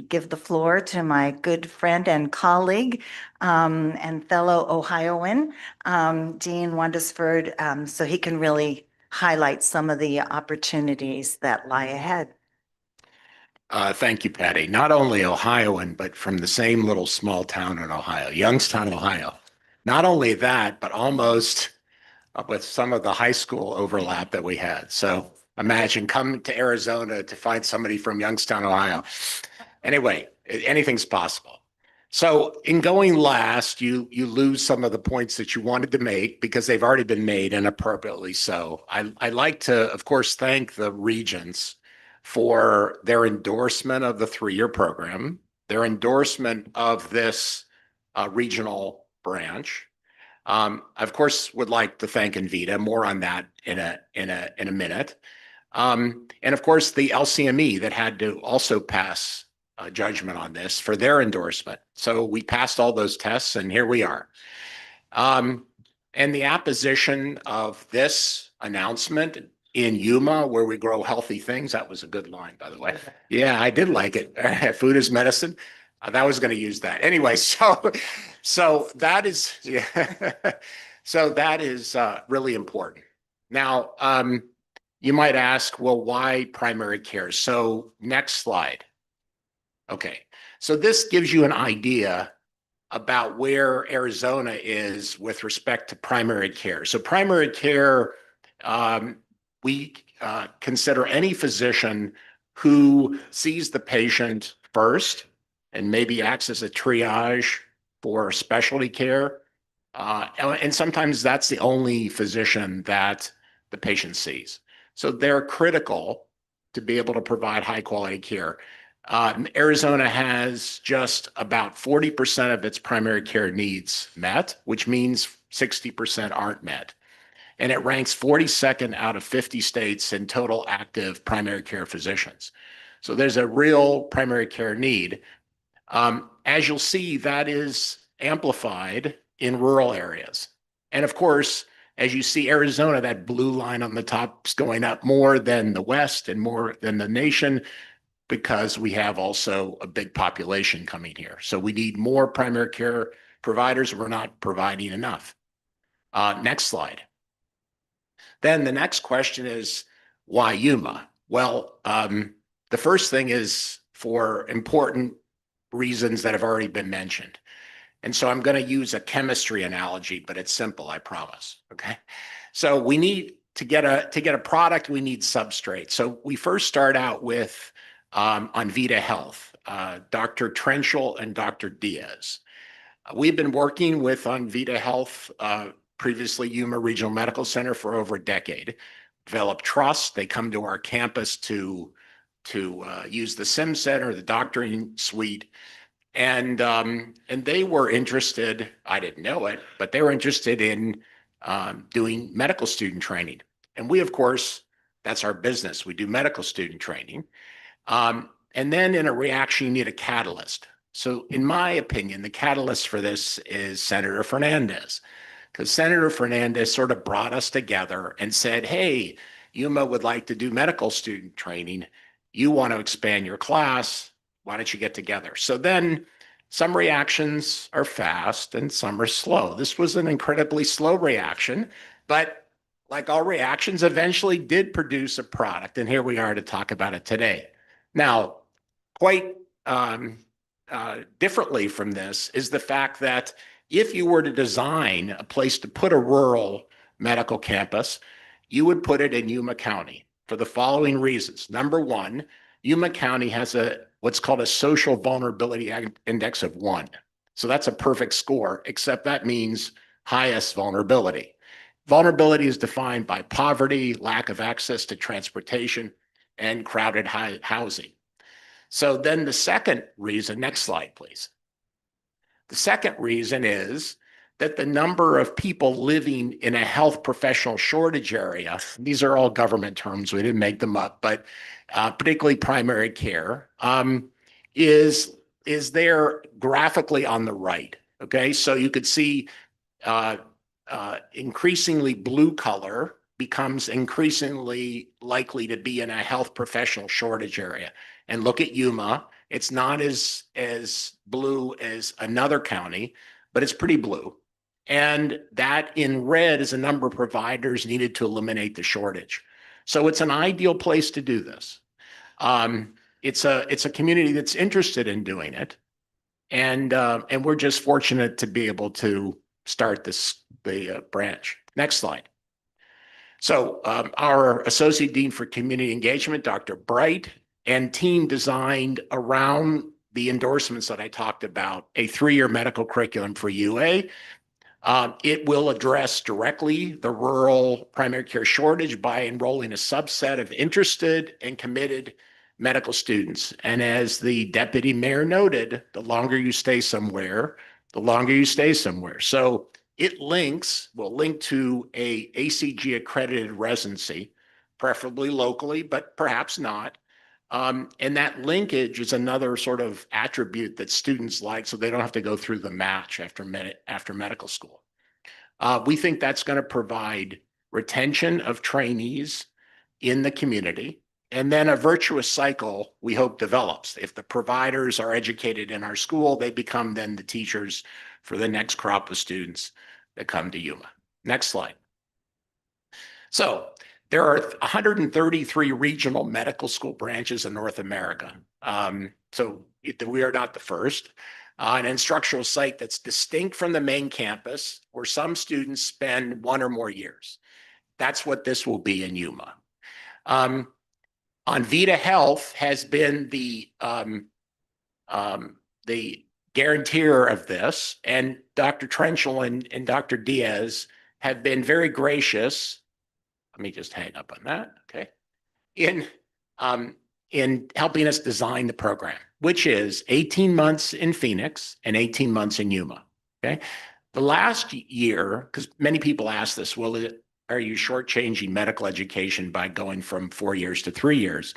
give the floor to my good friend and colleague and fellow Ohioan, Dean Wandesford, so he can really highlight some of the opportunities that lie ahead. Thank you, Patty. Not only Ohioan, but from the same little small town in Ohio, Youngstown, Ohio. Not only that, but almost with some of the high school overlap that we had. So imagine coming to Arizona to find somebody from Youngstown, Ohio. Anyway, anything's possible. So in going last, you lose some of the points that you wanted to make because they've already been made, and appropriately so. I'd like to, of course, thank the regents for their endorsement of the 3-year program, their endorsement of this regional branch. Of course, would like to thank Envita. More on that in a minute. And of course, the LCME that had to also pass judgment on this for their endorsement. So we passed all those tests, and here we are. And the apposition of this announcement in Yuma, where we grow healthy things. That was a good line, by the way. Yeah, I did like it. Food is medicine. That was going to use that anyway. So that is, yeah. So that is really important. Now, you might ask, well, why primary care? So next slide. Okay, so this gives you an idea about where Arizona is with respect to primary care. So primary care, we consider any physician who sees the patient first and maybe acts as a triage for specialty care. And sometimes that's the only physician that the patient sees. So they're critical to be able to provide high quality care. Arizona has just about 40% of its primary care needs met, which means 60% aren't met. And it ranks 42nd out of 50 states in total active primary care physicians. So there's a real primary care need. As you'll see, that is amplified in rural areas. And of course, as you see Arizona, that blue line on the top is going up more than the West and more than the nation, because we have also a big population coming here. So we need more primary care providers. We're not providing enough. Next slide. Then the next question is, why Yuma? Well, the first thing is for important reasons that have already been mentioned. And so I'm going to use a chemistry analogy, but it's simple, I promise. Okay. So we need to get a product, we need substrate. So we first start out with Envita Health, Dr. Trenchel and Dr. Diaz. We've been working with Envita Health, previously Yuma Regional Medical Center, for over a decade. Developed trust. They come to our campus to use the Sim Center, the doctoring suite. And they were interested, I didn't know it, but they were interested in doing medical student training. And we, of course, that's our business. We do medical student training. And then in a reaction, you need a catalyst. So in my opinion, the catalyst for this is Senator Fernandez, because Senator Fernandez sort of brought us together and said, hey, Yuma would like to do medical student training. You want to expand your class. Why don't you get together? So then some reactions are fast and some are slow. This was an incredibly slow reaction, but like all reactions, eventually did produce a product. And here we are to talk about it today. Now, quite differently from this is the fact that if you were to design a place to put a rural medical campus, you would put it in Yuma County for the following reasons. Number one, Yuma County has what's called a social vulnerability index of 1. So that's a perfect score, except that means highest vulnerability. Vulnerability is defined by poverty, lack of access to transportation, and crowded housing. So then the second reason, next slide, please. The second reason is that the number of people living in a health professional shortage area, these are all government terms, we didn't make them up, but particularly primary care, is there graphically on the right. Okay, so you could see increasingly blue color becomes increasingly likely to be in a health professional shortage area. And look at Yuma. It's not as blue as another county, but it's pretty blue. And that in red is a number of providers needed to eliminate the shortage. So it's an ideal place to do this. It's a community that's interested in doing it. And we're just fortunate to be able to start the branch. Next slide. So our Associate Dean for Community Engagement, Dr. Bright, and team designed around the endorsements that I talked about, a 3-year medical curriculum for UA. It will address directly the rural primary care shortage by enrolling a subset of interested and committed medical students. And as the deputy mayor noted, the longer you stay somewhere, the longer you stay somewhere. So it will link to a ACG accredited residency, preferably locally, but perhaps not. And that linkage is another sort of attribute that students like, so they don't have to go through the match after medical school. We think that's going to provide retention of trainees in the community, and then a virtuous cycle we hope develops. If the providers are educated in our school, they become then the teachers for the next crop of students that come to Yuma. Next slide. So there are 133 regional medical school branches in North America. So we are not the first. An instructional site that's distinct from the main campus, where some students spend 1 or more years. That's what this will be in Yuma. Onvita Health has been the guarantor of this, and Dr. Trenchel and Dr. Diaz have been very gracious. Let me just hang up on that, okay? In helping us design the program, which is 18 months in Phoenix and 18 months in Yuma, okay? The last year, because many people ask this, are you shortchanging medical education by going from 4 years to 3 years?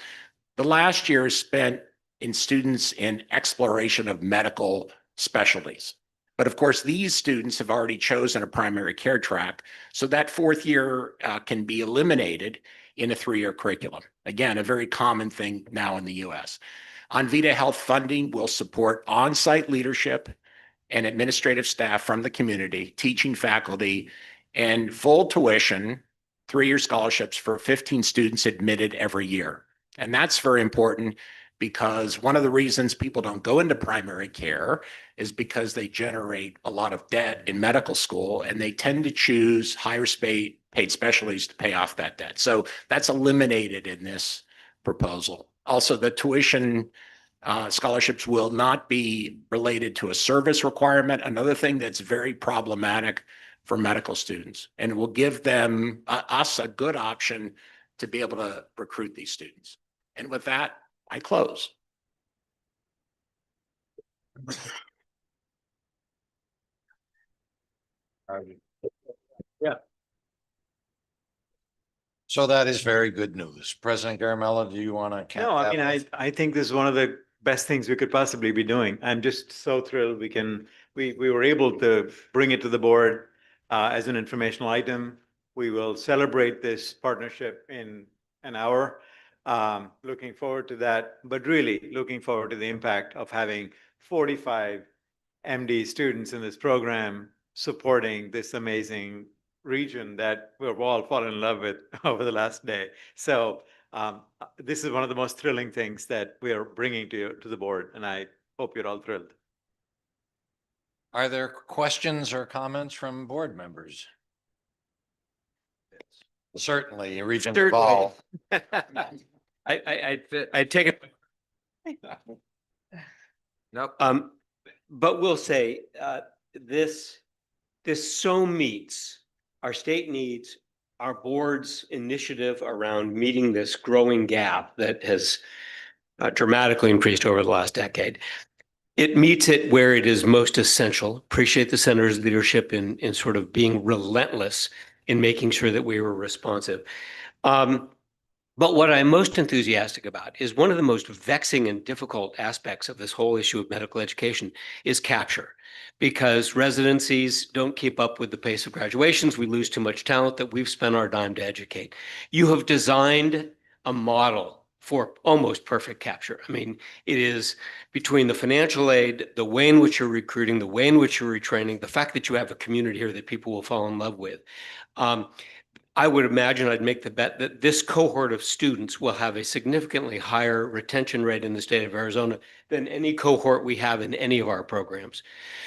The last year is spent in students in exploration of medical specialties. But of course, these students have already chosen a primary care track, so that 4th year can be eliminated in a 3-year curriculum. Again, a very common thing now in the US. Onvita Health funding will support on-site leadership and administrative staff from the community, teaching faculty, and full tuition, 3-year scholarships for 15 students admitted every year. And that's very important, because one of the reasons people don't go into primary care is because they generate a lot of debt in medical school, and they tend to choose higher paid specialties to pay off that debt. So that's eliminated in this proposal. Also, the tuition scholarships will not be related to a service requirement, another thing that's very problematic for medical students, and will give them, us, a good option to be able to recruit these students. And with that, I close. Yeah. So that is very good news. President Garamella, do you want to? No, I mean, I think this is one of the best things we could possibly be doing. I'm just so thrilled we were able to bring it to the board as an informational item. We will celebrate this partnership in an hour. Looking forward to that, but really looking forward to the impact of having 45 MD students in this program supporting this amazing region that we've all fallen in love with over the last day. So this is one of the most thrilling things that we are bringing to the board, and I hope you're all thrilled. Are there questions or comments from board members? Certainly, Regent Ball. I take it. Nope. But we'll say, this so meets our state needs, our board's initiative around meeting this growing gap that has dramatically increased over the last decade. It meets it where it is most essential. Appreciate the senator's leadership in sort of being relentless in making sure that we were responsive. But what I'm most enthusiastic about is one of the most vexing and difficult aspects of this whole issue of medical education is capture, because residencies don't keep up with the pace of graduations. We lose too much talent that we've spent our dime to educate. You have designed a model for almost perfect capture. I mean, it is between the financial aid, the way in which you're recruiting, the way in which you're retraining, the fact that you have a community here that people will fall in love with. I would imagine, I'd make the bet that this cohort of students will have a significantly higher retention rate in the state of Arizona than any cohort we have in any of our programs.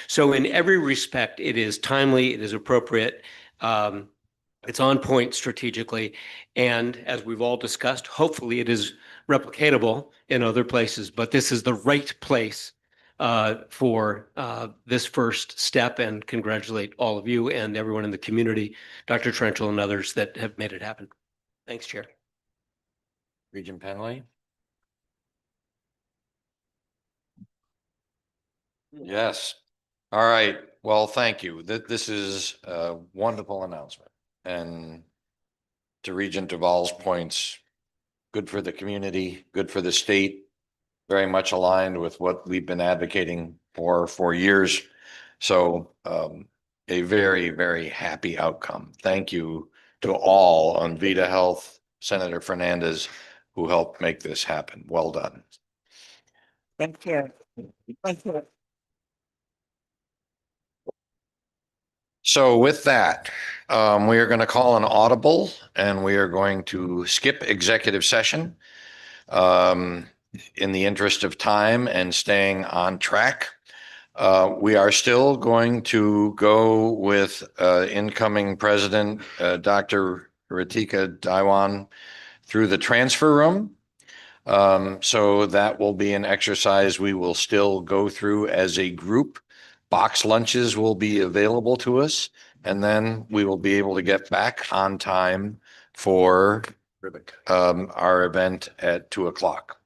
So in every respect, it is timely, it is appropriate. It's on point strategically. And as we've all discussed, hopefully it is replicatable in other places, but this is the right place for this first step, and congratulate all of you and everyone in the community, Dr. Trenchel and others that have made it happen. Thanks, Chair. Regent Penley? Yes. All right. Well, thank you. This is a wonderful announcement. And to Regent Duvall's points, good for the community, good for the state, very much aligned with what we've been advocating for years. So a very, very happy outcome. Thank you to all on Vita Health, Senator Fernandez, who helped make this happen. Well done. Thank you. Thank you. So with that, we are going to call an audible and we are going to skip executive session in the interest of time and staying on track. We are still going to go with incoming President Dr. Ritika Diwan through the transfer room. So that will be an exercise we will still go through as a group. Box lunches will be available to us, and then we will be able to get back on time for our event at 2:00.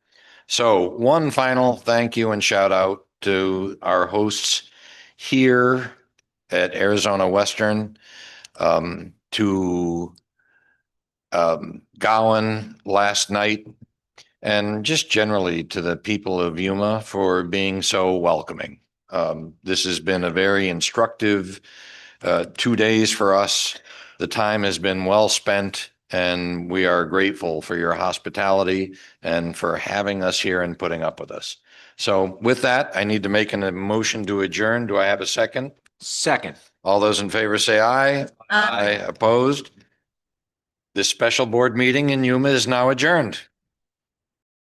So one final thank you and shout out to our hosts here at Arizona Western, to Gowan last night, and just generally to the people of Yuma for being so welcoming. This has been a very instructive 2 days for us. The time has been well spent, and we are grateful for your hospitality and for having us here and putting up with us. So with that, I need to make a motion to adjourn. Do I have a second? Second. All those in favor say aye. Aye. Opposed? This special board meeting in Yuma is now adjourned.